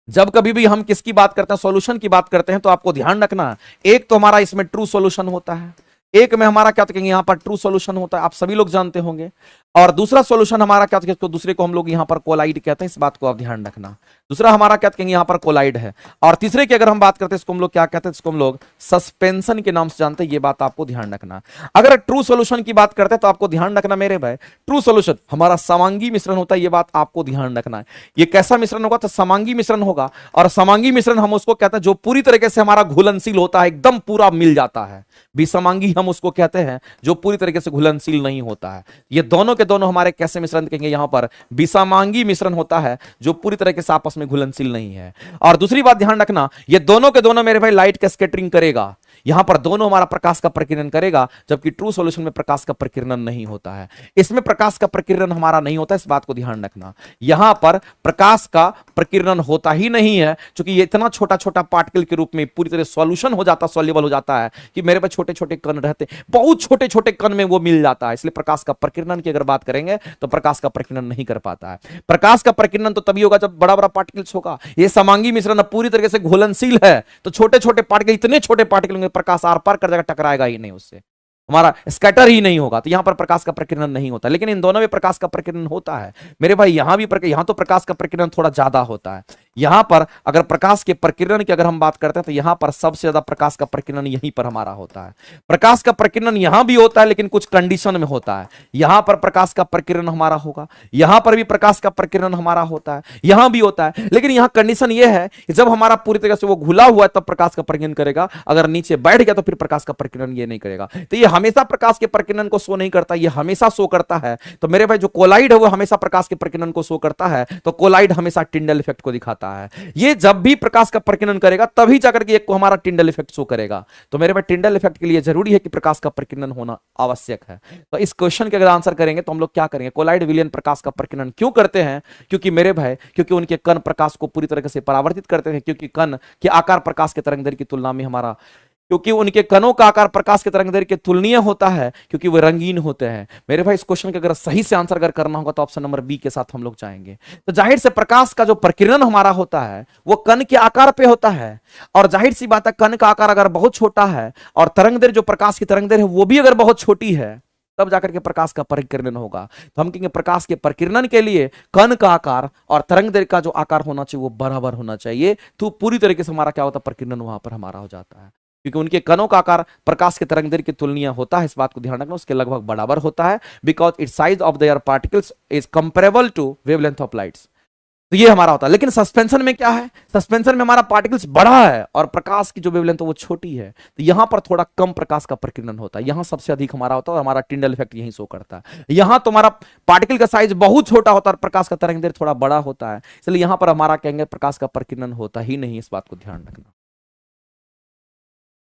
जब कभी भी हम किसकी बात करते हैं, सॉल्यूशन की बात करते हैं, तो आपको ध्यान रखना, एक तो हमारा इसमें ट्रू सॉल्यूशन होता है, एक में हमारा क्या कहेंगे, यहां पर ट्रू सॉल्यूशन होता है, आप सभी लोग जानते होंगे। और दूसरा सॉल्यूशन हमारा क्या कहेंगे, तो दूसरे को हम लोग यहां पर कोलाइड कहते हैं, इस बात को आप ध्यान रखना। दूसरा हमारा क्या कहेंगे, यहां पर कोलाइड है। और तीसरे की अगर हम बात करते हैं, इसको हम लोग क्या कहते हैं, इसको हम लोग सस्पेंशन के नाम से जानते हैं, ये बात आपको ध्यान रखना। अगर ट्रू सॉल्यूशन की बात करते हैं तो आपको ध्यान रखना मेरे भाई, ट्रू सॉल्यूशन हमारा समांगी मिश्रण होता है, ये बात आपको ध्यान रखना है। ये कैसा मिश्रण होगा, तो समांगी मिश्रण होगा। और समांगी मिश्रण हम उसको कहते हैं जो पूरी तरीके से हमारा घुलनशील होता है, एकदम पूरा मिल जाता है। विसमांगी हम उसको कहते हैं जो पूरी तरीके से घुलनशील नहीं होता है। ये दोनों के दोनों हमारे कैसे मिश्रण कहेंगे, यहां पर विसमांगी मिश्रण होता है जो पूरी तरीके से आपस में घुलनशील नहीं है। और दूसरी बात ध्यान रखना, ये दोनों के दोनों मेरे भाई लाइट का स्कैटरिंग करेगा, यहां पर दोनों हमारा प्रकाश का प्रकीर्णन करेगा, जबकि ट्रू सॉल्यूशन में प्रकाश का प्रकीर्णन नहीं होता है। इसमें प्रकाश का प्रकीर्णन हमारा नहीं होता, इस बात को ध्यान रखना। यहां पर प्रकाश का प्रकीर्णन होता ही नहीं है, क्योंकि ये इतना छोटा छोटा पार्टिकल के रूप में पूरी तरह सॉल्यूशन हो जाता, सॉल्युबल हो जाता है कि मेरे पास छोटे छोटे कण रहते, बहुत छोटे छोटे कण में वो मिल जाता है। इसलिए प्रकाश का प्रकीर्णन की अगर बात करेंगे तो प्रकाश का प्रकीर्णन नहीं कर पाता है। प्रकाश का प्रकीर्णन तो तभी होगा जब बड़ा बड़ा पार्टिकल्स होगा। ये समांगी मिश्रण पूरी तरीके से घुलनशील है, तो छोटे छोटे पार्टिकल, इतने छोटे पार्टिकल में प्रकाश आर पार कर जाएगा, टकराएगा ही नहीं उससे, हमारा स्कैटर ही नहीं होगा। तो यहां पर प्रकाश का प्रकीर्णन नहीं होता, लेकिन इन दोनों में प्रकाश का प्रकीर्णन होता है मेरे भाई। यहां भी यहां तो प्रकाश का प्रकीर्णन थोड़ा ज्यादा होता है। यहां पर अगर प्रकाश के प्रकीर्णन की अगर हम बात करते हैं तो यहां पर सबसे ज्यादा प्रकाश का प्रकीर्णन यहीं पर हमारा होता है। प्रकाश का प्रकीर्णन यहां भी होता है, लेकिन कुछ कंडीशन में होता है। यहां पर प्रकाश का प्रकीर्णन हमारा होगा, यहां पर भी प्रकाश का प्रकीर्णन हमारा होता है, यहां भी होता है, लेकिन यहां कंडीशन यह है कि जब हमारा पूरी तरह से वो घुला हुआ है तब प्रकाश का प्रकीर्णन करेगा, अगर नीचे बैठ गया तो फिर प्रकाश का प्रकीर्णन ये नहीं करेगा। तो ये हमेशा प्रकाश के प्रकीर्णन को शो नहीं करता, ये हमेशा शो करता है। तो मेरे भाई जो कोलाइड है वो हमेशा प्रकाश के प्रकीर्णन को शो करता है, तो कोलाइड हमेशा टिंडल इफेक्ट को दिखाता है। ये जब भी प्रकाश का प्रकीर्णन करेगा तभी जाकर के एक को हमारा टिंडल इफेक्ट शो करेगा। तो मेरे भाई टिंडल इफेक्ट के लिए जरूरी है कि प्रकाश का प्रकीर्णन होना आवश्यक है। तो इस क्वेश्चन के अगर आंसर करेंगे तो हम लोग क्या करेंगे, कोलाइड विलयन प्रकाश का प्रकीर्णन क्यों करते हैं, क्योंकि मेरे भाई क्योंकि उनके कण प्रकाश को पूरी तरीके से परावर्तित करते हैं, क्योंकि कण के आकार प्रकाश के तरंगदैर्घ्य की तुलना में हमारा, क्योंकि उनके कणों का आकार प्रकाश के तरंगदैर्घ्य के तुलनीय होता है, क्योंकि वे रंगीन होते हैं। मेरे भाई इस क्वेश्चन का अगर सही से आंसर अगर करना होगा तो ऑप्शन नंबर बी के साथ हम लोग जाएंगे। तो जाहिर से प्रकाश का जो प्रकीर्णन हमारा होता है वो कण के आकार पे होता है, और जाहिर सी बात है कण का आकार अगर बहुत छोटा है और तरंगदैर्घ्य जो प्रकाश की तरंगदैर्घ्य है वो भी अगर बहुत छोटी है, तब जाकर के प्रकाश का प्रकीर्णन होगा। तो हम कहेंगे प्रकाश के प्रकीर्णन के लिए कण का आकार और तरंगदैर्घ्य का जो आकार होना चाहिए वो बराबर होना चाहिए, तो पूरी तरीके से हमारा क्या होता है, प्रकीर्णन वहां पर हमारा हो जाता है। क्योंकि उनके कणों का आकार प्रकाश के तरंगदैर्घ्य की तुलनीय होता है, इस बात को ध्यान रखना, उसके लगभग बराबर होता है, because its size of their particles is comparable to wavelength of lights. तो ये हमारा होता है। लेकिन सस्पेंशन में क्या है, सस्पेंशन में हमारा पार्टिकल्स बड़ा है और प्रकाश की जो वेवलेंथ है वो छोटी है, तो यहां पर थोड़ा कम प्रकाश का प्रकीर्णन होता है, यहां सबसे अधिक हमारा होता है और हमारा टिंडल इफेक्ट यही शो करता है। यहां तो हमारा पार्टिकल का साइज बहुत छोटा होता है और प्रकाश का तरंगदैर्घ्य थोड़ा बड़ा होता है, इसलिए यहां पर हमारा कहेंगे प्रकाश का प्रकीर्णन होता ही नहीं, इस बात को ध्यान रखना।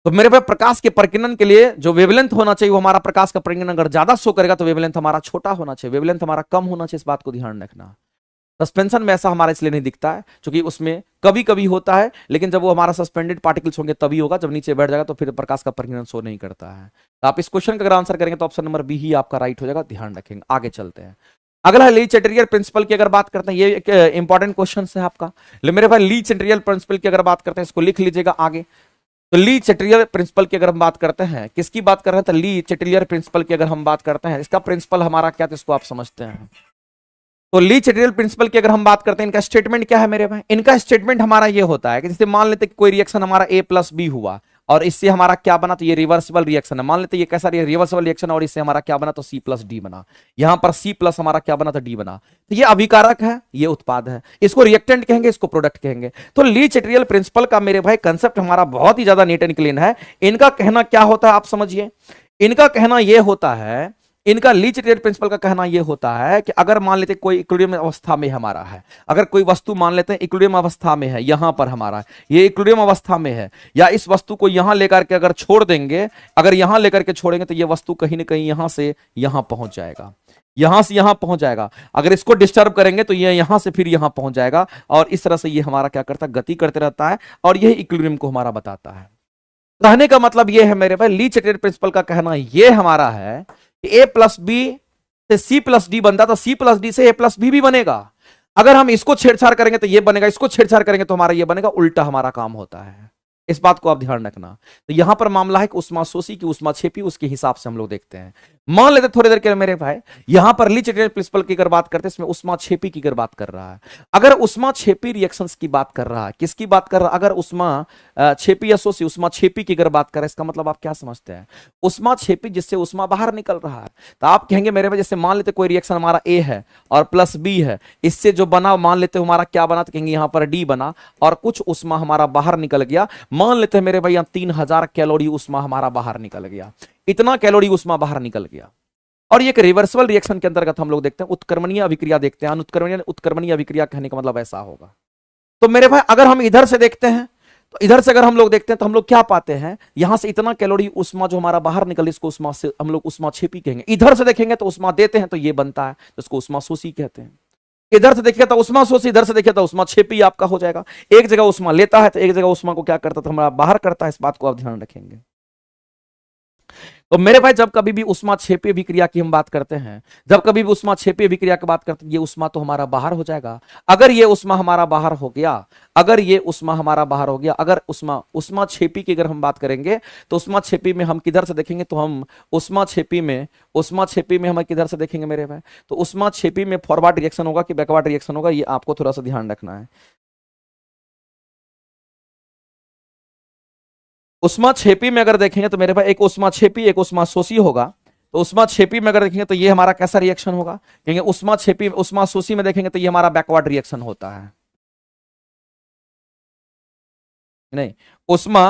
तो मेरे पास प्रकाश के प्रकीर्णन के लिए जो वेवलेंथ होना चाहिए वो हमारा प्रकाश का प्रकीर्णन अगर ज्यादा शो करेगा तो वेवलेंथ हमारा छोटा होना चाहिए, वेवलेंथ हमारा कम होना चाहिए, इस बात को ध्यान रखना। सस्पेंशन में ऐसा हमारा इसलिए नहीं दिखता है क्योंकि उसमें कभी कभी होता है, लेकिन जब वो हमारा सस्पेंडेड पार्टिकल्स होंगे तभी होगा, जब नीचे बैठ जाएगा तो फिर प्रकाश का प्रकीर्णन शो नहीं करता है। तो आप इस क्वेश्चन का अगर आंसर करेंगे तो ऑप्शन नंबर बी ही आपका राइट हो जाएगा, ध्यान रखेंगे। आगे चलते हैं, अगला है ली चेटेरियल प्रिंसिपल की अगर बात करते हैं, ये एक इंपॉर्टेंट क्वेश्चन है आपका। मेरे भाई ली चेटेरियल प्रिंसिपल की अगर बात करते हैं, इसको लिख लीजिएगा आगे। तो ली चेटेरियल प्रिंसिपल की अगर हम बात करते हैं, किसकी बात कर रहे हैं, तो ली चेटेरियल प्रिंसिपल की अगर हम बात करते हैं, इसका प्रिंसिपल हमारा क्या था इसको आप समझते हैं। तो ली चेटेरियल प्रिंसिपल की अगर हम बात करते हैं, इनका स्टेटमेंट क्या है मेरे भाई, इनका स्टेटमेंट हमारा ये होता है कि जैसे मान लेते कि कोई रिएक्शन हमारा ए प्लस बी हुआ और इससे हमारा क्या बना, तो ये रिवर्सिबल रिएक्शन है, मान लेते ये कैसा रिवर्सिबल रिएक्शन और इससे हमारा क्या बना, तो सी प्लस डी बना, यहां पर सी प्लस हमारा क्या बना, तो डी बना। तो ये अभिकारक है, ये उत्पाद है, इसको रिएक्टेंट कहेंगे, इसको प्रोडक्ट कहेंगे। तो ली चेटेरियल प्रिंसिपल का मेरे भाई कंसेप्ट हमारा बहुत ही ज्यादा नीट एंड क्लीन है। इनका कहना क्या होता है आप समझिए, इनका कहना यह होता है, इनका ली चेटेरियल प्रिंसिपल का कहना यह होता है कि अगर मान लेते कोई इक्विलिब्रियम अवस्था में हमारा है, अगर कोई वस्तु मान लेते हैं इक्विलिब्रियम अवस्था में है, यहां पर हमारा ये इक्विलिब्रियम अवस्था में है, या इस वस्तु को यहां लेकर के अगर छोड़ देंगे, अगर यहां लेकर के छोड़ेंगे तो ये वस्तु कहीं ना कहीं यहां से यहां पहुंच जाएगा, यहां से यहां पहुंच जाएगा। अगर इसको डिस्टर्ब करेंगे तो ये यहां से फिर यहां पहुंच जाएगा, और इस तरह से ये हमारा क्या करता है, गति करते रहता है, और यही इक्विलिब्रियम को हमारा बताता है। कहने का मतलब ये है मेरे भाई, ली चेटेरियल प्रिंसिपल का कहना ये हमारा है कि ए प्लस बी से सी प्लस डी बनता, तो सी प्लस डी से ए प्लस बी भी बनेगा। अगर हम इसको छेड़छाड़ करेंगे तो ये बनेगा, इसको छेड़छाड़ करेंगे तो हमारा ये बनेगा, उल्टा हमारा काम होता है, इस बात को आप ध्यान रखना। तो यहां पर मामला है कि उष्मा शोषी की उष्मा छेपी, उसके हिसाब से हम लोग देखते हैं। मान लेते थोड़ी देर के लिए मेरे भाई, यहां पर ली चेटेरियल प्रिंसिपल की अगर बात करते हैं, इसमें उष्मा छेपी की अगर बात कर रहा है, अगर उष्मा छेपी रिएक्शंस की बात कर रहा है, किसकी बात कर रहा है, अगर उष्मा छेपी या शोषी उष्मा छेपी की अगर बात करें, इसका मतलब आप क्या समझते हैं, उष्मा छेपी जिससे उष्मा बाहर निकल रहा है। तो आप कहेंगे मेरे भाई, जैसे मान लेते कोई रिएक्शन हमारा ए है और प्लस बी है, इससे जो बना मान लेते हमारा क्या बना, तो कहेंगे यहां पर डी बना, और कुछ उष्मा हमारा बाहर निकल गया। मान लेते हैं मेरे भाई यहां 3000 कैलोरी उष्मा हमारा बाहर निकल गया, इतना कैलोरी उष्मा बाहर निकल गया। और ये एक रिवर्सिबल रिएक्शन के अंतर्गत हम लोग देखते हैं, उत्क्रमणीय अभिक्रिया देखते हैं, उत्क्रमणीय अभिक्रिया कहने का मतलब ऐसा होगा। तो मेरे भाई अगर हम इधर से देखते हैं, तो इधर से अगर हम लोग देखते हैं तो हम लोग क्या पाते हैं, यहां से इतना कैलोरी उष्मा जो हमारा बाहर निकल, इसको उष्मा से हम लोग उष्मा छेपी कहेंगे। इधर से देखेंगे तो उष्मा देते हैं तो ये बनता है, तो इसको उष्मा शोषी कहते हैं। इधर से देखिए तो उष्मा शोषी, इधर से देखिए तो उष्मा छेपी आपका हो जाएगा। एक जगह उष्मा लेता है तो एक जगह उष्मा को क्या करता है, तो हमारा बाहर करता है, इस बात को आप ध्यान रखेंगे। तो मेरे भाई जब कभी भी उष्मा छेपी अभिक्रिया की हम बात करते हैं, जब कभी भी उष्मा छेपी अभिक्रिया की बात करते हैं, ये उष्मा तो हमारा बाहर हो जाएगा। अगर ये उष्मा हमारा बाहर हो गया, अगर ये उष्मा हमारा बाहर हो गया, अगर उष्मा छेपी की अगर हम बात करेंगे, तो उष्मा छेपी में हम किधर से देखेंगे, तो हम उष्मा छेपी में हम किधर से देखेंगे मेरे भाई, तो उष्मा छेपी में फॉरवर्ड रिएक्शन होगा कि बैकवर्ड रिएक्शन होगा, ये आपको थोड़ा सा ध्यान रखना है। उष्मा छेपी में अगर देखेंगे तो मेरे भाई एक उष्मा छेपी एक उष्मा शोषी होगा। तो उष्मा छेपी में अगर देखेंगे तो ये हमारा कैसा रिएक्शन होगा, कहेंगे उष्मा छेपी उष्मा शोषी में देखेंगे तो ये हमारा बैकवर्ड रिएक्शन होता है। नहीं, उष्मा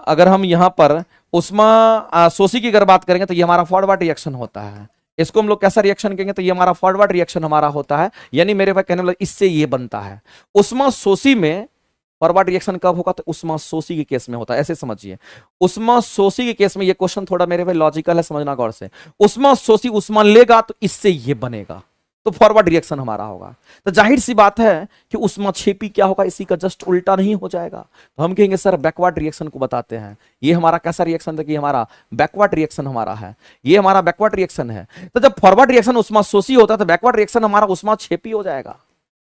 अगर हम यहां पर उष्मा शोषी की अगर बात करेंगे तो ये हमारा फॉरवर्ड रिएक्शन होता है। इसको हम लोग कैसा रिएक्शन कहेंगे, तो ये हमारा फॉरवर्ड रिएक्शन हमारा होता है। यानी मेरे भाई कहने मतलब इससे ये बनता है। उष्मा शोषी में फॉरवर्ड रिएक्शन कब होगा, तो उष्मा शोषी के केस में होता है, ऐसे समझिए। उष्मा शोषी के केस में ये क्वेश्चन थोड़ा मेरे भाई लॉजिकल है, समझना गौर से। उष्मा शोषी उष्मा लेगा तो इससे ये बनेगा, तो फॉरवर्ड रिएक्शन हमारा होगा। तो जाहिर सी बात है कि उष्मा छेपी क्या होगा, इसी का जस्ट उल्टा नहीं हो जाएगा। तो हम कहेंगे सर बैकवर्ड रिएक्शन को बताते हैं। ये हमारा कैसा रिएक्शन था, कि हमारा बैकवर्ड रिएक्शन हमारा है, ये हमारा बैकवर्ड रिएक्शन है। तो जब फॉरवर्ड रिएक्शन उष्मा शोषी होता है तो बैकवर्ड रिएक्शन हमारा उष्मा छेपी हो जाएगा।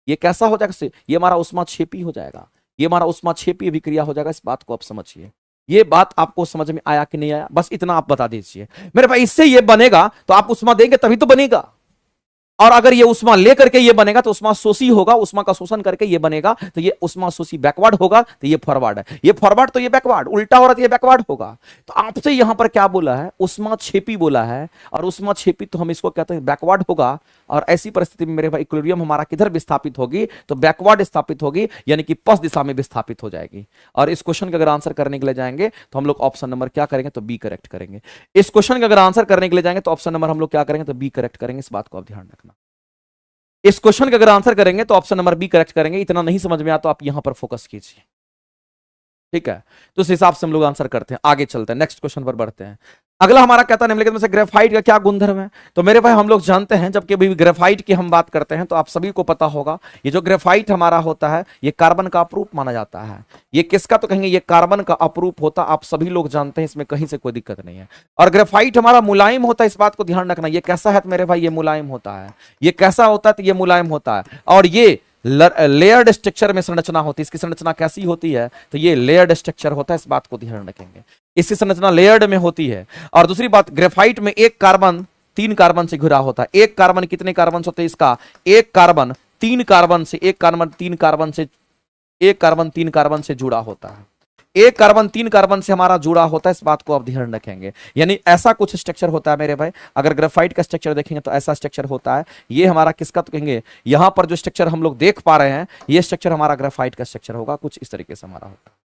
ये कैसा हो जाएगा, ये हमारा उष्मा छेपी हो जाएगा, ये हमारा उष्मा छेपी अभिक्रिया हो जाएगा। इस बात को आप समझिए। ये बात आपको समझ में आया कि नहीं आया, बस इतना आप बता दीजिए मेरे भाई। इससे ये बनेगा तो आप उष्मा देंगे तभी तो बनेगा, और अगर ये उष्मा लेकर के ये बनेगा तो उष्मा शोषी होगा, उष्मा का शोषण करके ये बनेगा, तो ये उष्मा शोषी बैकवर्ड होगा, तो ये फॉरवर्ड है। ये फॉरवर्ड तो ये बैकवर्ड, उल्टा हो रहा है, ये बैकवर्ड होगा। तो आपसे यहां पर क्या बोला है, उष्मा छेपी बोला है, और उष्मा छेपी तो हम इसको कहते हैं बैकवर्ड होगा, और ऐसी परिस्थिति में मेरे भाई इक्विलिब्रियम हमारा किधर विस्थापित होगी, तो बैकवर्ड स्थापित होगी, यानी कि पश्च दिशा में विस्थापित हो जाएगी। और इस क्वेश्चन का अगर आंसर करने के लिए जाएंगे तो हम लोग ऑप्शन नंबर क्या करेंगे, तो बी करेक्ट करेंगे। इस क्वेश्चन का अगर आंसर करने के लिए जाएंगे तो ऑप्शन नंबर हम लोग क्या करेंगे, तो बी करेक्ट करेंगे। इस बात को आप ध्यान रखना। इस क्वेश्चन का अगर आंसर करेंगे तो ऑप्शन नंबर बी करेक्ट करेंगे। इतना नहीं समझ में आया तो आप यहां पर फोकस कीजिए, ठीक है। तो उस हिसाब से हम लोग आंसर करते हैं। आगे चलते हैं, नेक्स्ट क्वेश्चन पर बढ़ते हैं। अगला हमारा कहता है निम्नलिखित में से ग्रेफाइट का क्या गुणधर्म है। तो मेरे भाई हम लोग जानते हैं, जबकि अभी ग्रेफाइट की हम बात करते हैं तो आप सभी को पता होगा, ये जो ग्रेफाइट हमारा होता है ये कार्बन का अपरूप माना जाता है। ये किसका, तो कहेंगे ये कार्बन का अपरूप होता, आप सभी लोग जानते हैं, इसमें कहीं से कोई दिक्कत नहीं है। और ग्रेफाइट हमारा मुलायम होता है, इस बात को ध्यान रखना। ये कैसा है तो मेरे भाई ये मुलायम होता है। ये कैसा होता है तो ये मुलायम होता है। और ये लेयर्ड स्ट्रक्चर में संरचना होती है। इसकी संरचना कैसी होती है, तो ये लेयर्ड स्ट्रक्चर होता है, इस बात को ध्यान रखेंगे। इसकी संरचना लेयर्ड में होती है। और दूसरी बात, ग्रेफाइट में एक कार्बन 3 कार्बन से घिरा होता है। एक कार्बन कितने कार्बन होते हैं, इसका एक कार्बन 3 कार्बन से, एक कार्बन 3 कार्बन से, एक कार्बन 3 कार्बन से जुड़ा होता है। एक कार्बन 3 कार्बन से हमारा जुड़ा होता है, इस बात को आप ध्यान रखेंगे। यानी ऐसा कुछ स्ट्रक्चर होता है मेरे भाई। अगर ग्रेफाइट का स्ट्रक्चर देखेंगे तो ऐसा स्ट्रक्चर होता है। ये हमारा किसका, तो कहेंगे यहां पर जो स्ट्रक्चर हम लोग देख पा रहे हैं ये स्ट्रक्चर हमारा ग्रेफाइट का स्ट्रक्चर होगा। कुछ इस तरीके से हमारा होता है,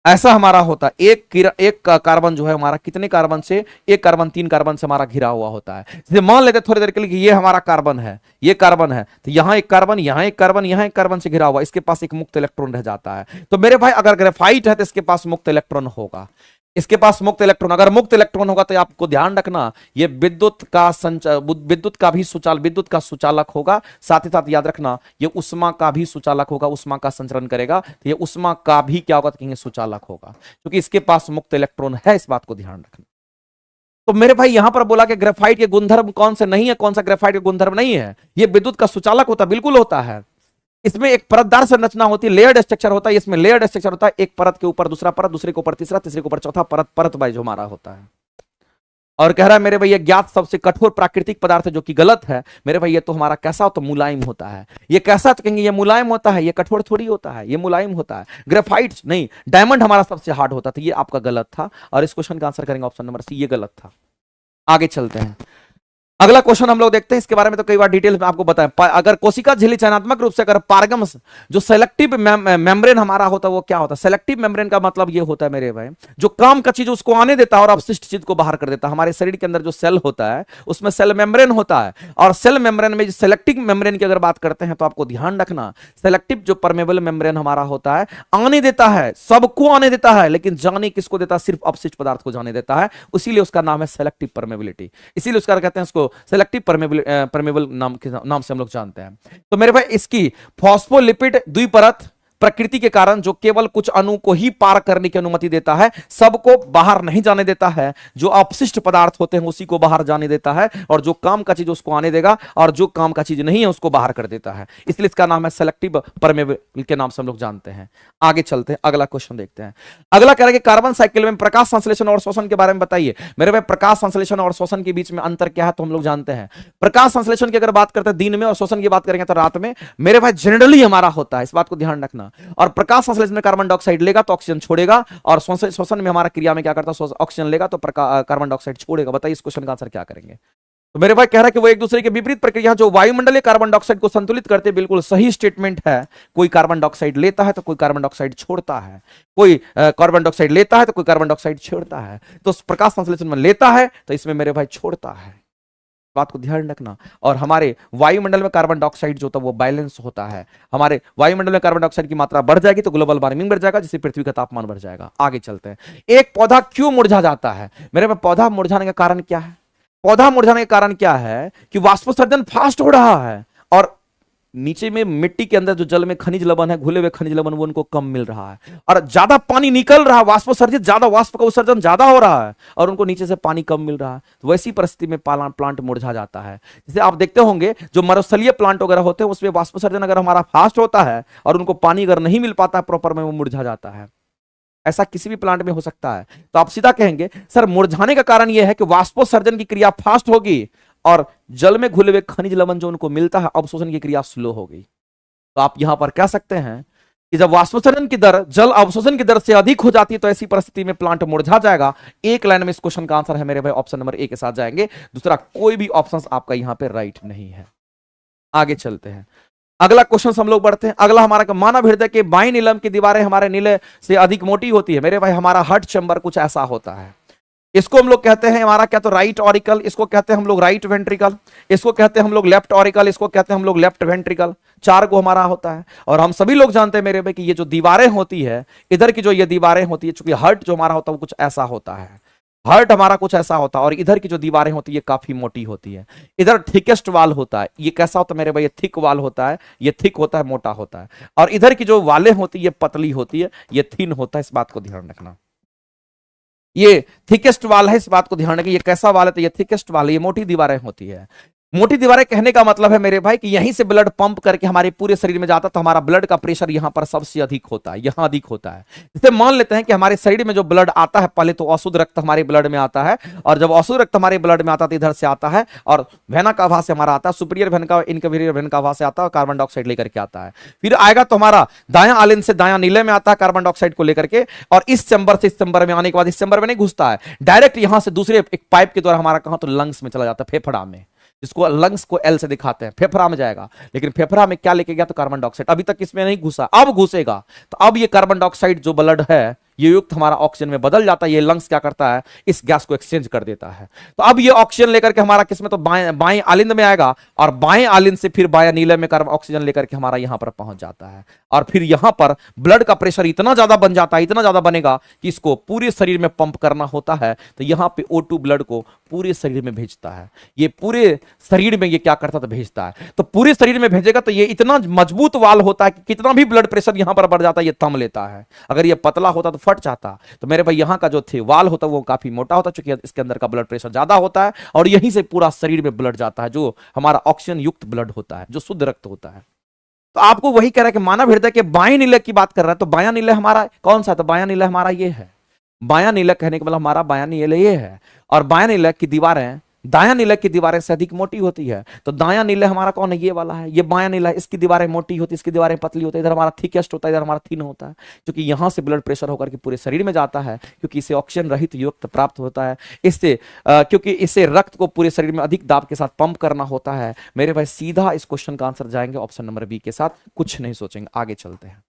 ऐसा हमारा होता है। एक कार्बन जो है हमारा कितने कार्बन से, एक कार्बन 3 कार्बन से हमारा घिरा हुआ होता है। जैसे मान लेते थोड़ी देर के लिए कि ये हमारा कार्बन है, ये कार्बन है, तो यहां एक कार्बन, यहां एक कार्बन, यहां एक कार्बन से घिरा हुआ, इसके पास एक मुक्त इलेक्ट्रॉन रह जाता है। तो मेरे भाई अगर ग्रेफाइट है तो इसके पास मुक्त इलेक्ट्रॉन होगा। इसके पास मुक्त इलेक्ट्रॉन, अगर मुक्त इलेक्ट्रॉन होगा तो आपको ध्यान रखना ये विद्युत का भी विद्युत का सुचालक होगा। साथ ही साथ याद रखना ये उष्मा का भी सुचालक होगा, उष्मा का संचरण करेगा, तो ये उष्मा का भी क्या होगा, तो कहेंगे सुचालक होगा, क्योंकि इसके पास मुक्त इलेक्ट्रॉन है। इस बात को ध्यान रखना। तो मेरे भाई यहां पर बोला कि ग्रेफाइट के गुणधर्म कौन से नहीं है, कौन सा ग्रेफाइट के गुणधर्म नहीं है, ये विद्युत का सुचालक होता, बिल्कुल होता है। इसमें एक परतदार संरचना होती है, लेयर्ड स्ट्रक्चर होता है। इसमें लेयर्ड स्ट्रक्चर होता है, एक परत के ऊपर दूसरा परत, दूसरे के ऊपर तीसरा, तीसरे के ऊपर चौथा परत, परत वाइज हमारा होता है। और कह रहा है मेरे भाई ये ज्ञात सबसे कठोर प्राकृतिक पदार्थ है, जो कि गलत है मेरे भाई। ये तो हमारा कैसा होता है, मुलायम होता है। ये कैसा, तो कहेंगे ये मुलायम होता है, ये कठोर थोड़ी होता है, ये मुलायम होता है। ग्रेफाइट नहीं, डायमंड हमारा सबसे हार्ड होता था। ये आपका गलत था, और इस क्वेश्चन का आंसर करेंगे ऑप्शन नंबर सी, ये गलत था। आगे चलते हैं, अगला क्वेश्चन हम लोग देखते हैं। इसके बारे में तो कई बार डिटेल में आपको बताएं। अगर कोशिका झिल्ली चयनात्मक रूप से अगर पारगम जो सेलेक्टिव मेम्ब्रेन हमारा होता है वो क्या होता है। सेलेक्टिव मेम्ब्रेन का मतलब ये होता है मेरे भाई, जो काम का चीज उसको आने देता है और अपशिष्ट चीज को बाहर कर देता है। हमारे शरीर के अंदर जो सेल होता है उसमें सेल मेम्ब्रेन होता है, और सेल मेम्ब्रेन में सेलेक्टिव मेम्ब्रेन की अगर बात करते हैं तो आपको ध्यान रखना, सेलेक्टिव जो परमेबल मेम्ब्रेन हमारा होता है आने देता है, सबको आने देता है, लेकिन जाने किसको देता है, सिर्फ अपशिष्ट पदार्थ को जाने देता है। इसीलिए उसका नाम है सेलेक्टिव परमेबिलिटी, इसीलिए उसका कहते हैं उसको सेलेक्टिव परमेबल नाम से हम लोग जानते हैं। तो मेरे भाई इसकी फॉस्फोलिपिड द्विपरत प्रकृति के कारण जो केवल कुछ अणु को ही पार करने की अनुमति देता है, सबको बाहर नहीं जाने देता है। जो अपशिष्ट पदार्थ होते हैं उसी को बाहर जाने देता है, और जो काम का चीज उसको आने देगा, और जो काम का चीज नहीं है उसको बाहर कर देता है। इसलिए इसका नाम है सेलेक्टिव परमेबल के नाम से हम लोग जानते हैं। आगे चलते हैं, अगला क्वेश्चन देखते हैं। अगला कह रहा है कि कार्बन साइकिल में प्रकाश संश्लेषण और शोषण के बारे में बताइए। मेरे भाई प्रकाश संश्लेषण और शोषण के बीच में अंतर क्या है, तो हम लोग जानते हैं। प्रकाश संश्लेषण की अगर बात करते हैं दिन में, और शोषण की बात करेंगे तो रात में। मेरे भाई जनरली हमारा होता है, इस बात को ध्यान रखना। और प्रकाश संश्लेषण में कार्बन डाइऑक्साइड लेगा तो ऑक्सीजन छोड़ेगा, और शोषण में हमारा क्रिया में क्या करता है, ऑक्सीजन लेगा तो कार्बन डाइऑक्साइड छोड़ेगा। बताइए इस क्वेश्चन का आंसर क्या करेंगे। तो मेरे भाई कह रहा है कि वो एक दूसरे के विपरीत प्रक्रिया जो वायुमंडलीय कार्बन डाइऑक्साइड को संतुलित करते, बिल्कुल सही स्टेटमेंट है। कोई कार्बन डाइऑक्साइड लेता है तो कोई कार्बन डाइऑक्साइड छोड़ता है, कोई कार्बन डाइऑक्साइड लेता है तो कोई कार्बन डाइऑक्साइड छोड़ता है। तो प्रकाश संश्लेषण में लेता है तो इसमें मेरे भाई छोड़ता है, बात को ध्यान रखना। और हमारे वायुमंडल में कार्बन डाइऑक्साइड जो होता है वो बैलेंस होता है। हमारे वायुमंडल में कार्बन डाइऑक्साइड की मात्रा बढ़ जाएगी तो ग्लोबल वार्मिंग बढ़ जाएगा, जिससे पृथ्वी का तापमान बढ़ जाएगा। आगे चलते हैं, एक पौधा क्यों मुरझा जाता है। मेरे में पौधा मुरझाने का कारण क्या है। पौधा मुरझाने का कारण क्या है कि वाष्पोत्सर्जन फास्ट हो रहा है, और नीचे में मिट्टी के अंदर जो जल में खनिज लवण है, घुले हुए खनिज लवण, वो उनको कम मिल रहा है, और ज्यादा पानी निकल रहा है, वाष्पोत्सर्जित ज्यादा, वाष्प का उत्सर्जन ज्यादा हो रहा है, और उनको नीचे से पानी कम मिल रहा है। तो वैसी परिस्थिति में प्लांट मुरझा जाता है। जैसे आप देखते होंगे जो मरुस्थलीय प्लांट वगैरह होते हैं उसमें वाष्पोत्सर्जन अगर हमारा फास्ट होता है और उनको पानी अगर नहीं मिल पाता है प्रॉपर में, वो मुरझा जाता है। ऐसा किसी भी प्लांट में हो सकता है। तो आप सीधा कहेंगे सर मुरझाने का कारण यह है कि वाष्पोत्सर्जन की क्रिया फास्ट होगी, और जल में घुले हुए खनिज लवण जो उनको मिलता है, अवशोषण की क्रिया स्लो हो गई। तो आप यहां पर कह सकते हैं कि जब वाष्पोत्सर्जन की दर जल अवशोषण की दर से अधिक हो जाती है तो ऐसी परिस्थिति में प्लांट मुरझा जाएगा। एक लाइन में इस क्वेश्चन का आंसर है मेरे भाई ऑप्शन नंबर ए के साथ जाएंगे, दूसरा कोई भी ऑप्शन आपका यहां पे राइट नहीं है। आगे चलते हैं, अगला क्वेश्चन हम लोग बढ़ते हैं। अगला हमारा मानव हृदय के बाईं नीलम की दीवारें हमारे नीले से अधिक मोटी होती है। मेरे भाई हमारा हार्ट चैम्बर कुछ ऐसा होता है, इसको हम लोग कहते हैं हमारा क्या, तो राइट ऑरिकल, इसको कहते हैं हम लोग राइट वेंट्रिकल, इसको कहते हैं हम लोग लेफ्ट ऑरिकल, इसको कहते हैं हम लोग लेफ्ट वेंट्रिकल। चार को हमारा होता है। और हम सभी लोग जानते हैं मेरे भाई कि ये जो दीवारें होती है, इधर की जो ये दीवारें होती है, चूंकि हार्ट जो हमारा होता है वो कुछ ऐसा होता है, हार्ट हमारा कुछ ऐसा होता है, और इधर की जो दीवारें होती है ये काफी मोटी होती है। इधर थिकेस्ट वाल होता है, ये कैसा होता है मेरे भाई, ये थिक वाल होता है, ये थिक होता है, मोटा होता है। और इधर की जो वालें होती है ये पतली होती है, ये थिन होता है, इस बात को ध्यान रखना। ये थिकेस्ट वाल है, इस बात को ध्यान रखिए। ये कैसा वाल है, तो ये थिकेस्ट वाल है, ये मोटी दीवारें होती है। मोटी दीवारें कहने का मतलब है मेरे भाई कि यहीं से ब्लड पंप करके हमारे पूरे शरीर में जाता है, तो हमारा ब्लड का प्रेशर यहां पर सबसे अधिक होता है, यहां अधिक होता है। जैसे मान लेते हैं कि हमारे शरीर में जो ब्लड आता है, पहले तो अशुद्ध रक्त हमारे ब्लड में आता है, और जब अशुद्ध रक्त हमारे ब्लड में आता है तो इधर से आता है, और वेना कावा से हमारा आता है, सुपीरियर वेन का इनफीरियर वेन कावा से आता है, कार्बन डाइऑक्साइड लेकर के आता है। फिर आएगा तो हमारा दायां आलिन से दायां नीले में आता है कार्बन डाइऑक्साइड को लेकर के, और इस चैम्बर से इस चैम्बर में आने के बाद इस चैम्बर में नहीं घुसता है, डायरेक्ट यहां से दूसरे एक पाइप के द्वारा हमारा कहां, तो लंग्स में चला जाता है, फेफड़ा में, जिसको लंग्स को एल से दिखाते हैं, फेफड़ा में जाएगा। लेकिन फेफड़ा में क्या लेके गया, तो कार्बन डाइऑक्साइड। अभी तक इसमें नहीं घुसा, अब घुसेगा, तो अब ये कार्बन डाइऑक्साइड जो ब्लड है ये युक्त हमारा ऑक्सीजन में बदल जाता है। ये लंग्स क्या करता है, इस गैस को एक्सचेंज कर देता है। तो अब ये ऑक्सीजन लेकर के हमारा किसमें, तो बाएं आलिंद में आएगा, और बाएं आलिंद से फिर बाएं नीले में कार्बन ऑक्सीजन लेकर के हमारा यहां पर पहुंच जाता है। और फिर यहां पर ब्लड का प्रेशर इतना ज्यादा बन जाता है, इतना ज्यादा बनेगा कि इसको पूरे शरीर में पंप करना होता है। तो यहां पे O2 ब्लड को पूरे शरीर में भेजता है, ये पूरे शरीर में ये क्या करता है, भेजता है। तो पूरे शरीर में भेजेगा, तो ये इतना मजबूत वाल होता है कि कितना भी ब्लड प्रेशर यहां पर बढ़ जाता है ये थम लेता है। अगर ये पतला होता तो फट जाता। तो मेरे भाई यहां का जो थे वाल होता है वो काफी मोटा होता है, क्योंकि इसके अंदर का ब्लड प्रेशर ज्यादा होता है, और यहीं से पूरा शरीर में ब्लड जाता है, जो हमारा ऑक्सीजन युक्त ब्लड होता है, जो शुद्ध रक्त होता है। तो आपको वही कह रहा है कि मानव हृदय के बाएं नीले की बात कर रहा है, तो बायां नीले हमारा कौन सा, तो बायां नीला हमारा ये है। बायां नीला कहने के मतलब हमारा बायां नीला ये है, और बायां नीला की दीवारें दायां नीले की दीवारें से अधिक मोटी होती है। तो दायां नीले हमारा कौन है, ये वाला है। ये बायां नीला है, इसकी दीवारें मोटी होती है, इसकी दीवारें पतली होती है। इधर हमारा थिकेस्ट होता है, इधर हमारा थिन होता है, क्योंकि यहां से ब्लड प्रेशर होकर के पूरे शरीर में जाता है, क्योंकि इसे ऑक्सीजन रहित युक्त प्राप्त होता है। इससे क्योंकि इसे रक्त को पूरे शरीर में अधिक दाब के साथ पंप करना होता है। मेरे भाई सीधा इस क्वेश्चन का आंसर जाएंगे ऑप्शन नंबर बी के साथ, कुछ नहीं सोचेंगे। आगे चलते हैं।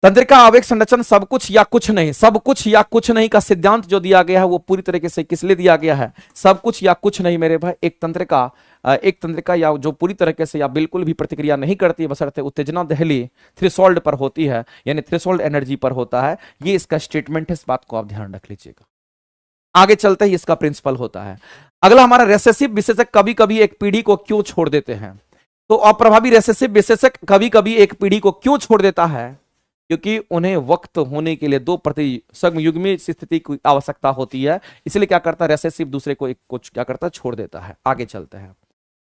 तंत्रिका आवेग संरचना सब कुछ या कुछ नहीं, सब कुछ या कुछ नहीं का सिद्धांत जो दिया गया है वो पूरी तरीके से किस लिए दिया गया है, सब कुछ या कुछ नहीं मेरे भाई। एक तंत्रिका या जो पूरी तरीके से या बिल्कुल भी प्रतिक्रिया नहीं करती है, बशर्ते उत्तेजना दहली थ्रेशोल्ड पर होती है, यानी थ्रेशोल्ड एनर्जी पर होता है। ये इसका स्टेटमेंट है, इस बात को आप ध्यान रख लीजिएगा। आगे चलते ही इसका प्रिंसिपल होता है। अगला हमारा रेसेसिव विशेषक कभी कभी एक पीढ़ी को क्यों छोड़ देते हैं। तो अप्रभावी रेसेसिव विशेषक कभी कभी एक पीढ़ी को क्यों छोड़ देता है, क्योंकि उन्हें वक्त होने के लिए 2% युग्मी स्थिति की आवश्यकता होती है, इसलिए क्या करता है रेसेसिव दूसरे को एक कुछ क्या करता है, छोड़ देता है। आगे चलते हैं।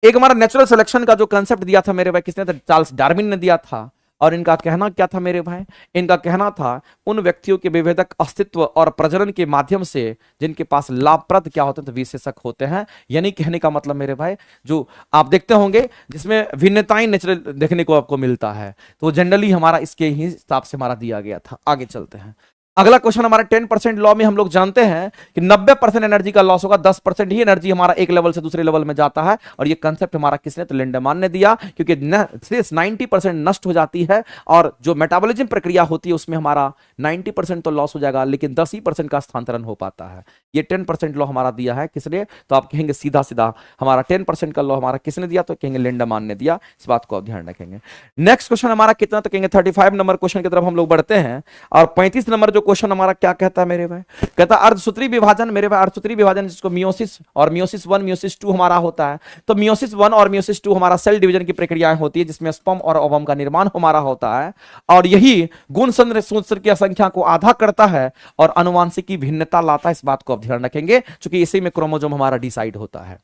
एक हमारा नेचुरल सिलेक्शन का जो कंसेप्ट दिया था मेरे भाई, किसने था, चार्ल्स डार्विन ने दिया था। और इनका कहना क्या था मेरे भाई, इनका कहना था उन व्यक्तियों के विभेदक अस्तित्व और प्रजनन के माध्यम से जिनके पास लाभप्रद क्या होते हैं, तो विशेषक होते हैं। यानी कहने का मतलब मेरे भाई, जो आप देखते होंगे जिसमें भिन्नताएं नेचुरल देखने को आपको मिलता है, तो जनरली हमारा इसके ही हिसाब से हमारा दिया गया था। आगे चलते हैं। अगला क्वेश्चन हमारा 10% लॉ में हम लोग जानते हैं कि 90% एनर्जी का लॉस होगा, 10% ही एनर्जी हमारा एक लेवल से दूसरे लेवल में जाता है। और ये कंसेप्ट हमारा किसने, तो लिंडमान ने दिया, क्योंकि 90% नष्ट हो जाती है, और जो मेटाबॉलिज्म प्रक्रिया होती है उसमें हमारा 90% तो लॉस हो जाएगा, लेकिन 10% का स्थानांतरण हो पाता है। ये 10% लॉ हमारा दिया है किसने, तो आप कहेंगे सीधा सीधा हमारा 10% का लॉ हमारा किसने दिया, तो कहेंगे लिंडमान ने दिया। इस बात को आप ध्यान रखेंगे। नेक्स्ट क्वेश्चन हमारा कितना, तो कहेंगे 35 नंबर क्वेश्चन की तरफ हम लोग बढ़ते हैं। और 35 नंबर जो क्वेश्चन हमारा क्या कहता है मेरे भाई, कहता है अर्धसूत्री विभाजन। मेरे भाई अर्धसूत्री विभाजन जिसको मियोसिस और मियोसिस 1 मियोसिस 2 हमारा होता है। तो मियोसिस 1 और मियोसिस 2 हमारा सेल डिवीजन की प्रक्रियाएं होती है, जिसमें स्पर्म और ओवम का निर्माण हमारा होता है, और यही गुणसूत्र की संख्या को आधा करता है और आनुवंशिकी भिन्नता लाता है। इस बात को आप ध्यान रखेंगे, क्योंकि इसी में क्रोमोसोम हमारा डिसाइड होता है।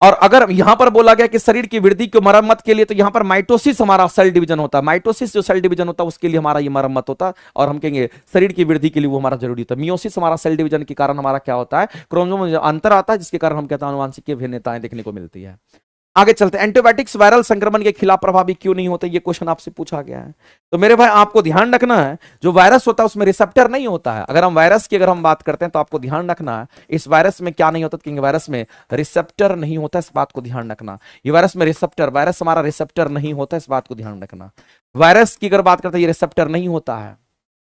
और अगर यहां पर बोला गया कि शरीर की वृद्धि की मरम्मत के लिए, तो यहां पर माइटोसिस हमारा सेल डिवीजन होता है। माइटोसिस जो सेल डिवीजन होता है उसके लिए हमारा ये मरम्मत होता है, और हम कहेंगे शरीर की वृद्धि के लिए वो हमारा जरूरी होता है। मियोसिस हमारा सेल डिवीजन के कारण हमारा क्या होता है, क्रोमोसोम में अंतर आता है, जिसके कारण हम कहते हैं आनुवंशिक भिन्नताएं देखने को मिलती है। आगे चलते हैं, एंटीबायोटिक्स वायरल संक्रमण के खिलाफ प्रभावी क्यों नहीं होते, ये क्वेश्चन आपसे पूछा गया है। तो मेरे भाई आपको ध्यान रखना है, जो वायरस होता है उसमें रिसेप्टर नहीं होता है। अगर हम वायरस की अगर हम बात करते हैं तो आपको ध्यान रखना है इस वायरस में क्या नहीं होता, क्योंकि वायरस में रिसेप्टर नहीं होता, इस बात को ध्यान रखना। ये वायरस में रिसेप्टर, वायरस हमारा रिसेप्टर नहीं होता, इस बात को ध्यान रखना। वायरस की अगर बात करते हैं ये रिसेप्टर नहीं होता है।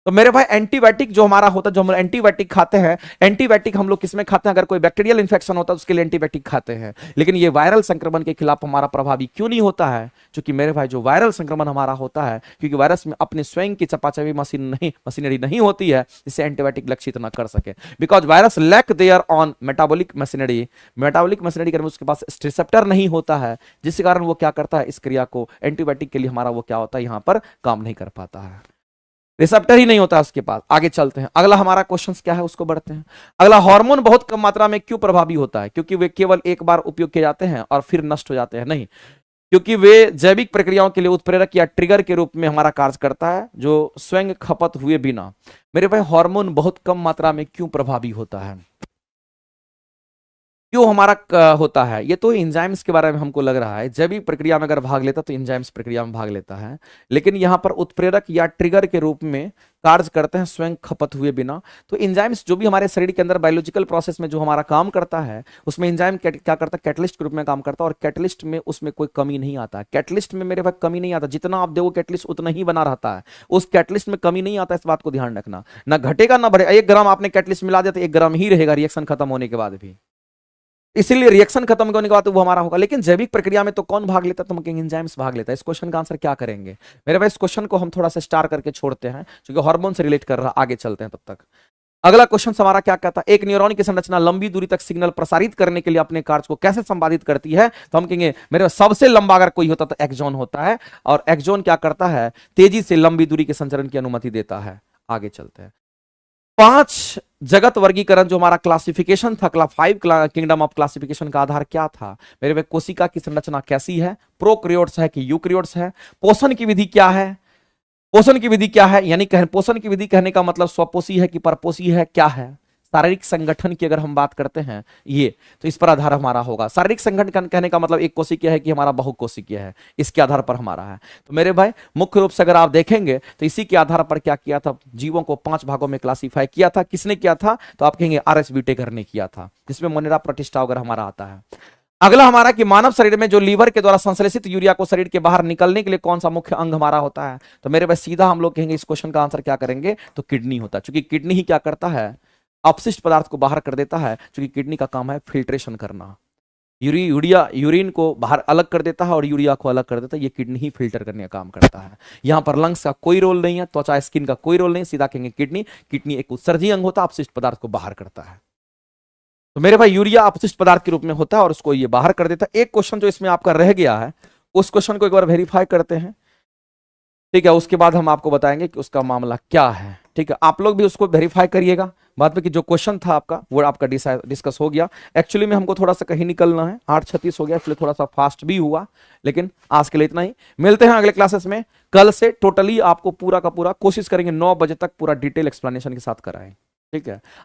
तो मेरे भाई एंटीबायोटिक जो हमारा होता है, जो हम एंटीबायोटिक खाते हैं, एंटीबायोटिक हम लोग किसमें खाते हैं, अगर कोई बैक्टीरियल इंफेक्शन होता है उसके लिए एंटीबायोटिक खाते हैं। लेकिन ये वायरल संक्रमण के खिलाफ हमारा प्रभावी क्यों नहीं होता है, क्योंकि मेरे भाई जो वायरल संक्रमण हमारा होता है, क्योंकि वायरस में अपने स्वयं की चपाचपी मशीनरी नहीं होती है जिससे एंटीबायोटिक लक्षित ना कर सके। Because virus lack their own metabolic machinery करने उसके पास रिसेप्टर नहीं होता है, जिस कारण वो क्या करता है, इस क्रिया को एंटीबायोटिक के लिए हमारा वो क्या होता है, यहां पर काम नहीं कर पाता है, रिसेप्टर ही नहीं होता उसके पास। आगे चलते हैं, अगला हमारा क्वेश्चन क्या है उसको बढ़ते हैं। अगला, हार्मोन बहुत कम मात्रा में क्यों प्रभावी होता है, क्योंकि वे केवल एक बार उपयोग किए जाते हैं और फिर नष्ट हो जाते हैं, नहीं, क्योंकि वे जैविक प्रक्रियाओं के लिए उत्प्रेरक या ट्रिगर के रूप में हमारा कार्य करता है, जो स्वयं खपत हुए बिना। मेरे भाई हार्मोन बहुत कम मात्रा में क्यों प्रभावी होता है, क्यों हमारा होता है, ये तो एंजाइम्स के बारे में हमको लग रहा है। जैविक प्रक्रिया में अगर भाग लेता तो एंजाइम्स प्रक्रिया में भाग लेता है, लेकिन यहां पर उत्प्रेरक या ट्रिगर के रूप में कार्य करते हैं स्वयं खपत हुए बिना। तो एंजाइम्स जो भी हमारे शरीर के अंदर बायोलॉजिकल प्रोसेस में जो हमारा काम करता है, उसमें एंजाइम क्या करता है, कैटलिस्ट के रूप में काम करता है, और कैटलिस्ट में उसमें कोई कमी नहीं आता। कैटलिस्ट में मेरे भाई कमी नहीं आता, जितना आप देखो कैटलिस्ट उतना ही बना रहता है, उस कैटलिस्ट में कमी नहीं आता, इस बात को ध्यान रखना। ना घटेगा ना बढ़ेगा, 1 ग्राम आपने कैटलिस्ट मिला दिया तो 1 ग्राम ही रहेगा रिएक्शन खत्म होने के बाद भी, इसीलिए रिएक्शन खत्म होने के बाद वो हमारा होगा। लेकिन जैविक प्रक्रिया में तो कौन भाग लेता है, तो एंजाइम्स भाग लेता है। इस क्वेश्चन का आंसर क्या करेंगे मेरे भाई, इस क्वेश्चन को हम थोड़ा सा स्टार करके छोड़ते हैं क्योंकि हार्मोन से रिलेट कर रहा, आगे चलते हैं तब तक। अगला क्वेश्चन हमारा क्या कहता है, एक न्यूरॉन की संरचना लंबी दूरी तक सिग्नल प्रसारित करने के लिए अपने कार्य को कैसे संपादित करती है, तो हम कहेंगे मेरे सबसे लंबा अगर कोई होता तो एक्सॉन होता है, और एक्सॉन क्या करता है, तेजी से लंबी दूरी के संचरण की अनुमति देता है। आगे चलते हैं, 5 जगत वर्गीकरण जो हमारा क्लासिफिकेशन था, 5 किंगडम ऑफ क्लासिफिकेशन का आधार क्या था मेरे भाई, कोशिका की संरचना कैसी है, प्रोक्रियोट्स है कि यूक्रियोट्स है, पोषण की विधि क्या है, पोषण की विधि क्या है, यानी पोषण की विधि कहने का मतलब स्वपोषी है कि परपोषी है, क्या है, शारीरिक संगठन की अगर हम बात करते हैं ये, तो इस पर आधार हमारा होगा। शारीरिक संगठन कहने का मतलब एक कोशिकीय है कि हमारा बहुकोशिकीय है, इसके आधार पर हमारा है। तो मेरे भाई मुख्य रूप से अगर आप देखेंगे तो इसी के आधार पर क्या किया था, जीवों को 5 भागों में क्लासिफाई किया था। किसने किया था, तो आप कहेंगे RS व्हिटेकर ने किया था, जिसमें मोनेरा प्रतिष्ठा अगर हमारा आता है। अगला हमारा कि मानव शरीर में जो लीवर के द्वारा संश्लेषित यूरिया को शरीर के बाहर निकलने के लिए कौन सा मुख्य अंग हमारा होता है, तो मेरे भाई सीधा हम लोग कहेंगे इस क्वेश्चन का आंसर क्या करेंगे, तो किडनी होता है, क्योंकि किडनी ही क्या करता है, अपशिष्ट पदार्थ को बाहर कर देता है, क्योंकि किडनी का काम है फिल्ट्रेशन करना, यूरिन को बाहर अलग कर देता है और यूरिया को अलग कर देता है, ये किडनी ही फिल्टर करने का काम करता है। यहां पर लंग्स का कोई रोल नहीं है, त्वचा स्किन का कोई रोल नहीं, सीधा कहेंगे किडनी एक उत्सर्जी अंग होता है, अपशिष्ट पदार्थ को बाहर करता है। तो मेरे भाई यूरिया अपशिष्ट पदार्थ के रूप में होता है और उसको ये बाहर कर देता है। एक क्वेश्चन जो इसमें आपका रह गया है, उस क्वेश्चन को एक बार वेरीफाई करते हैं, ठीक है, उसके बाद हम आपको बताएंगे कि उसका मामला क्या है। ठीक है, आप लोग भी उसको वेरीफाई करिएगा बाद में कि जो क्वेश्चन था आपका वो आपका डिस्कस हो गया। एक्चुअली में हमको थोड़ा सा कहीं निकलना है, 8:36 हो गया, इसलिए थोड़ा सा फास्ट भी हुआ, लेकिन आज के लिए इतना ही। मिलते हैं अगले क्लासेस में, कल से टोटली आपको पूरा का पूरा कोशिश करेंगे 9 बजे तक पूरा डिटेल एक्सप्लेनेशन के साथ कराएं। ठीक है,